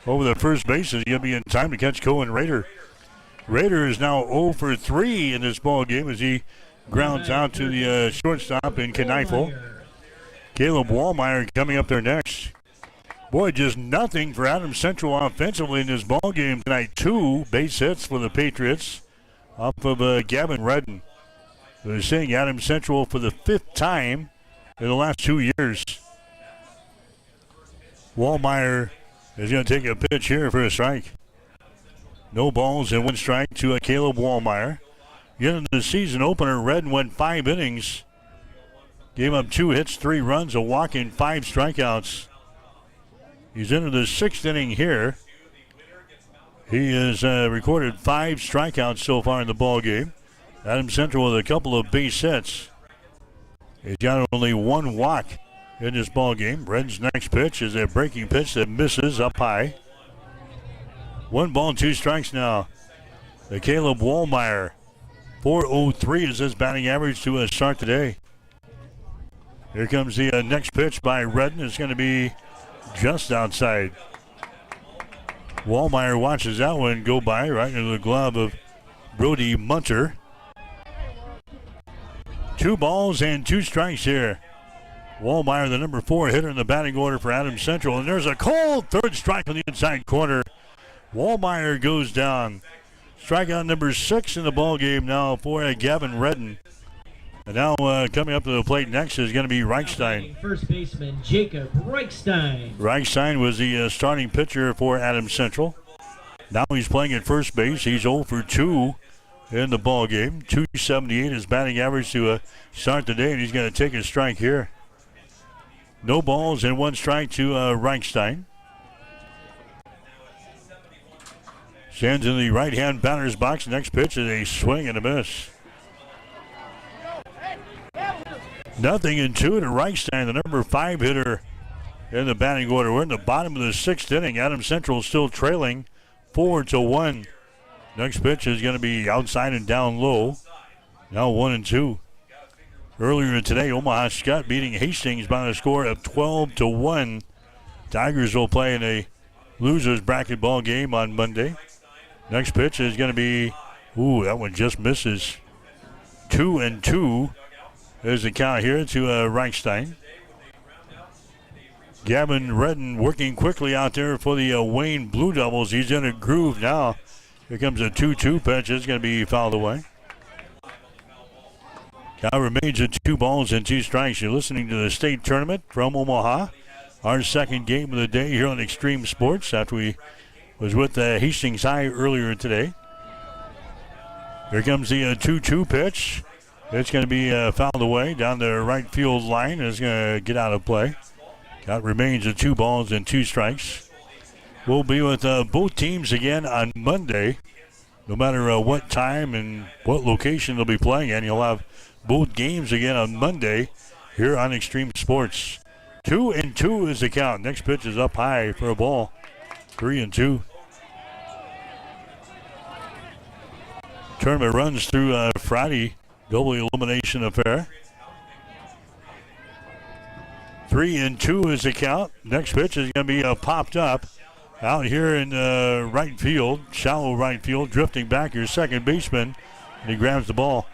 over the first base is going to be in time to catch Cohen Rader. Rader is now 0 for 3 in this ball game as he grounds out to the shortstop in Kneifel. Caleb Wallmeyer coming up there next. Boy, just nothing for Adams Central offensively in this ball game tonight. 2 base hits for the Patriots off of Gavin Redden. They're seeing Adams Central for the 5th time in the last 2 years. Wallmeyer is going to take a pitch here for a strike. No balls and 1 strike to Caleb Wallmeyer. Again, the season opener, Redden went 5 innings. Gave up 2 hits, 3 runs, a walk, and 5 strikeouts. He's into the 6th inning here. He has recorded 5 strikeouts so far in the ball game. Adams Central with a couple of base hits. He's got only 1 walk in this ball game. Red's next pitch is a breaking pitch that misses up high. 1 ball, 2 strikes now. The Caleb Wallmeyer. 4.03 is his batting average to start today. Here comes the next pitch by Redden. It's going to be just outside. Wallmeyer watches that one go by right into the glove of Brody Munter. 2 balls and 2 strikes here. Wallmeyer, the number 4 hitter in the batting order for Adams Central. And there's a cold 3rd strike on the inside corner. Wallmeyer goes down. Strikeout number 6 in the ball game now for Gavin Redden. And now coming up to the plate next is going to be Reichstein. First baseman Jacob Reichstein. Reichstein was the starting pitcher for Adams Central. Now he's playing at first base. He's 0 for 2 in the ball game. 278 is batting average to start the day, and he's going to take a strike here. No balls and 1 strike to Reichstein. Stands in the right-hand batter's box. Next pitch is a swing and a miss. 0-2 to Reichstein, the number 5 hitter in the batting order. We're in the bottom of the 6th inning. Adams Central still trailing 4-1. Next pitch is going to be outside and down low. Now 1-2. Earlier today, Omaha Skutt beating Hastings by a score of 12-1. Tigers will play in a losers bracket ball game on Monday. Next pitch is going to be, that one just misses. 2-2 is the count here to Reichstein. Gavin Redden working quickly out there for the Wayne Blue Devils. He's in a groove now. Here comes a 2-2 pitch. It's going to be fouled away. Count remains at 2 balls and 2 strikes. You're listening to the state tournament from Omaha. Our second game of the day here on Extreme Sports after we was with Hastings High earlier today. Here comes the 2-2 pitch. It's going to be fouled away down the right field line. It's going to get out of play. Count remains at 2 balls and 2 strikes. We'll be with both teams again on Monday. No matter what time and what location they'll be playing in, you'll have both games again on Monday here on Extreme Sports. 2-2 is the count. Next pitch is up high for a ball. 3-2. Tournament runs through Friday. Double elimination affair. 3-2 is the count. Next pitch is going to be popped up out here in right field, shallow right field, drifting back your second baseman, and he grabs the ball.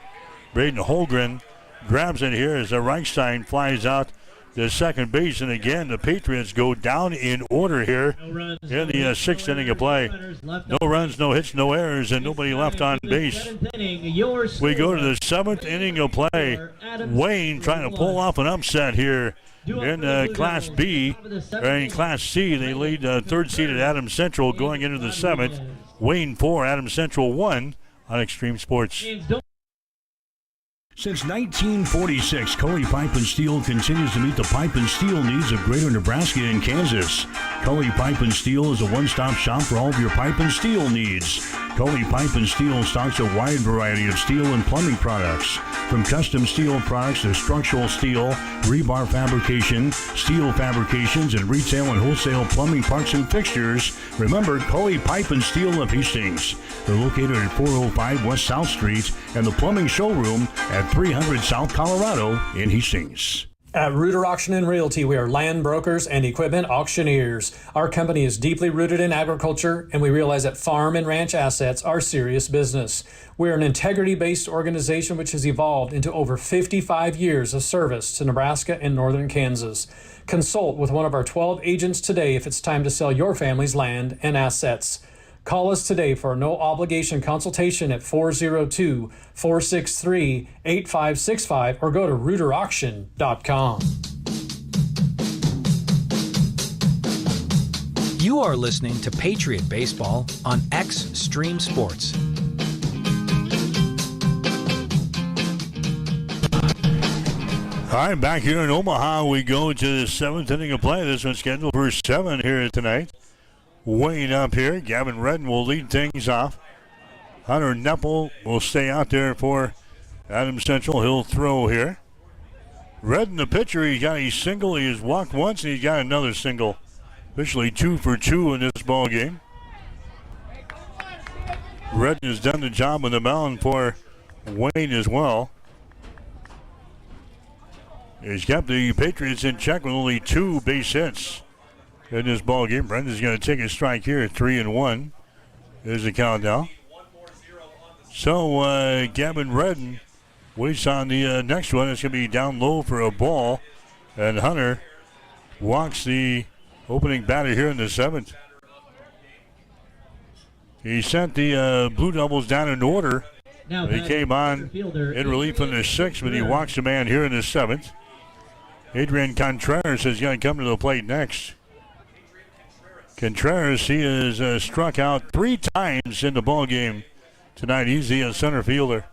Braden Holgren grabs it here as Reichstein flies out to second base, and again the Patriots go down in order here in the 6th inning of play. No runs, no hits, no errors, and nobody left on base. We go to the 7th inning of play. Wayne trying to pull off an upset here in Class B, or in Class C. They lead third seeded Adams Central going into the 7th. Wayne 4, Adams Central 1 on Extreme Sports. Since 1946, Cully Pipe and Steel continues to meet the pipe and steel needs of Greater Nebraska and Kansas. Cully Pipe and Steel is a one-stop shop for all of your pipe and steel needs. Coley Pipe and Steel stocks a wide variety of steel and plumbing products, from custom steel products to structural steel, rebar fabrication, steel fabrications, and retail and wholesale plumbing parts and fixtures. Remember Coley Pipe and Steel of Hastings. They're located at 405 West South Street and the plumbing showroom at 300 South Colorado in Hastings. At Reuter Auction and Realty, we are land brokers and equipment auctioneers. Our company is deeply rooted in agriculture, and we realize that farm and ranch assets are serious business. We're an integrity-based organization which has evolved into over 55 years of service to Nebraska and northern Kansas. Consult with one of our 12 agents today if it's time to sell your family's land and assets. Call us today for a no-obligation consultation at 402-463-8565 or go to reuterauction.com. You are listening to Patriot Baseball on Extreme Sports. All right, back here in Omaha, we go to the seventh inning of play. This one's scheduled for 7 here tonight. Weighing up here, Gavin Redden will lead things off. Hunter Neppel will stay out there for Adams Central. He'll throw here. Redden, the pitcher, he got a single. He has walked once, and he's got another single. Officially 2 for 2 in this ball game. Redden has done the job on the mound for Wayne as well. He's kept the Patriots in check with only 2 base hits in this ball game. Brendan's going to take a strike here at 3-1. There's the count now. So Gavin Redden waits on the next one. It's going to be down low for a ball. And Hunter walks the opening batter here in the 7th. He sent the Blue Devils down in order. He came on in relief in the 6th, but he walks the man here in the 7th. Adrian Contreras is going to come to the plate next. Contreras, he has struck out 3 times in the ball game tonight. He's the center fielder.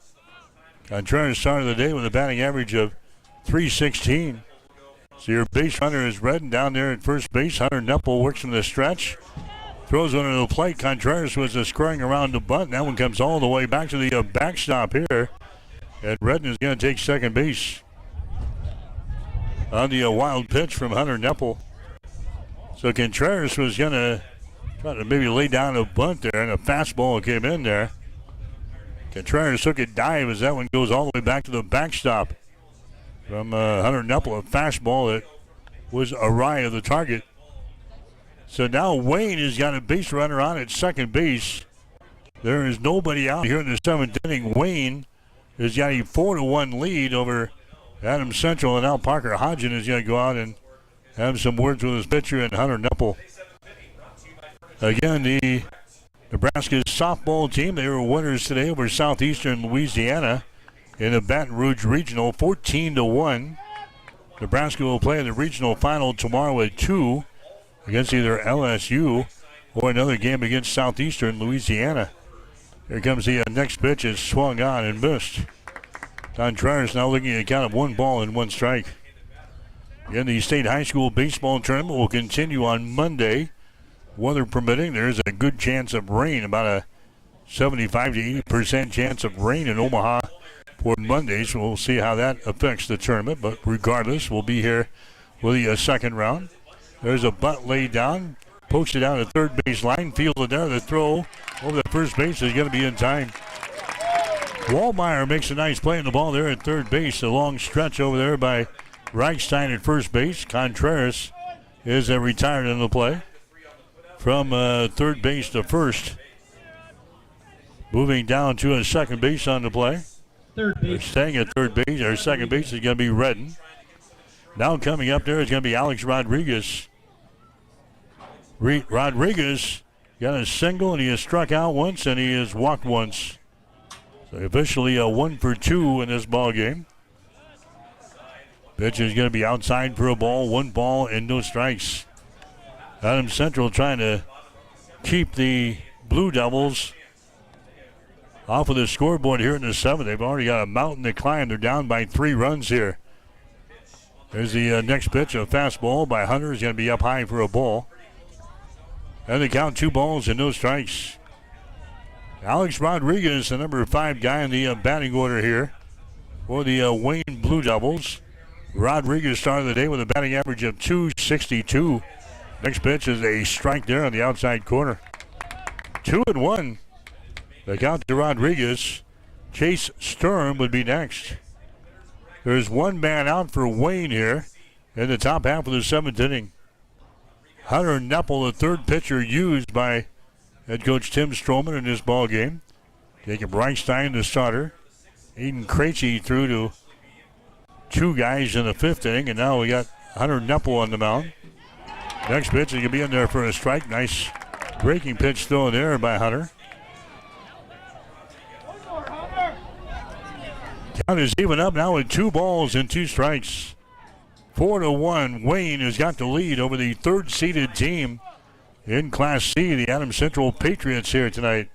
Contreras started the day with a batting average of .316. So your base runner is Redden down there at first base. Hunter Neppel works from the stretch. Throws one to the plate. Contreras was squaring around the bunt. That one comes all the way back to the backstop here. And Redden is going to take second base on the wild pitch from Hunter Neppel. So Contreras was going to try to maybe lay down a bunt there, and a fastball came in there. Contreras took a dive as that one goes all the way back to the backstop from Hunter Neppel, a fastball that was awry of the target. So now Wayne has got a base runner on at second base. There is nobody out here in the 7th inning. Wayne has got a 4-1 lead over Adams Central, and now Parker Hodgen is going to go out and have some words with his pitcher and Hunter Neppel. Again, the Nebraska softball team, they were winners today over Southeastern Louisiana in the Baton Rouge Regional, 14-1. Nebraska will play in the regional final tomorrow at 2 against either LSU or another game against Southeastern Louisiana. Here comes the next pitch. It's swung on and missed. Contreras now looking at a count of 1 ball and 1 strike. Again, the state high school baseball tournament will continue on Monday. Weather permitting, there's a good chance of rain, about a 75 to 80% chance of rain in Omaha for Monday. So we'll see how that affects the tournament. But regardless, we'll be here for the second round. There's a bunt laid down, posted out at third base line, fielded there. The throw over the first base is going to be in time. Wallmeyer makes a nice play in the ball there at third base. A long stretch over there by Reichstein at first base. Contreras is retired in the play from third base to first. Moving down to a second base on the play. Third base. Staying at third base, or second base is going to be Redden. Now coming up there is going to be Alex Rodriguez. Rodriguez got a single, and he has struck out once, and he has walked once. So officially a 1 for 2 in this ball game. Pitch is going to be outside for a ball, 1 ball and no strikes. Adams Central trying to keep the Blue Devils off of the scoreboard here in the 7th. They've already got a mountain to climb. They're down by 3 runs here. There's the next pitch, a fastball by Hunter is going to be up high for a ball. And they count 2 balls and no strikes. Alex Rodriguez, the number 5 guy in the batting order here for the Wayne Blue Devils. Rodriguez started the day with a batting average of .262. Next pitch is a strike there on the outside corner. 2-1. The count to Rodriguez. Chase Sturm would be next. There's one man out for Wayne here in the top half of the 7th inning. Hunter Neppel, the third pitcher used by head coach Tim Stroman in this ball game. Jacob Reichstein, the starter. Aiden Krejci threw to 2 guys in the 5th inning, and now we got Hunter Neppel on the mound. Next pitch, he can be in there for a strike. Nice breaking pitch thrown there by Hunter. Count is even up now with 2 balls and 2 strikes. 4-1. Wayne has got the lead over the 3rd-seeded team in Class C, the Adams Central Patriots here tonight.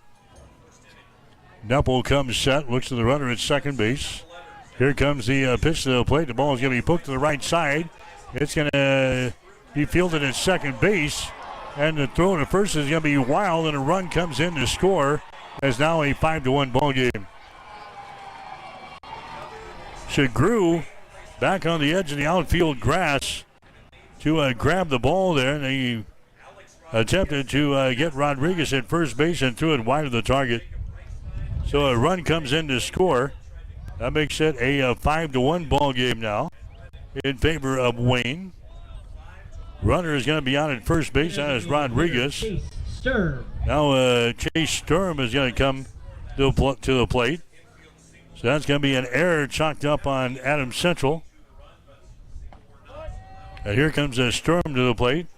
Neppel comes set, looks to the runner at second base. Here comes the pitch to the plate. The ball is going to be poked to the right side. It's going to be fielded at second base. And the throw to first is going to be wild, and a run comes in to score. It's now a 5-1 ball game. Shagru back on the edge of the outfield grass to grab the ball there, and he attempted to get Rodriguez at first base and threw it wide of the target. So a run comes in to score. That makes it a 5-1 ball game now in favor of Wayne. Runner is going to be out at first base. That is Rodriguez. Now Chase Sturm is going to come to the plate. So that's going to be an error chalked up on Adams Central. And here comes a Sturm to the plate.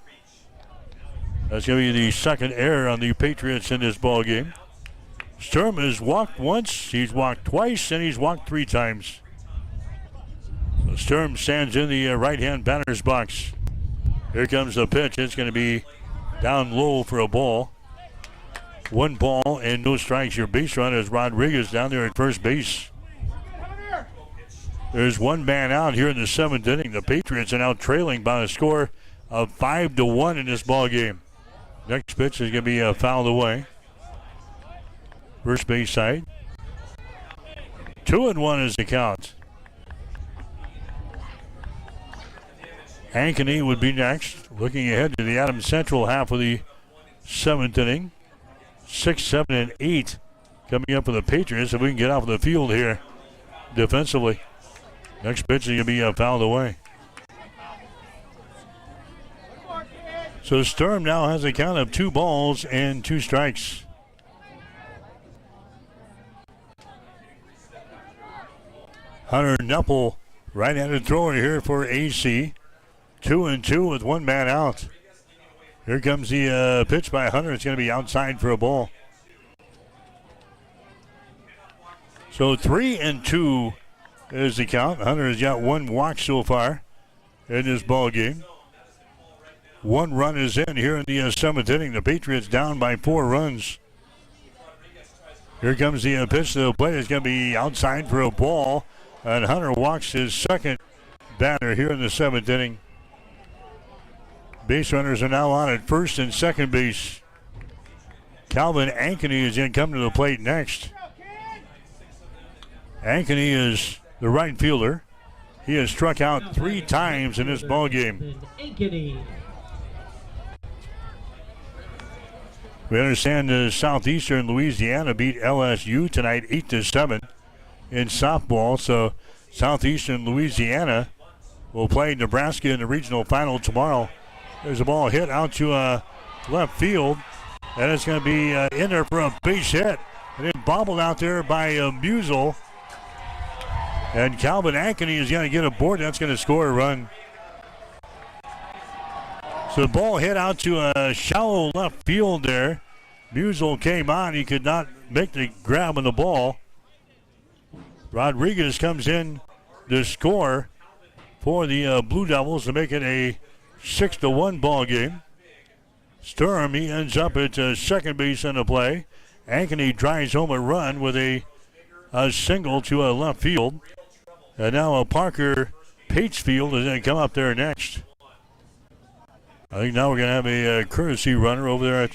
That's going to be the second error on the Patriots in this ball game. Sturm has walked once, he's walked twice, and he's walked 3 times. So Sturm stands in the right-hand batter's box. Here comes the pitch. It's going to be down low for a ball. 1 ball and no strikes. Your base runner is Rodriguez down there at first base. There's 1 man out here in the 7th inning. The Patriots are now trailing by a score of 5-1 in this ball game. Next pitch is going to be fouled away. First base side. 2-1 is the count. Ankeny would be next. Looking ahead to the Adams Central half of the 7th inning. 6, 7, and 8 coming up for the Patriots if we can get off the field here defensively. Next pitch is going to be fouled away. So Sturm now has a count of 2 balls and 2 strikes. Hunter Neppel, right-handed thrower here for AC. 2-2 with 1 man out. Here comes the pitch by Hunter. It's going to be outside for a ball. So 3-2 is the count. Hunter has got 1 walk so far in this ball game. 1 run is in here in the 7th inning. The Patriots down by 4 runs. Here comes the pitch to the plate. It's going to be outside for a ball. And Hunter walks his second batter here in the 7th inning. Base runners are now on at first and second base. Calvin Ankeny is going to come to the plate next. Ankeny is the right fielder. He has struck out 3 times in this ball game. We understand Southeastern Louisiana beat LSU tonight 8-7 in softball. So Southeastern Louisiana will play Nebraska in the regional final tomorrow. There's a ball hit out to left field, and it's going to be in there for a base hit. And then bobbled out there by Musel. And Calvin Ankeny is going to get a board. That's going to score a run. So the ball hit out to a shallow left field there. Musel came on. He could not make the grab on the ball. Rodriguez comes in to score for the Blue Devils to make it a 6-1 ball game. Sturm, he ends up at second base on the play. Ankeny drives home a run with a single to left field. And now Parker Pagefield is going to come up there next. I think now we're going to have a courtesy runner over there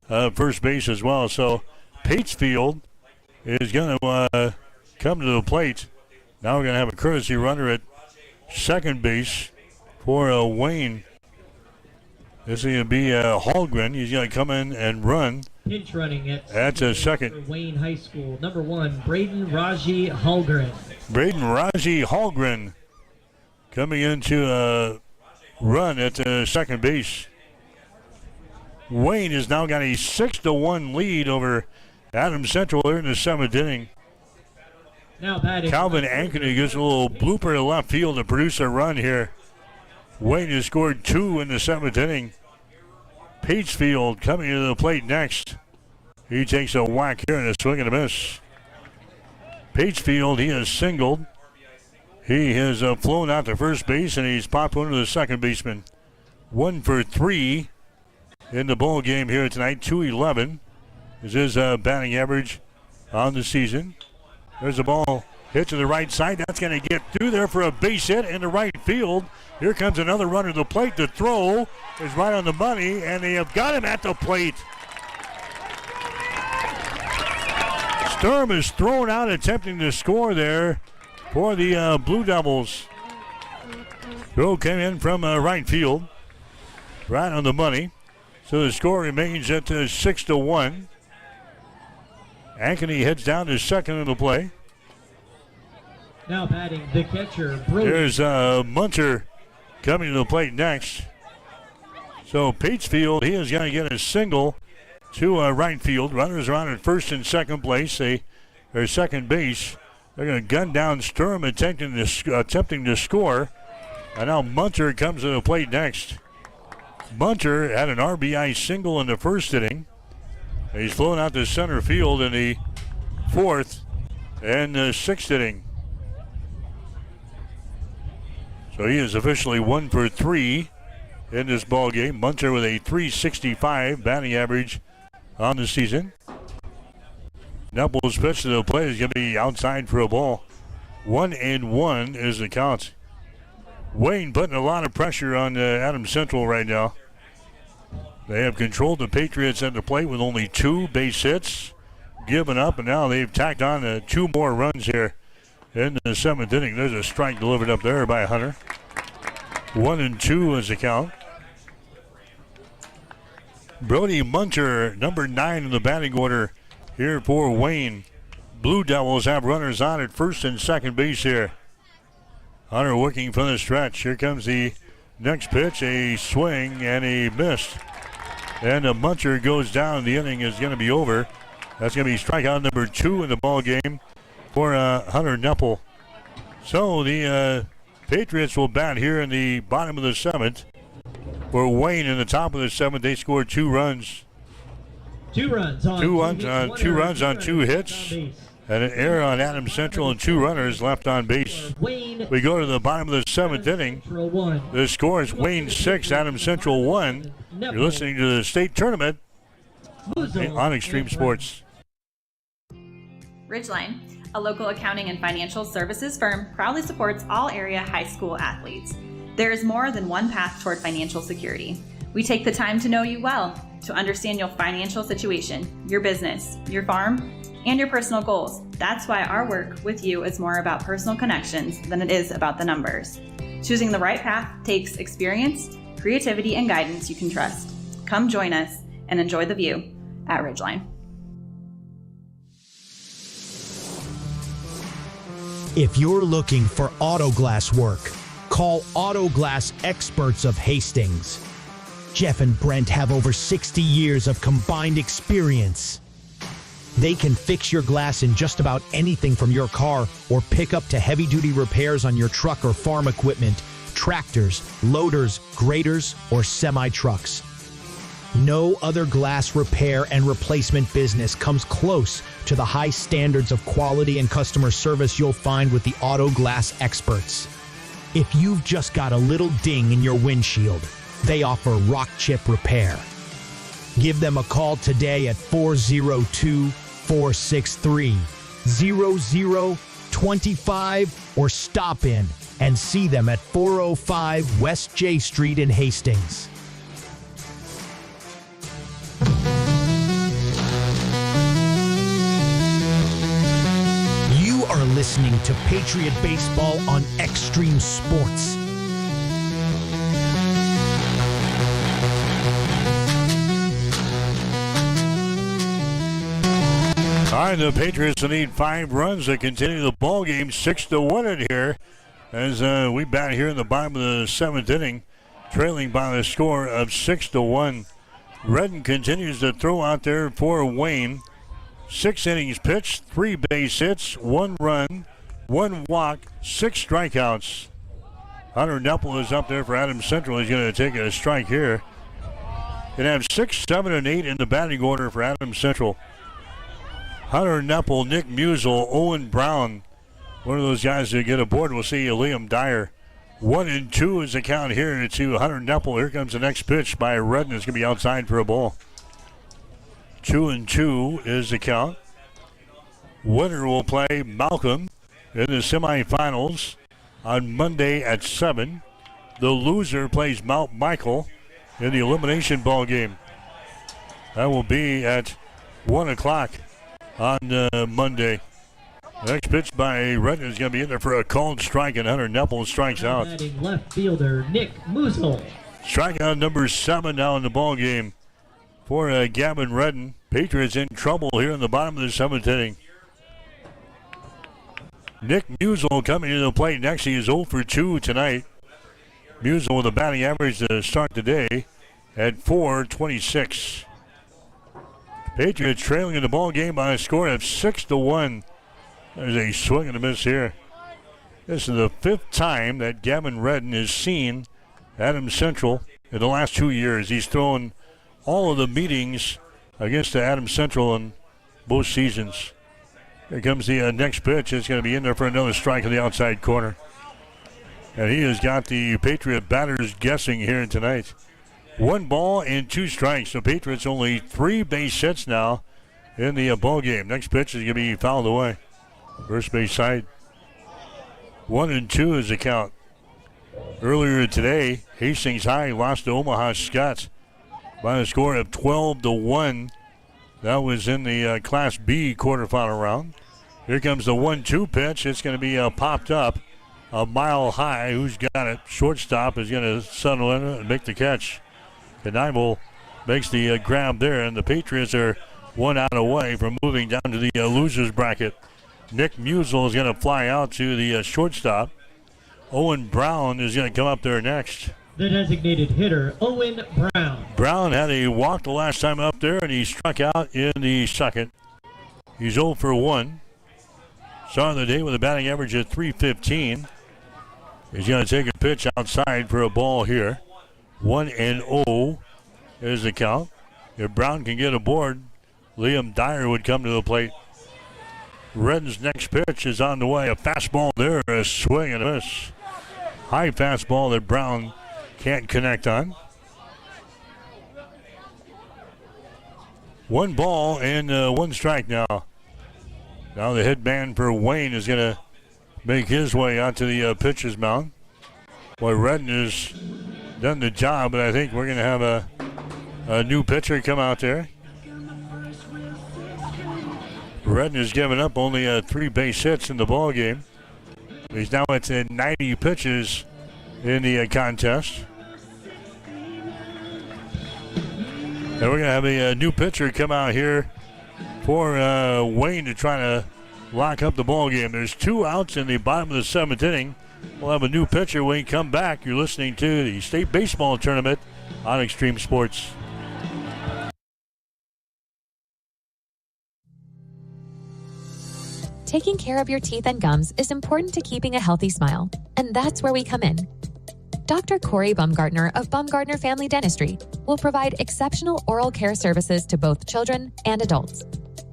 at first base as well. So Pagefield is going to come to the plate. Now we're going to have a courtesy runner at second base for Wayne. This is going to be Hallgren. He's going to come in and run. Pinch running at second. For Wayne High School, number 1, Braden Raji Hallgren. Braden Raji Hallgren coming in to run at second base. Wayne has now got a 6-1 lead over Adams Central here in the 7th inning. Now batting. Calvin Ankeny gets a little blooper to left field to produce a run here. Wayne has scored 2 in the 7th inning. Pagefield coming to the plate next. He takes a whack here and a swing and a miss. Pagefield, he has singled. He has flown out to first base and he's popped one to the second baseman. 1 for 3 in the ball game here tonight. 2-11 is his batting average on the season. There's a ball hit to the right side. That's going to get through there for a base hit in the right field. Here comes another runner to the plate. The throw is right on the money, and they have got him at the plate. Sturm is thrown out attempting to score there for the Blue Devils. Throw came in from right field, right on the money. So the score remains at 6-1. Ankeny heads down to second in the play. Now batting the catcher, Brody. There's Munter coming to the plate next. So Pagefield, he is going to get a single to right field. Runners are on at first and second place. Or second base. They're going to gun down Sturm attempting to score. And now Munter comes to the plate next. Munter had an RBI single in the first inning. He's flown out to center field in the 4th and 6th inning. So he is officially 1 for 3 in this ball game. Munter with a .365 batting average on the season. Knupple's pitch to the plate is going to be outside for a ball. 1-1 is the count. Wayne putting a lot of pressure on Adams Central right now. They have controlled the Patriots at the plate with only 2 base hits given up, and now they've tacked on 2 more runs here in the 7th inning. There's a strike delivered up there by Hunter. 1-2 is the count. Brody Munter, number 9 in the batting order here for Wayne. Blue Devils have runners on at first and second base here. Hunter working from the stretch. Here comes the next pitch, a swing and a miss. And Munter goes down. The inning is going to be over. That's going to be strikeout number 2 in the ball game for Hunter Knuppel. So the Patriots will bat here in the bottom of the 7th. For Wayne in the top of the 7th, they scored 2 runs. 2 runs on 2 runs on 2 hits. And an error on Adams Central and 2 runners left on base. We go to the bottom of the 7th inning. The score is Wayne 6, Adams Central 1. You're listening to the state tournament on Extreme Sports. Ridgeline, a local accounting and financial services firm, proudly supports all area high school athletes. There is more than one path toward financial security. We take the time to know you well, to understand your financial situation, your business, your farm, and your personal goals. That's why our work with you is more about personal connections than it is about the numbers. Choosing the right path takes experience, creativity, and guidance you can trust. Come join us and enjoy the view at Ridgeline. If you're looking for auto glass work, call Auto Glass Experts of Hastings. Jeff and Brent have over 60 years of combined experience. They can fix your glass in just about anything from your car or pick up to heavy-duty repairs on your truck or farm equipment, tractors, loaders, graders, or semi-trucks. No other glass repair and replacement business comes close to the high standards of quality and customer service you'll find with the Auto Glass Experts. If you've just got a little ding in your windshield, they offer rock chip repair. Give them a call today at 402-463-0025 or stop in and see them at 405 West J Street in Hastings. listening to Patriot Baseball on Extreme Sports. All right, the Patriots will need 5 runs to continue the ball game, 6-1 in here, as we bat here in the bottom of the 7th inning, trailing by the score of 6-1. Redden continues to throw out there for Wayne. 6 innings pitched, 3 base hits, 1 run, 1 walk, 6 strikeouts. Hunter Neppel is up there for Adams Central. He's going to take a strike here. Going to have 6, 7, and 8 in the batting order for Adams Central. Hunter Neppel, Nick Musel, Owen Brown. One of those guys that get aboard. We'll see Liam Dyer. 1-2 is the count here to Hunter Neppel. Here comes the next pitch by Redden. It's going to be outside for a ball. 2-2 is the count. Winner will play Malcolm in the semifinals on Monday at 7. The loser plays Mount Michael in the elimination ball game. That will be at 1 o'clock on Monday. The next pitch by Redden is going to be in there for a called strike, and Hunter Neppel strikes out. Batting left fielder Nick Musel. Strikeout number 7 now in the ball game for Gavin Redden. Patriots in trouble here in the bottom of the 7th inning. Nick Musel coming to the plate next. He is 0 for 2 tonight. Musel with a batting average to start the day at .426. Patriots trailing in the ball game by a score of 6-1. There's a swing and a miss here. This is the 5th time that Gavin Redden has seen Adams Central in the last 2 years. He's thrown all of the meetings against Adams Central in both seasons. Here comes the next pitch. It's going to be in there for another strike in the outside corner. And he has got the Patriot batters guessing here tonight. 1 ball and 2 strikes. The Patriots only 3 base hits now in the ball game. Next pitch is going to be fouled away. First base side. 1-2 is the count. Earlier today, Hastings High lost to Omaha Scott by a score of 12-1. That was in the Class B quarterfinal round. Here comes the 1-2 pitch. It's going to be popped up a mile high. Who's got it? Shortstop is going to settle in and make the catch. Knievel makes the grab there, and the Patriots are 1 out away from moving down to the losers bracket. Nick Musel is going to fly out to the shortstop. Owen Brown is going to come up there next. The designated hitter, Owen Brown. Brown had a walk the last time up there, and he struck out in the second. He's 0 for 1. Starting the day with a batting average of .315. He's going to take a pitch outside for a ball here. 1-0 is the count. If Brown can get aboard, Liam Dyer would come to the plate. Redden's next pitch is on the way. A fastball there, a swing and a miss. High fastball that Brown can't connect on. 1 ball and 1 strike now. Now the head man for Wayne is going to make his way out to the pitcher's mound. Boy, Redden has done the job, but I think we're going to have a new pitcher come out there. Redden has given up only 3 base hits in the ball game. He's now at 90 pitches in the contest. And we're going to have a new pitcher come out here for Wayne to try to lock up the ball game. There's 2 outs in the bottom of the 7th inning. We'll have a new pitcher when we come back. You're listening to the State Baseball Tournament on Extreme Sports. Taking care of your teeth and gums is important to keeping a healthy smile, and that's where we come in. Dr. Corey Baumgartner of Baumgartner Family Dentistry will provide exceptional oral care services to both children and adults.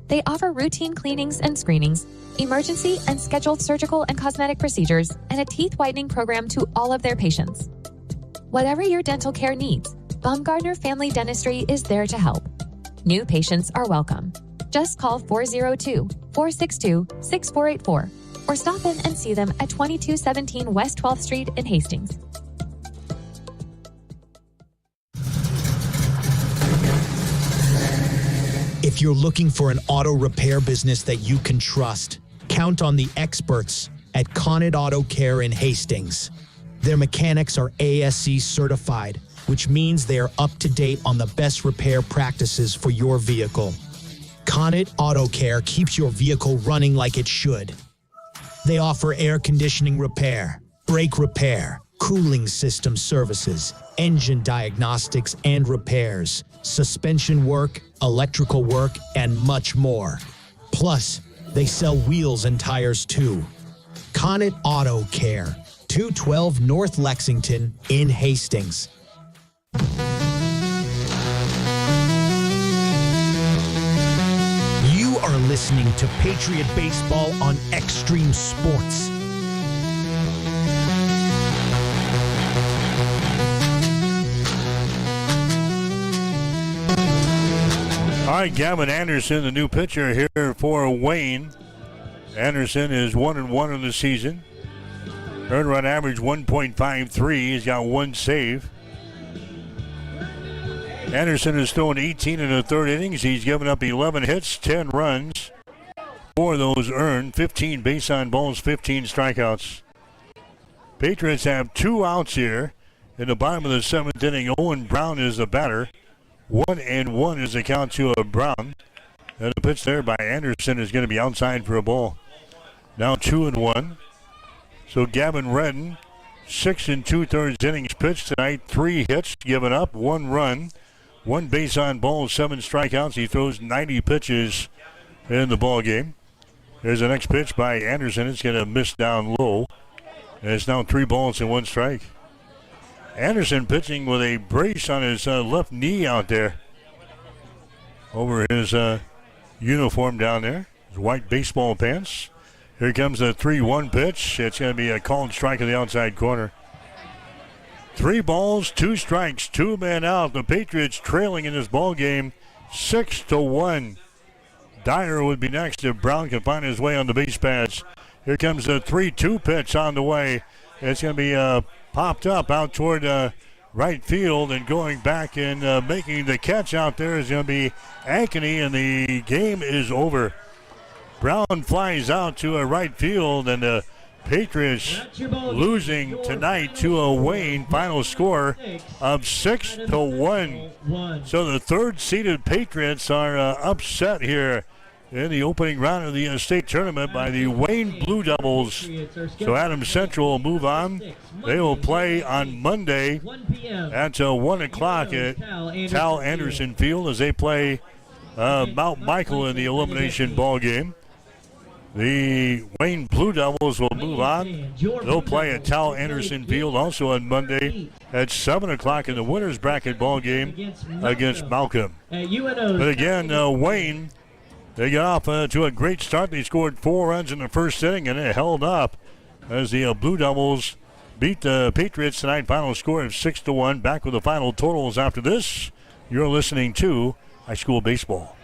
They offer routine cleanings and screenings, emergency and scheduled surgical and cosmetic procedures, and a teeth whitening program to all of their patients. Whatever your dental care needs, Baumgartner Family Dentistry is there to help. New patients are welcome. Just call 402-462-6484 or stop in and see them at 2217 West 12th Street in Hastings. If you're looking for an auto repair business that you can trust, count Count on the experts at Connet Auto Care in Hastings. Their mechanics are ASE certified, which means they are up to date on the best repair practices for your vehicle. Connet Auto Care keeps your vehicle running like it should. They offer air conditioning repair, brake repair, cooling system services, engine diagnostics and repairs, suspension work, electrical work, and much more. Plus, they sell wheels and tires too. Connet Auto Care, 212 North Lexington in Hastings. You are listening to Patriot Baseball on Extreme Sports. All right, Gavin Anderson, the new pitcher here for Wayne. Anderson is 1-1 in the season. Earned run average 1.53. He's got one save. Anderson has thrown 18 in the third innings. He's given up 11 hits, 10 runs. 4 of those earned, 15 base on balls, 15 strikeouts. Patriots have 2 outs here. In the bottom of the 7th inning, Owen Brown is the batter. 1-1 is the count to Brown. And the pitch there by Anderson is going to be outside for a ball. Now 2-1. So Gavin Redden, 6 2/3 innings pitched tonight, 3 hits given up, 1 run, 1 base on balls, 7 strikeouts. He throws 90 pitches in the ball game. There's the next pitch by Anderson. It's going to miss down low. And it's now 3 balls and 1 strike. Anderson pitching with a brace on his left knee out there over his uniform down there, his white baseball pants. Here comes the 3-1 pitch. It's going to be a called strike in the outside corner. 3 balls, 2 strikes, 2 men out. The Patriots trailing in this ball game 6-1. Dyer would be next if Brown can find his way on the base paths. Here comes the 3-2 pitch on the way. It's going to be popped up out toward right field, and going back and making the catch out there is going to be Ankeny, and the game is over. Brown flies out to a right field, and the Patriots losing tonight to a Wayne. Final score of 6-1. So the third-seeded Patriots are upset here in the opening round of the state tournament by the Wayne Blue Devils. So Adams Central will move on. They will play on Monday at 1 o'clock at Tal Anderson Field as they play Mount Michael in the elimination ball game. The Wayne Blue Devils will move on. They'll play at Tal Anderson Field also on Monday at 7 o'clock in the winner's bracket ball game against Malcolm. But again, Wayne, they got off to a great start. They scored 4 runs in the first inning, and it held up as the Blue Devils beat the Patriots tonight. Final score of 6-1. Back with the final totals after this. You're listening to High School Baseball.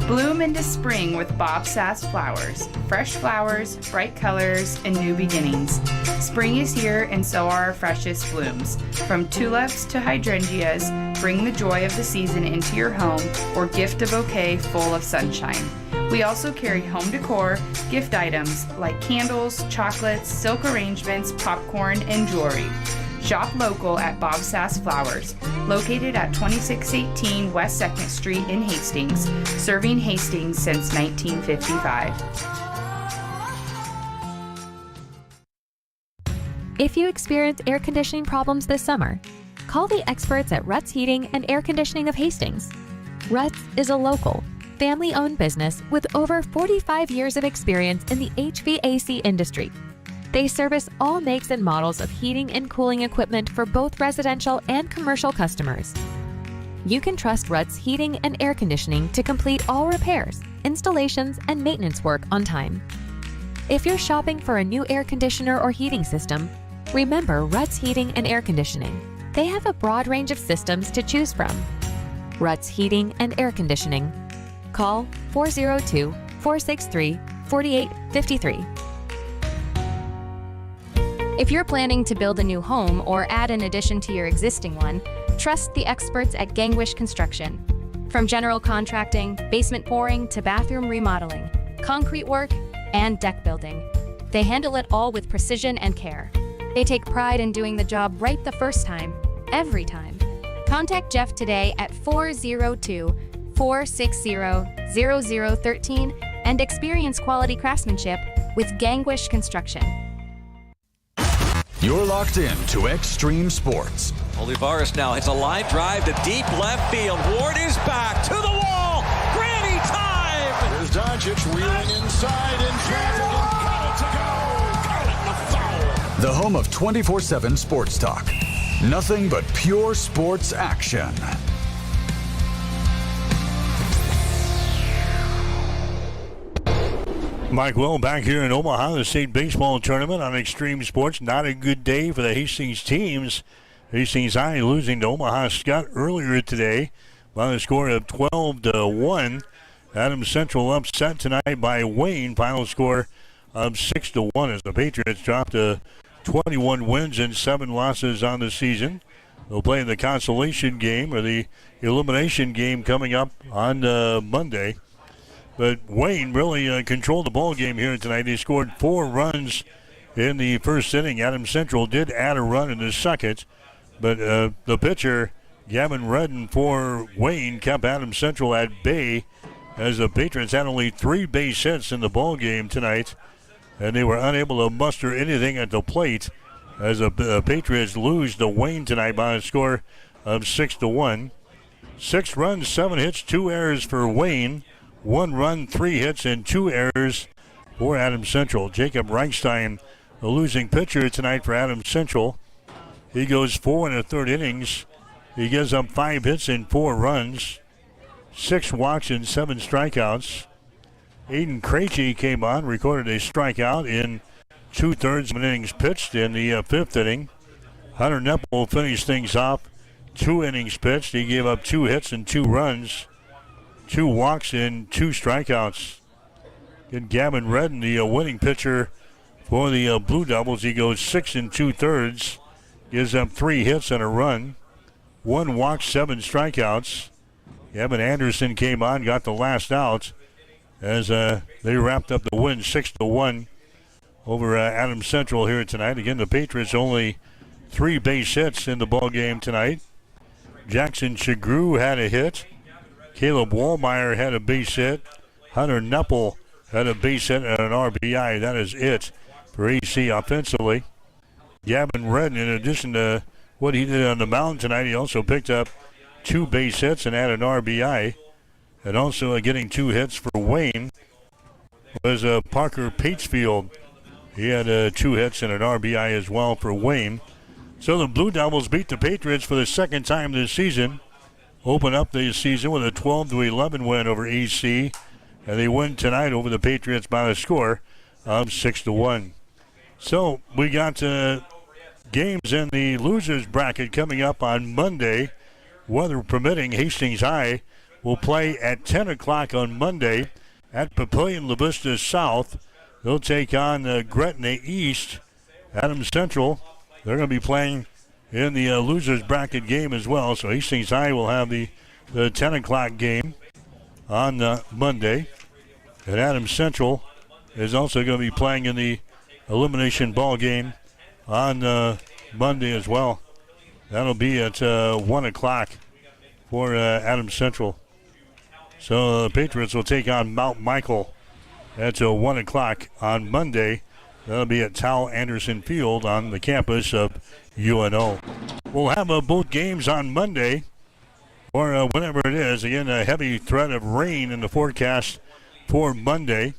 Bloom into spring with Bob Sass flowers. Fresh flowers, bright colors, and new beginnings. Spring is here, and so are our freshest blooms. From tulips to hydrangeas, bring the joy of the season into your home or gift a bouquet full of sunshine. We also carry home decor, gift items like candles, chocolates, silk arrangements, popcorn, and jewelry. Shop local at Bob Sass Flowers, located at 2618 West 2nd Street in Hastings, serving Hastings since 1955. If you experience air conditioning problems this summer, call the experts at Ruts Heating and Air Conditioning of Hastings. Ruts is a local, family-owned business with over 45 years of experience in the HVAC industry. They service all makes and models of heating and cooling equipment for both residential and commercial customers. You can trust Ruts Heating and Air Conditioning to complete all repairs, installations, and maintenance work on time. If you're shopping for a new air conditioner or heating system, remember Ruts Heating and Air Conditioning. They have a broad range of systems to choose from. Ruts Heating and Air Conditioning. Call 402-463-4853. If you're planning to build a new home or add an addition to your existing one, trust the experts at Gangwish Construction. From general contracting, basement pouring, to bathroom remodeling, concrete work, and deck building, they handle it all with precision and care. They take pride in doing the job right the first time, every time. Contact Jeff today at 402-460-0013 and experience quality craftsmanship with Gangwish Construction. You're locked in to Extreme Sports. Olivares now hits a line drive to deep left field. Ward is back to the wall. Granny time! There's Doncic wheeling inside in traffic and got it to go. Got it, the foul. The home of 24/7 Sports Talk. Nothing but pure sports action. Mike Will back here in Omaha, the state baseball tournament on Extreme Sports. Not a good day for the Hastings teams. Hastings High losing to Omaha Scott earlier today by the score of 12-1. Adams Central upset tonight by Wayne. Final score of 6-1 as the Patriots dropped to 21 wins and 7 losses on the season. They'll play the consolation game or the elimination game coming up on Monday. But Wayne really controlled the ball game here tonight. He scored 4 runs in the first inning. Adams Central did add a run in the second, but the pitcher, Gavin Redden for Wayne, kept Adams Central at bay as the Patriots had only 3 base hits in the ball game tonight, and they were unable to muster anything at the plate as the Patriots lose to Wayne tonight by a score of 6-1. 6 runs, 7 hits, 2 errors for Wayne. 1 run, 3 hits, and 2 errors for Adams Central. Jacob Reichstein, the losing pitcher tonight for Adams Central. He goes 4 1/3 innings. He gives up 5 hits and 4 runs, 6 walks and 7 strikeouts. Aiden Krejci came on, recorded a strikeout in 2/3 of an innings pitched in the 5th inning. Hunter Nepple finished things off, 2 innings pitched. He gave up 2 hits and 2 runs, 2 walks and 2 strikeouts. And Gavin Redden, the winning pitcher for the Blue Devils, he goes 6 2/3, gives up 3 hits and a run, 1 walk, 7 strikeouts. Evan Anderson came on, got the last out as they wrapped up the win 6-1 over Adams Central here tonight. Again, the Patriots only 3 base hits in the ball game tonight. Jackson Chagru had a hit. Caleb Wallmeyer had a base hit. Hunter Nepple had a base hit and an RBI. That is it for AC offensively. Gavin Redden, in addition to what he did on the mound tonight, he also picked up 2 base hits and had an RBI. And also getting 2 hits for Wayne was Parker Patesfield. He had 2 hits and an RBI as well for Wayne. So the Blue Devils beat the Patriots for the second time this season. Open up the season with a 12-11 win over AC, and they win tonight over the Patriots by a score of 6-1. So we got games in the losers bracket coming up on Monday. Weather permitting, Hastings High will play at 10 o'clock on Monday at Papillion La Vista South. They'll take on Gretna East. Adams Central, they're going to be playing in the losers bracket game as well. So Hastings High will have the 10 o'clock game on Monday. And Adams Central is also going to be playing in the elimination ball game on Monday as well. That'll be at 1 o'clock for Adams Central. So the Patriots will take on Mount Michael at 1 o'clock on Monday. That'll be at Tal Anderson Field on the campus of UNO. We'll have both games on Monday, or whenever it is. Again, a heavy threat of rain in the forecast for Monday.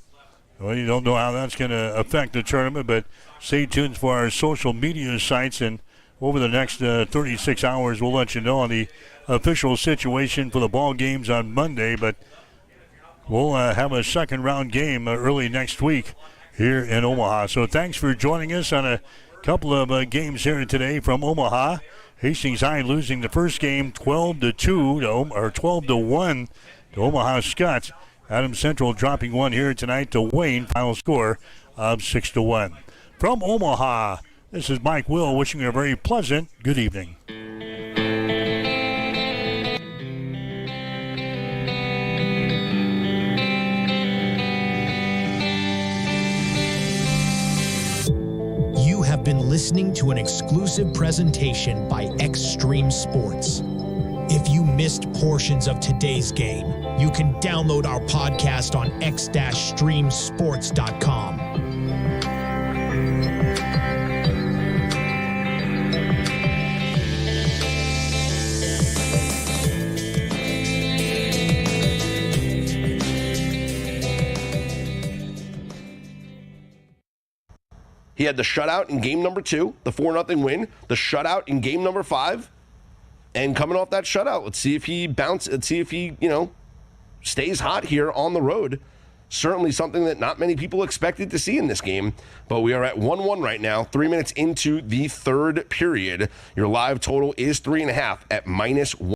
Well, you don't know how that's going to affect the tournament, but stay tuned for our social media sites, and over the next 36 hours, we'll let you know on the official situation for the ball games on Monday. But we'll have a second-round game early next week here in Omaha. So thanks for joining us on a couple of games here today from Omaha. Hastings High losing the first game 12-1 to Omaha Scott. Adams Central dropping one here tonight to Wayne. Final score of 6-1. From Omaha, this is Mike Will wishing you a very pleasant good evening. You've been listening to an exclusive presentation by Extreme Sports. If you missed portions of today's game, you can download our podcast on x-streamsports.com. He had the shutout in game number 2, the 4-0 win, the shutout in game number 5. And coming off that shutout, let's see if he stays hot here on the road. Certainly something that not many people expected to see in this game. But we are at 1-1 right now, 3 minutes into the third period. Your live total is 3.5 at -1.